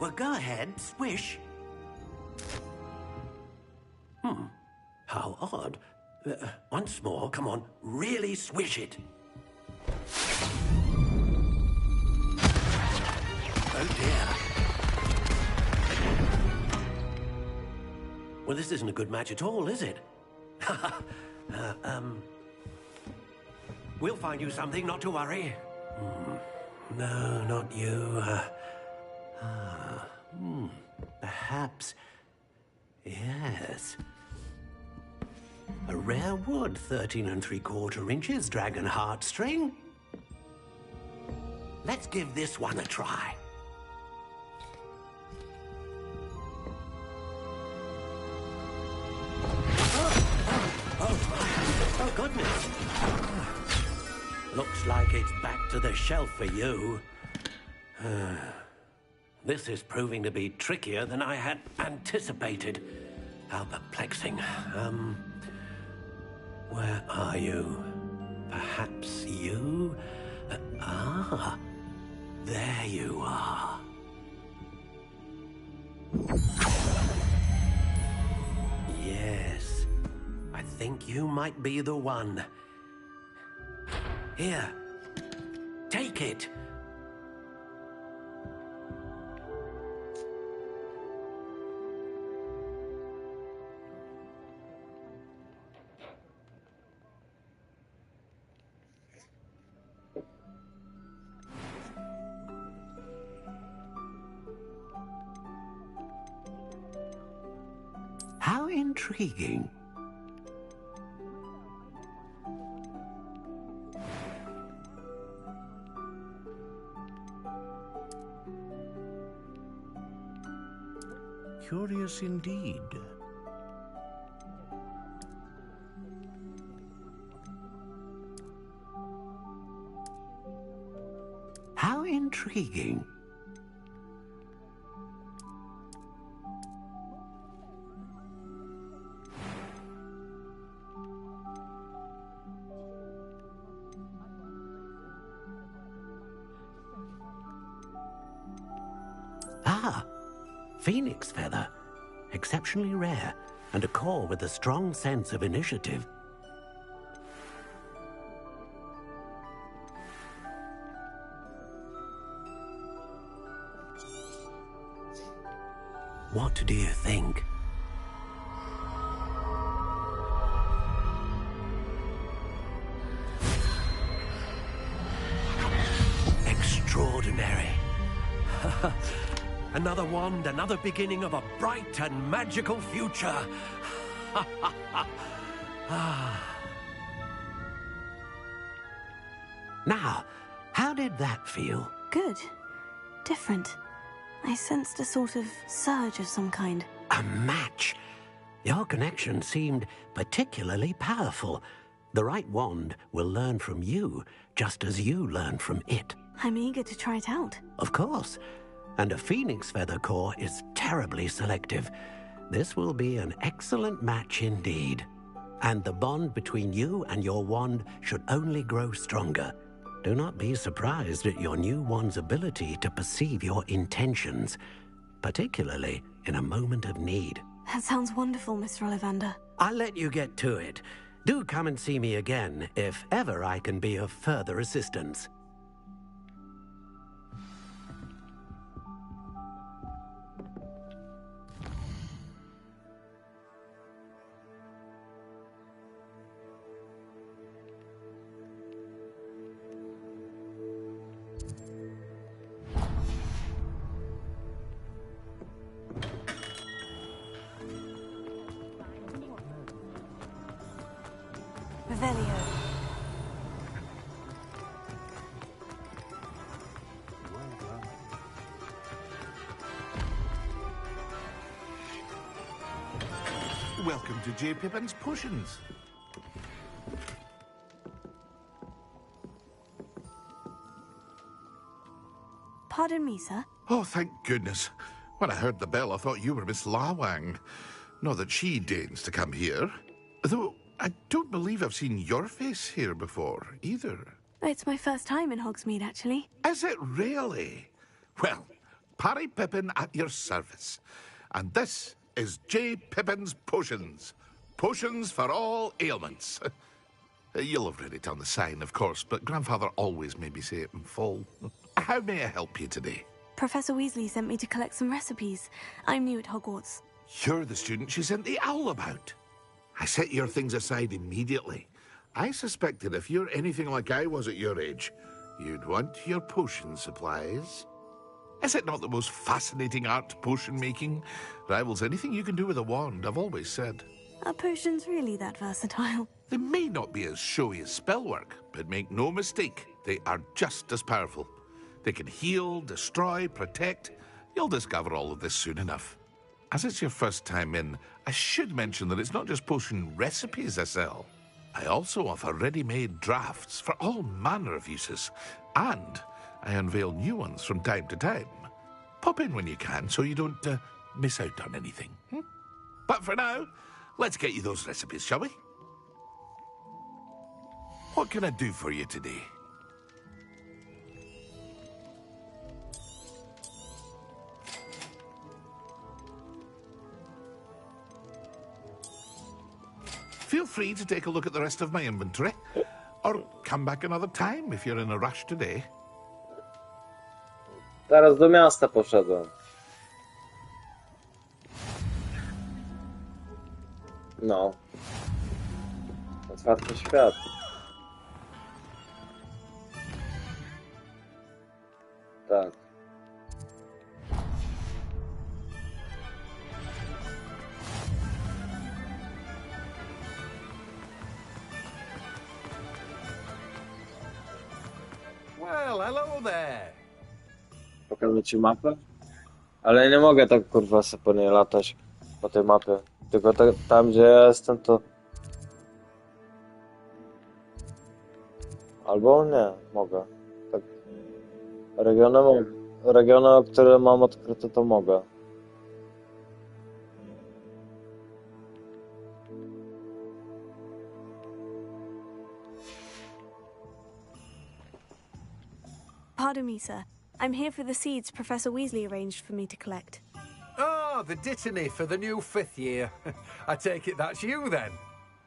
Well, go ahead, swish. How odd. Once more, come on, really swish it. Oh dear. Well, this isn't a good match at all, is it? We'll find you something, not to worry. No, not you. Perhaps. Yes. A rare wood, 13 3/4 inches, dragon heartstring. Let's give this one a try. Oh, goodness. Looks like it's back to the shelf for you. This is proving to be trickier than I had anticipated. How perplexing. Where are you? Perhaps you? There you are. Yes, I think you might be the one. Here, take it. How intriguing. Curious indeed. How intriguing. Phoenix feather. Exceptionally rare, and a core with a strong sense of initiative. What do you think? Extraordinary. Another wand, another beginning of a bright and magical future. Now, how did that feel? Good. Different. I sensed a sort of surge of some kind. A match. Your connection seemed particularly powerful. The right wand will learn from you, just as you learn from it. I'm eager to try it out. Of course. And a phoenix feather core is terribly selective. This will be an excellent match indeed. And the bond between you and your wand should only grow stronger. Do not be surprised at your new wand's ability to perceive your intentions, particularly in a moment of need. That sounds wonderful, Mr. Ollivander. I'll let you get to it. Do come and see me again if ever I can be of further assistance. Welcome to J. Pippin's Potions. Pardon me, sir. Oh, thank goodness. When I heard the bell, I thought you were Miss Lawang. Not that she deigns to come here. Though, I don't believe I've seen your face here before, either. It's my first time in Hogsmeade, actually. Is it really? Well, Parry Pippin at your service. And this is J. Pippin's Potions. Potions for all ailments. You'll have read it on the sign, of course, but Grandfather always made me say it in full. How may I help you today? Professor Weasley sent me to collect some recipes. I'm new at Hogwarts. You're the student she sent the owl about. I set your things aside immediately. I suspected if you're anything like I was at your age, you'd want your potion supplies. Is it not the most fascinating art, potion making? Rivals anything you can do with a wand, I've always said. Are potions really that versatile? They may not be as showy as spellwork, but make no mistake, they are just as powerful. They can heal, destroy, protect. You'll discover all of this soon enough. As it's your first time in, I should mention that it's not just potion recipes I sell. I also offer ready-made drafts for all manner of uses, and I unveil new ones from time to time. Pop in when you can so you don't miss out on anything. But for now, let's get you those recipes, shall we? What can I do for you today? Feel free to take a look at the rest of my inventory, or come back another time if you're in a rush today. Teraz do miasta poszedłem. No. Otwarty świat. Tak. Well, hello there. Pokażę ci mapę? Ale nie mogę tak kurwa sobie po niej latać po tej mapie. Tylko tam gdzie ja jestem to... Albo nie, mogę. Tak. Regiony, które mam odkryte, to mogę. Pardon me, sir. I'm here for the seeds Professor Weasley arranged for me to collect. Ah, the dittany for the new 5th year. I take it that's you, then.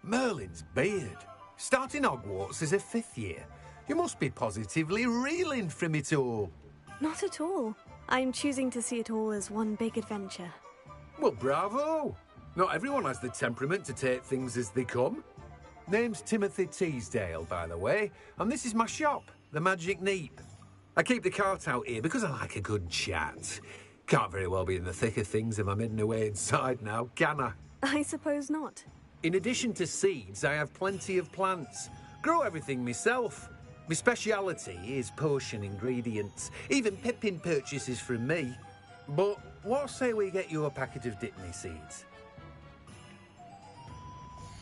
Merlin's beard. Starting Hogwarts as a 5th year. You must be positively reeling from it all. Not at all. I'm choosing to see it all as one big adventure. Well, bravo. Not everyone has the temperament to take things as they come. Name's Timothy Teasdale, by the way, and this is my shop, the Magic Neep. I keep the cart out here because I like a good chat. Can't very well be in the thick of things if I'm hidden away inside now, can I? I suppose not. In addition to seeds, I have plenty of plants. Grow everything myself. My speciality is potion ingredients. Even Pippin purchases from me. But what say we get you a packet of Dittany seeds?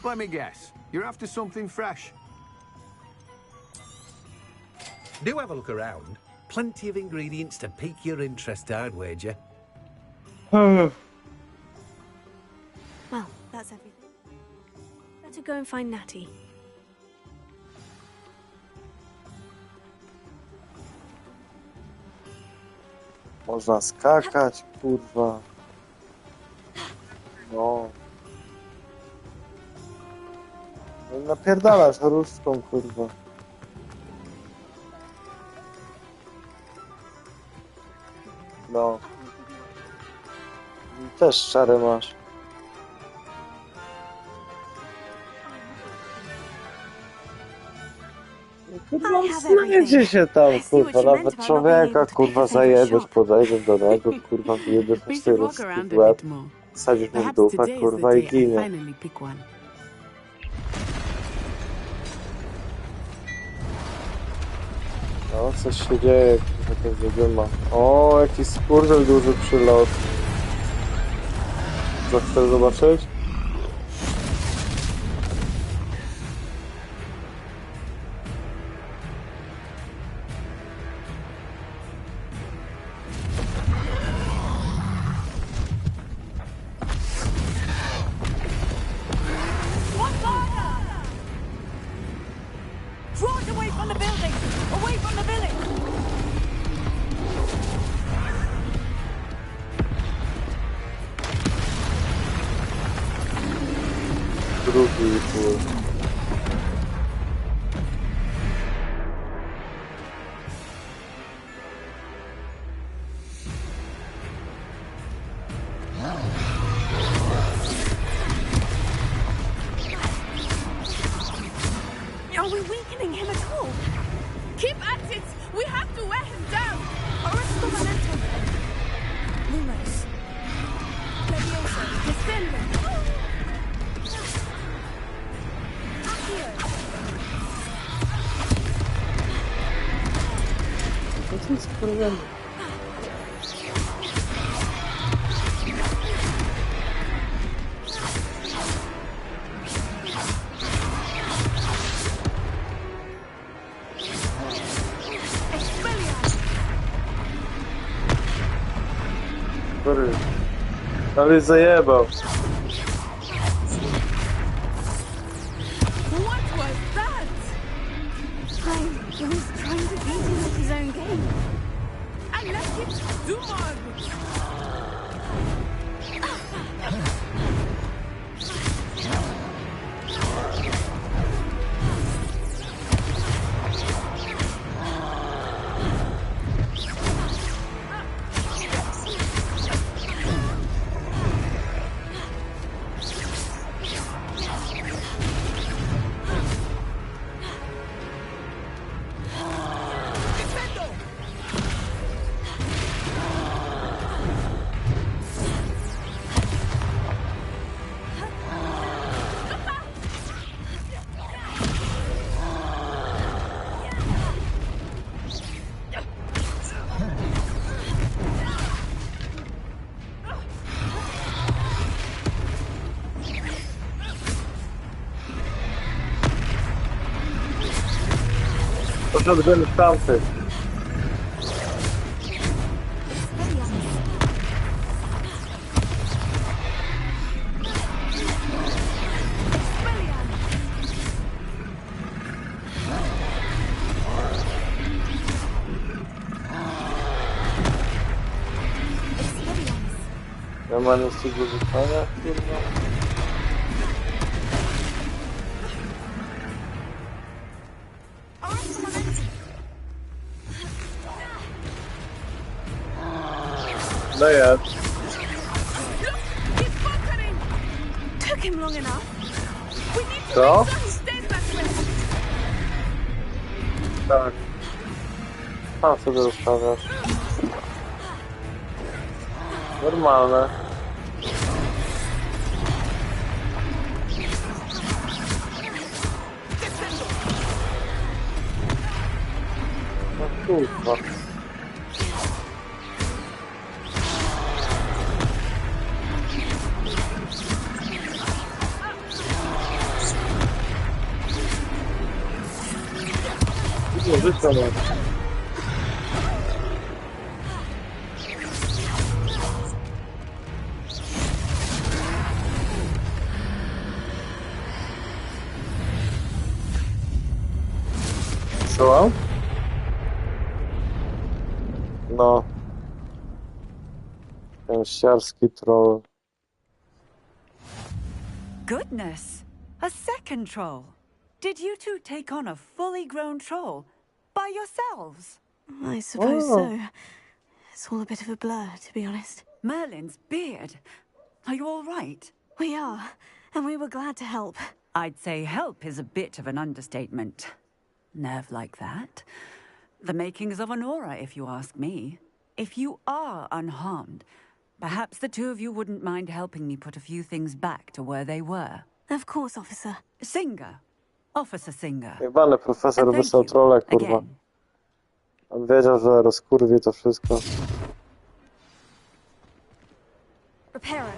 Let me guess. You're after something fresh. Do have a look around. Plenty of ingredients to pique your interest, I'd wager. Well, that's everything. Better go and find Natty. Można skakać, kurwa. No. No napierdalasz różdżką, kurwa. No. Też czary masz. Kurwa, znajdzie się tam, kurwa, nawet człowieka, kurwa, zajebiesz, podejdziesz do niego, kurwa, wyjebiesz mu z tej ruski w łeb, sadzisz mu w dupę, kurwa, i ginie. No, coś się dzieje, kurwa, to wydyma. O, jakiś skurwiel duży przylot. Co chcesz zobaczyć? Lumos. Leviosa. Defender. Co jest kurwa? Ale zajebał. What was that? He was trying to beat him at his own game. I left him too much. Poszedłem w tamty. Ja mam jeszcze do rzucania, kurwa. No ja. Took him long enough. We need to Co? make sure he stays that way. Tak. A co ty rozstawiasz? Normalne. No kurwa. Życia ma. Co? No. Ten siarski troll. Goodness! A second troll. Did you two take on a fully grown troll by yourselves? I suppose so. It's all a bit of a blur, to be honest. Merlin's beard. Are you all right? We are, and we were glad to help. I'd say help is a bit of an understatement. Nerve like that. The makings of an aura, if you ask me. If you are unharmed, perhaps the two of you wouldn't mind helping me put a few things back to where they were. Of course, officer. Singer. Officer Singer. Jebany profesor wysłał trolle, kurwa. On wiedział, że rozkurwi to wszystko. Repairer.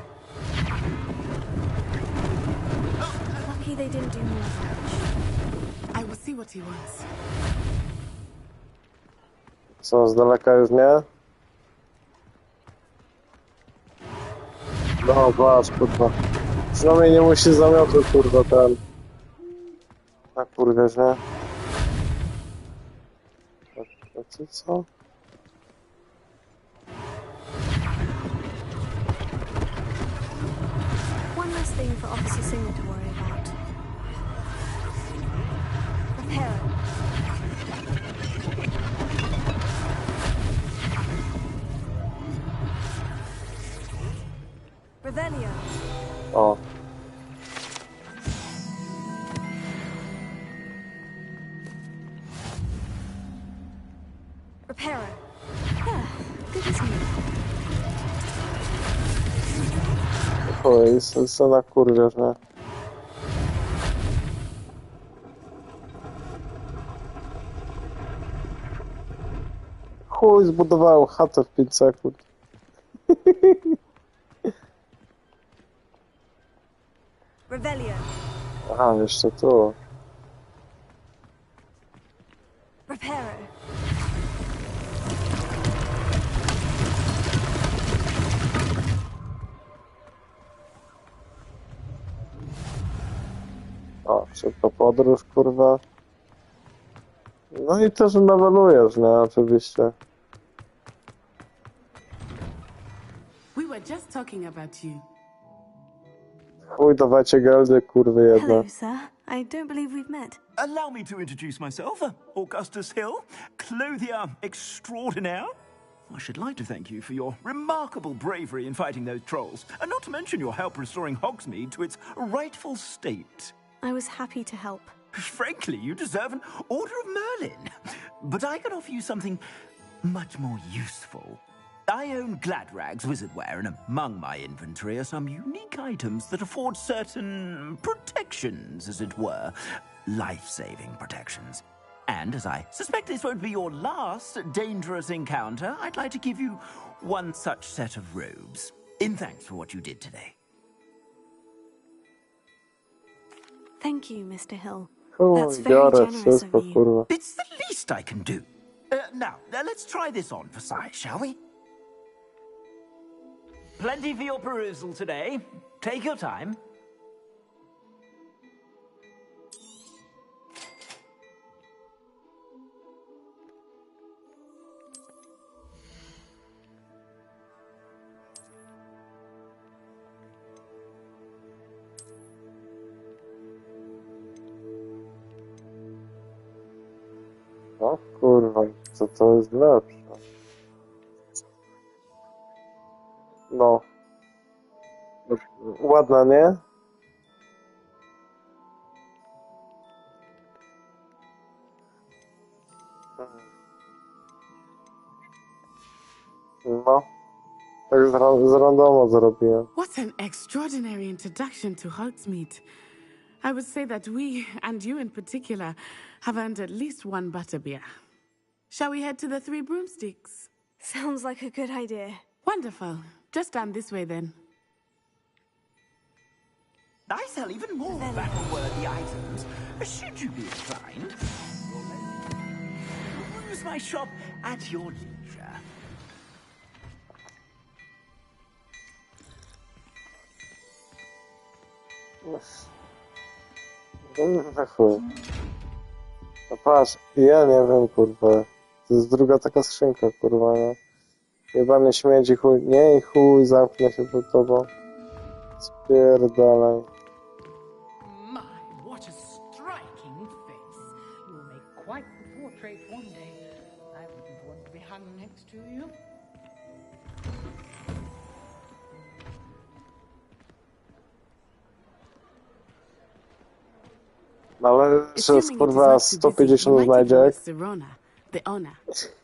Lucky they didn't do more damage. I will see what he wants. Co, z daleka już nie? No, patrz, kurwa. Przynajmniej nie musi zamiotu, kurwa, ten. Tak, kurwa, nie? A ty co? One less thing for Officer Singer to worry about. Repairer. Revelio. O. Repairer. Yeah, good as new. Chuj, co na kurwiasz, nie? Chuj, zbudowałem chatę w 5 sekund. Revelio. Aha, jeszcze tu. Reparo. O, szybko podróż, kurwa. No i też nawalujesz, nie? Oczywiście. We were just talking about you. Chuj, dawajcie geldy, kurwy jedne. Hello, sir. I don't believe we've met. Allow me to introduce myself, Augustus Hill, clothier extraordinaire. I should like to thank you for your remarkable bravery in fighting those trolls, and not to mention your help restoring Hogsmeade to its rightful state. I was happy to help. Frankly, you deserve an Order of Merlin. But I can offer you something much more useful. I own Gladrag's wizardware, and among my inventory are some unique items that afford certain protections, as it were. Life-saving protections. And as I suspect this won't be your last dangerous encounter, I'd like to give you one such set of robes, in thanks for what you did today. Thank you, Mr. Hill. Chuj, That's very biorę generous wszystko, of you. kurwa. It's the least I can do. Now, let's try this on for size, shall we? Plenty for your perusal today. Take your time. O kurwa, co to jest lepsze? No. Ładna, nie? No. Tak z randomo zrobiłem. What an extraordinary introduction to Hogsmeade. I would say that we, and you in particular, have earned at least one butterbeer. Shall we head to the Three Broomsticks? Sounds like a good idea. Wonderful. Just stand this way then. I sell even more battle-worthy items, should you be inclined. Use my shop at your leisure. Na chuj. No patrz, ja nie wiem, kurwa. To jest druga taka skrzynka, kurwa, nie? Jebany śmierdzi, chuj. Nie, i chuj, zamknę się przed tobą. Spierdalaj. My, what a striking face. You'll make quite the portrait one day. I wouldn't want to be hung next to you. Ale że kurwa 150 znajdzie. The honor.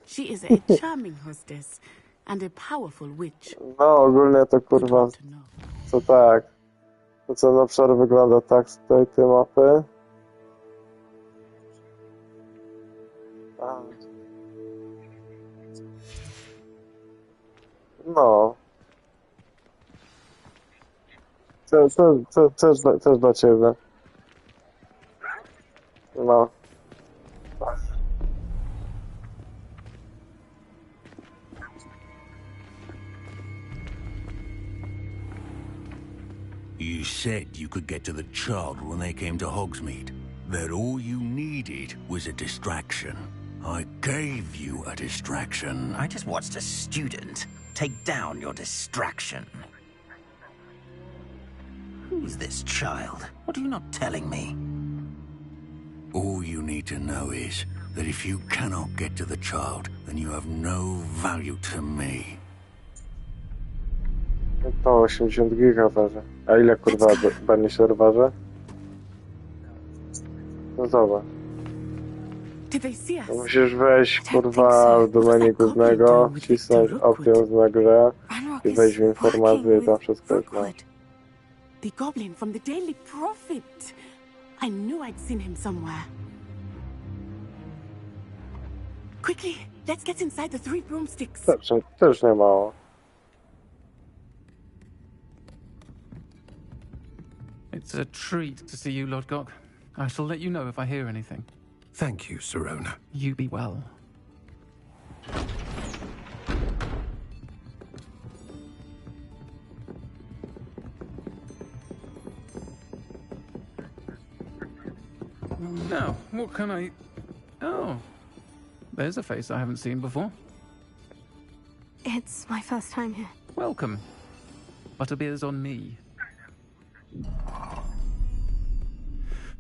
She is a charming hostess and a powerful witch. No, ogólnie to kurwa, co tak. To co na przykład wygląda tak z tej mapy. No. Też dla ciebie. No. You said you could get to the child when they came to Hogsmeade. That all you needed was a distraction. I gave you a distraction. I just watched a student take down your distraction. Who's this child? What are you not telling me? All you need to know is that if you cannot get to the child, then you have no value to me. To 80 giga waży. A ile kurwa będzie się waży? No zobacz. Musisz wejść kurwa do menu głównego, wcisnąć opcję na grę i wejść w informacje i tam wszystko jest. The goblin from the Daily Prophet. I knew I'd seen him somewhere. Quickly, let's get inside the 3 broomsticks. Też nie mało. It's a treat to see you, Lodgok. I shall let you know if I hear anything. Thank you, Sirona. You be well. Now, what can I... Oh, there's a face I haven't seen before. It's my first time here. Welcome. Butterbeer's on me.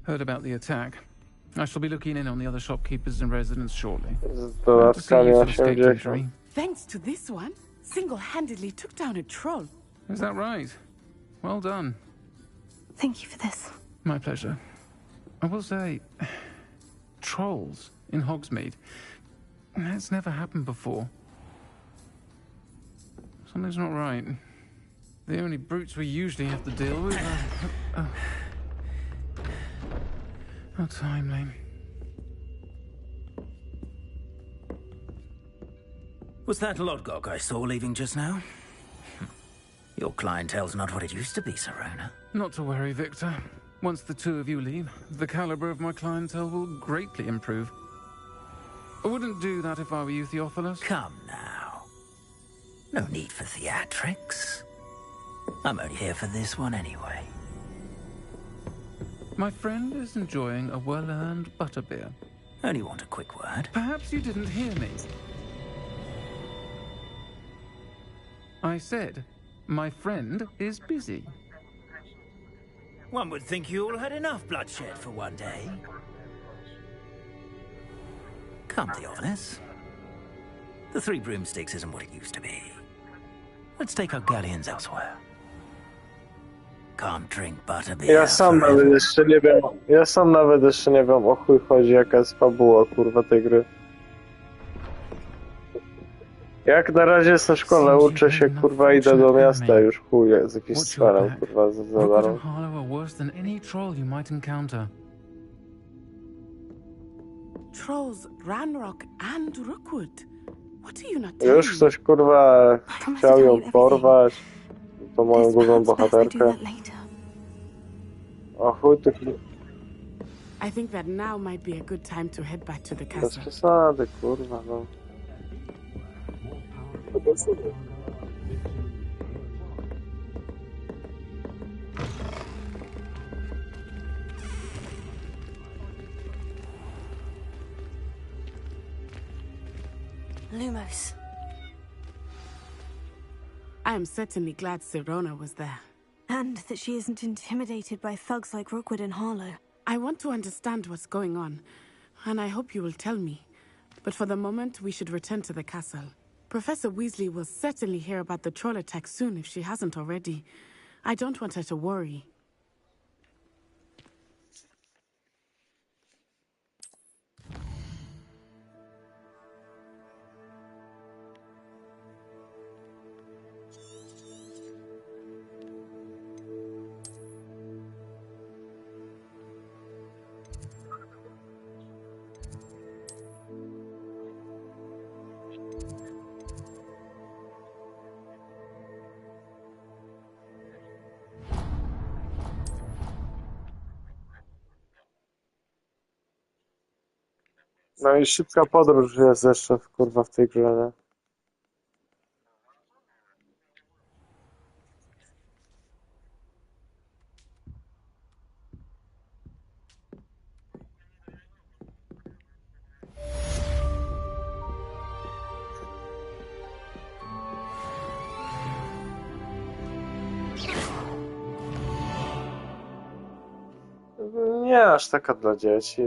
Heard about the attack. I shall be looking in on the other shopkeepers and residents shortly. Glad to see you've escaped injury. Thanks to this one, single-handedly took down a troll. Is that right? Well done. Thank you for this. My pleasure. I will say, trolls in Hogsmeade. That's never happened before. Something's not right. The only brutes we usually have to deal with are... How timely. Was that Lodgok I saw leaving just now? Your clientele's not what it used to be, Sirona. Not to worry, Victor. Once the 2 of you leave, the caliber of my clientele will greatly improve. I wouldn't do that if I were you, Theophilus. Come now. No need for theatrics. I'm only here for this one anyway. My friend is enjoying a well-earned butterbeer. Only want a quick word. Perhaps you didn't hear me. I said, my friend is busy. One would think you all had enough bloodshed for one day. Come, Theophilus. The 3 broomsticks isn't what it used to be. Let's take our galleons elsewhere. Can't drink butterbeer. Ja sam nawet jeszcze nie wiem o chuj chodzi, jaka jest fabuła kurwa tej gry. Jak na razie jestem w szkole, uczę się kurwa, idę do miasta już chuj, z jakimś sferem kurwa za darmo. Trolls, Ranrock and Rookwood. What are you not Już ktoś kurwa chciał ją porwać, to moją główną bohaterkę. O chuj ty... I think that now might be a good time to head back to the castle. Bez przesady kurwa no. Lumos. I am certainly glad Sirona was there. And that she isn't intimidated by thugs like Rookwood and Harlow. I want to understand what's going on, and I hope you will tell me. But for the moment, we should return to the castle. Professor Weasley will certainly hear about the troll attack soon if she hasn't already. I don't want her to worry. No i szybka podróż jest jeszcze kurwa w tej grze, nie? Nie aż taka dla dzieci.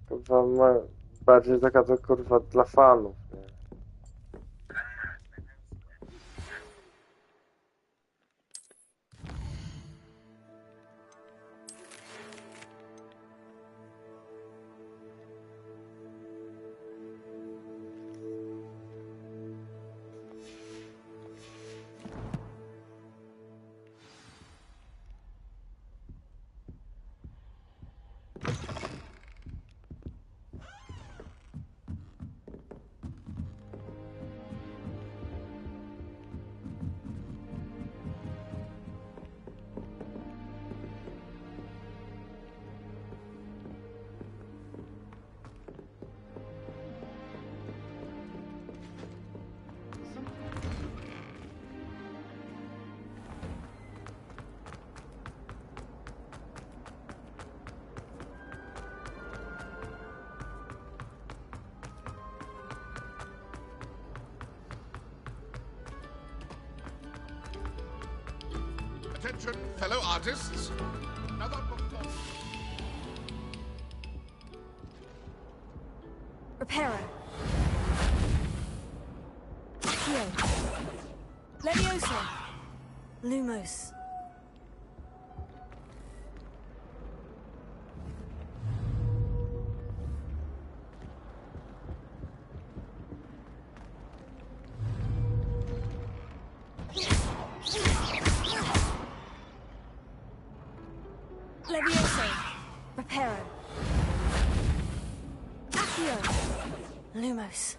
Kurwa, bardziej taka to kurwa dla fanów, nie? Attention, fellow artists. Another performance. Reparo. Accio. Levioso. Lumos. Levioso. Reparo. Accio. Lumos.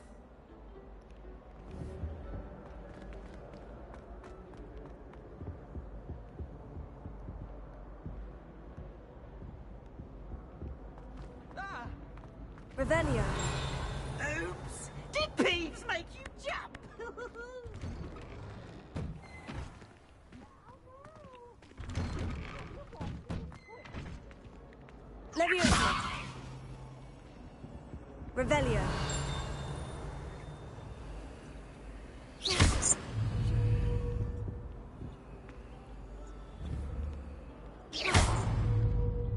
Revelio. Oops! Did Peeves make you jump? Levioso. Revelio.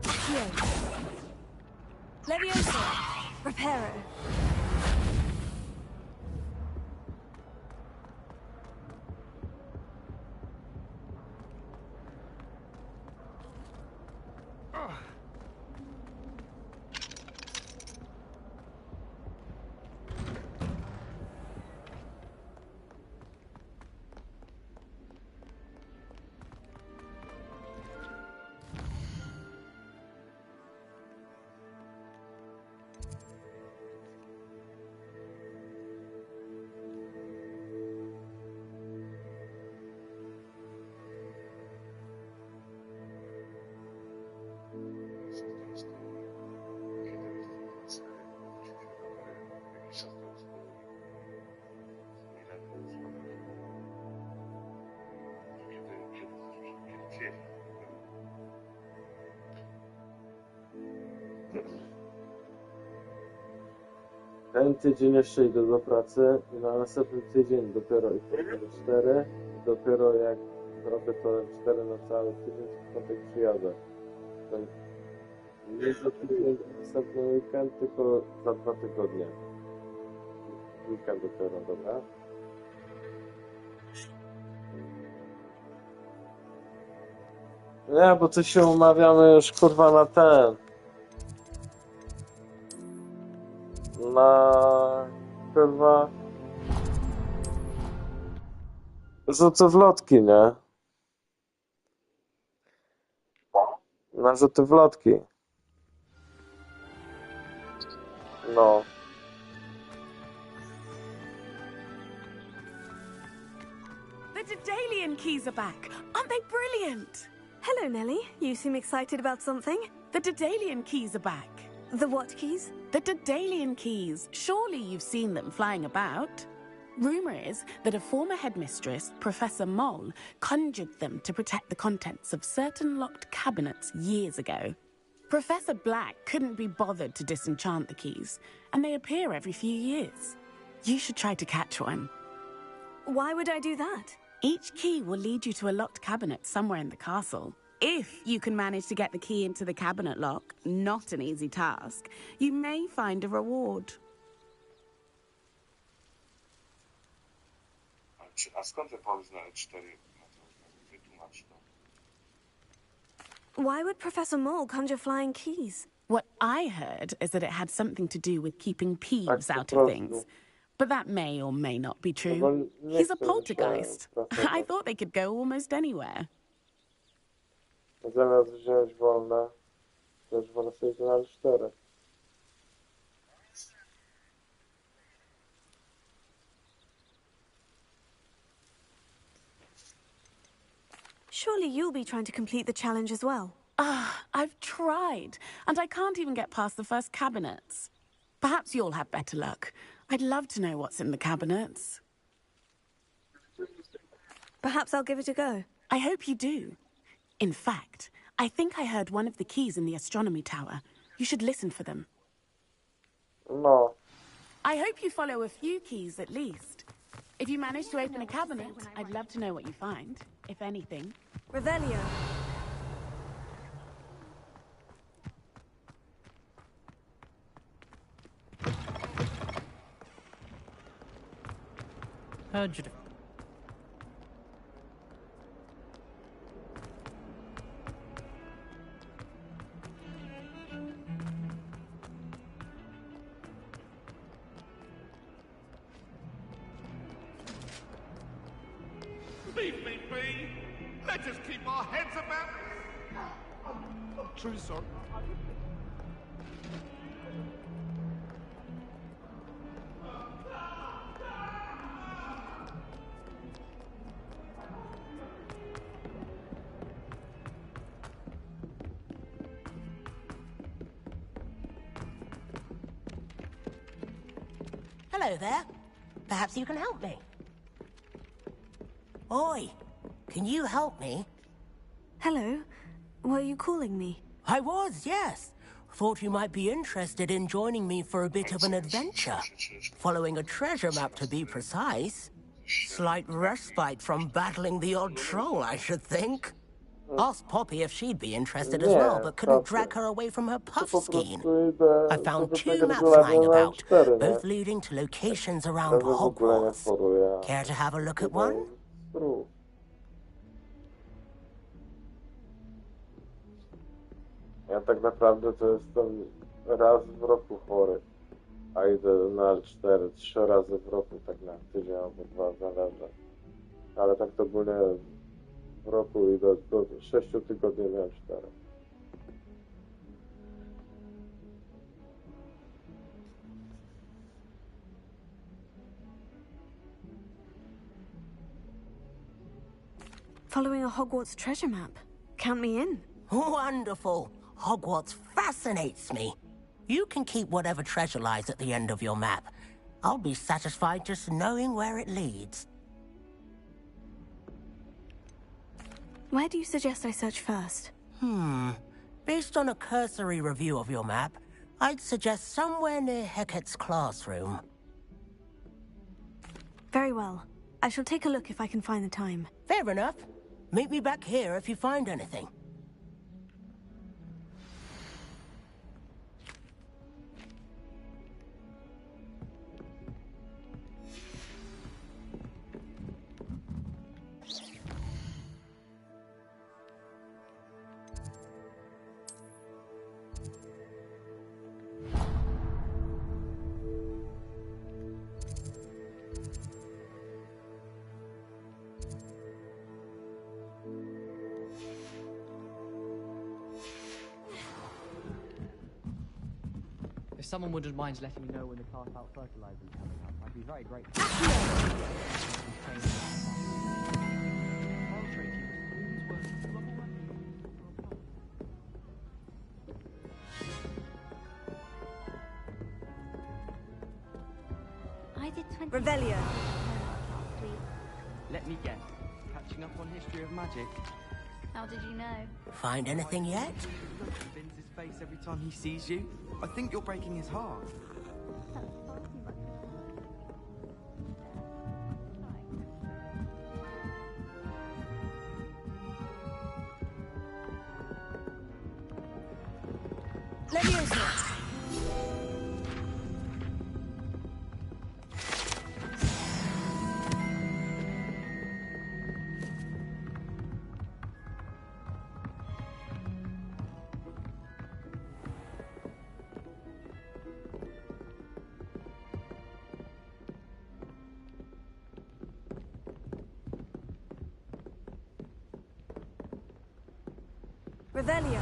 Accio. Levioso. Reparo. Ten tydzień jeszcze idę do pracy i na następny tydzień dopiero i do 4. Dopiero jak zrobię to 4 na cały tydzień, to potem przyjadę. To nie za tydzień, następny weekend, tylko za 2 tygodnie. Weekend dopiero, dobra? Nie, bo to się umawiamy już kurwa na ten. Na kurwa rzuty w lotki, nie? Na rzuty w lotki. No. The Daedalian keys are back. Aren't they brilliant? Hello, Nellie. You seem excited about something. The Daedalian keys are back. The what keys? The Daedalian keys. Surely you've seen them flying about. Rumour is that a former headmistress, Professor Moll, conjured them to protect the contents of certain locked cabinets years ago. Professor Black couldn't be bothered to disenchant the keys, and they appear every few years. You should try to catch one. Why would I do that? Each key will lead you to a locked cabinet somewhere in the castle. If you can manage to get the key into the cabinet lock, not an easy task, you may find a reward. A skąd ten pomysł na E4? Wytłumacz to. Why would Professor Moll conjure flying keys? What I heard is that it had something to do with keeping Peeves out of things. But that may or may not be true. He's a poltergeist. I thought they could go almost anywhere. Zamiast wziąć wolne, też wolę sobie znaleźć 4. Surely you'll be trying to complete the challenge as well. I've tried, and I can't even get past the first cabinets. Perhaps you'll have better luck. I'd love to know what's in the cabinets. Perhaps I'll give it a go. I hope you do. In fact, I think I heard one of the keys in the astronomy tower. You should listen for them. No. I hope you follow a few keys at least. If you manage to open a cabinet, I'd love to know what you find, if anything. Revelio. Heard you. Leave me be! Let us keep our heads about this! I'm true sorry. Hello there. Perhaps you can help me. Oi, can you help me? Hello. Were you calling me? I was, yes. Thought you might be interested in joining me for a bit of an adventure. Following a treasure map, to be precise. Slight respite from battling the odd troll, I should think. Asked Poppy if she'd be interested as well, but couldn't drag her away from her puff skein. I found 2 maps lying about, both leading to locations around Hogwarts. Care to have a look at one? Ja tak naprawdę to jestem raz w roku chory, a idę na 3 razy w roku, tak na tydzień albo 2 zależy. Ale tak to ogólnie w roku idę do 6 tygodni, miałem 4. Following a Hogwarts treasure map. Count me in. Wonderful. Hogwarts fascinates me. You can keep whatever treasure lies at the end of your map. I'll be satisfied just knowing where it leads. Where do you suggest I search first? Based on a cursory review of your map, I'd suggest somewhere near Hecat's classroom. Very well. I shall take a look if I can find the time. Fair enough. Meet me back here if you find anything. If someone wouldn't mind letting me know when the cast out fertilizer's coming up, I'd be very grateful. I did 20. Revelio. Last week. Let me guess. Catching up on history of magic. How did you know? Find anything yet? Look at Vince's face every time he sees you. I think you're breaking his heart. Leviosa. Revelio.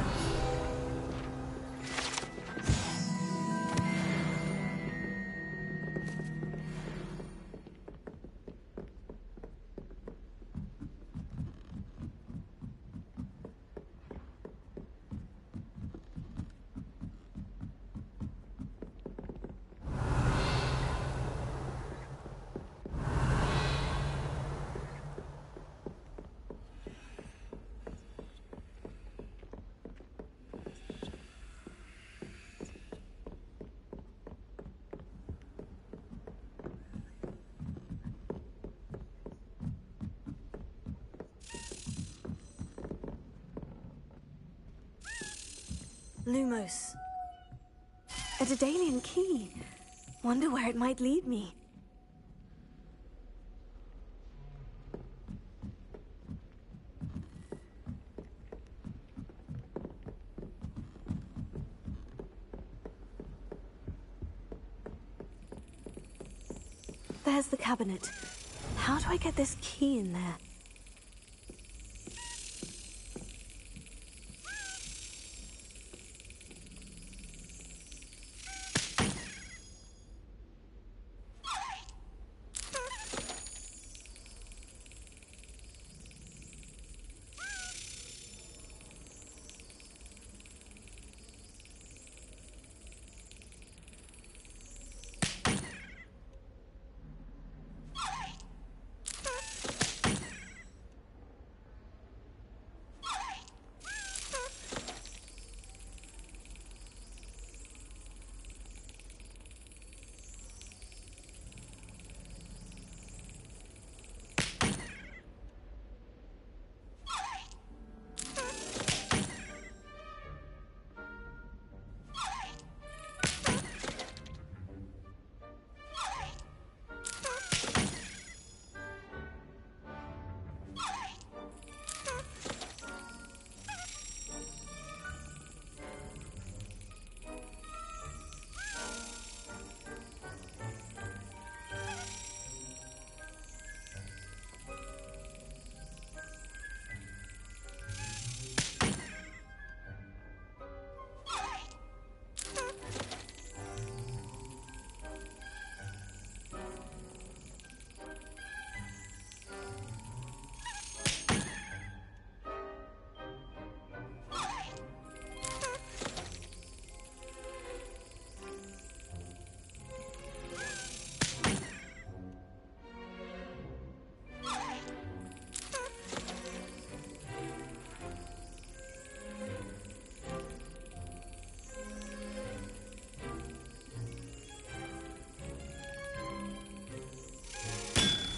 Lumos. A Daedalian key. Wonder where it might lead me. There's the cabinet. How do I get this key in there?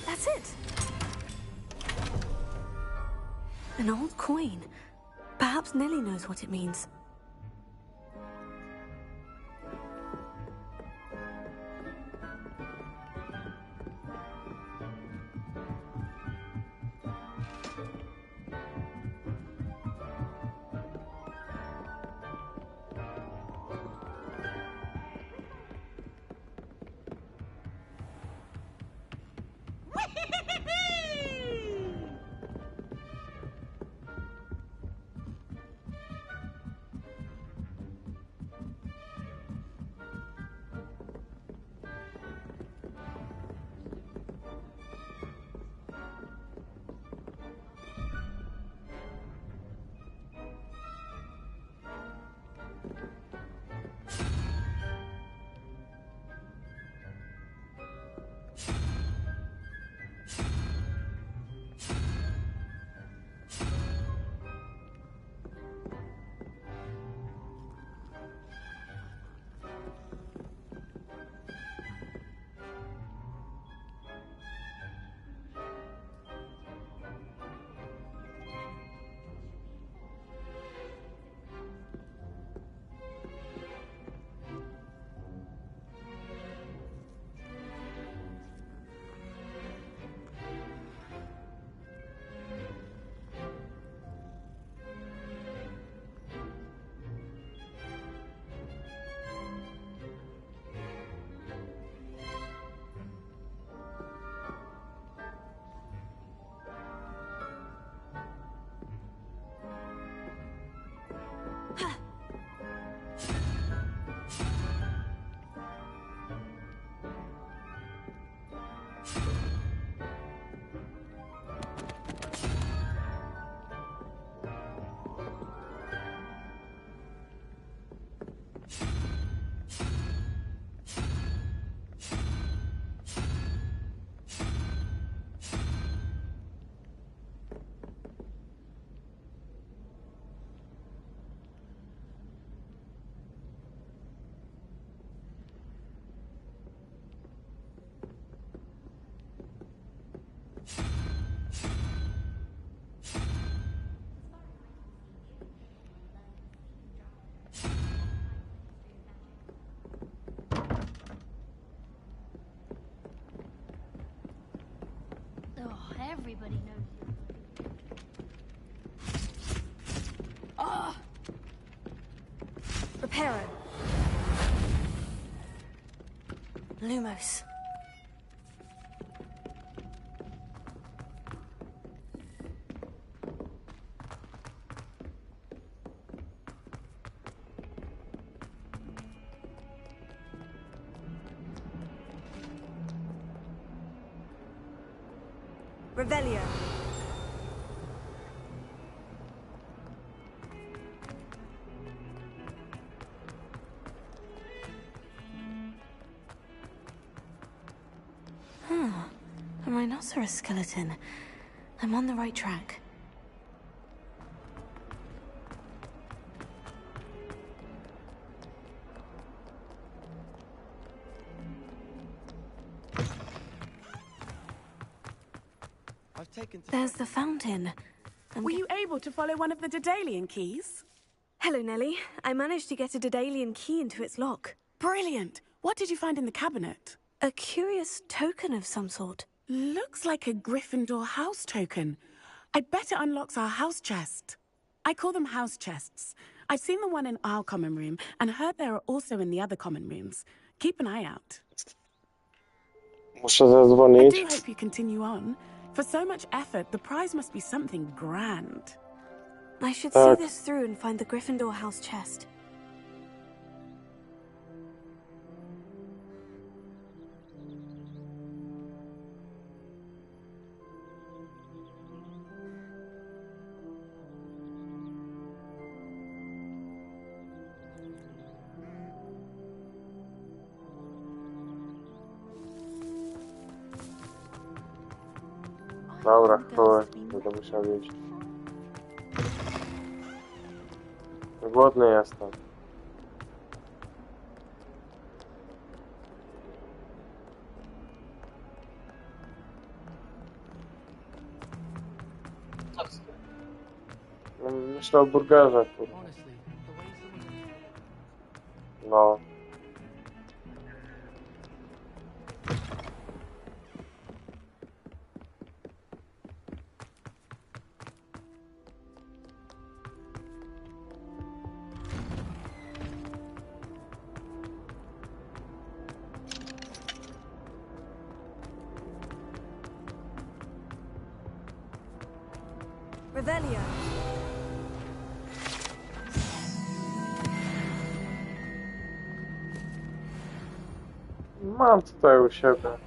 That's it. An old coin. Perhaps Nellie knows what it means. Everybody knows you. Oh! Reparo. Lumos. Revelio. A rhinoceros skeleton. I'm on the right track. There's the fountain. Were you able to follow one of the Daedalian keys? Hello, Nellie. I managed to get a Daedalian key into its lock. Brilliant. What did you find in the cabinet? A curious token of some sort. Looks like a Gryffindor house token. I bet it unlocks our house chest. I call them house chests. I've seen the one in our common room and heard there are also in the other common rooms. Keep an eye out. Muszę I zadzwonić. do hope you continue on. For so much effort, the prize must be something grand. I should see this through and find the Gryffindor house chest. Dobra, chuj, będę musiał iść. Głodny jestem. Myślę o burgerze, kurwa. No. Revelio. Mam tutaj u siebie.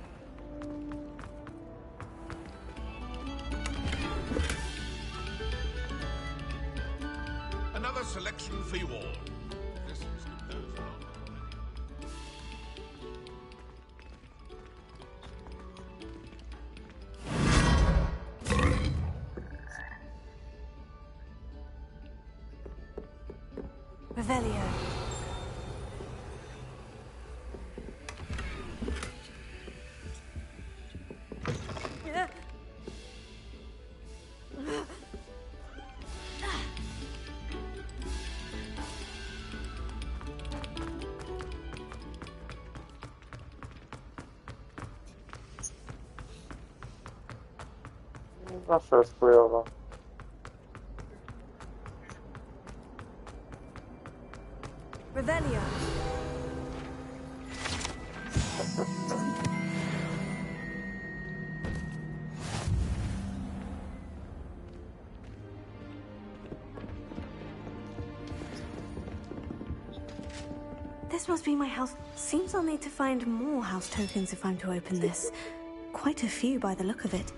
Another selection for you all. This is composed of... Revelio. Zawsze jest chujowa. Revelio. This must be my house. Seems I'll need to find more house tokens if I'm to open this. Quite a few by the look of it.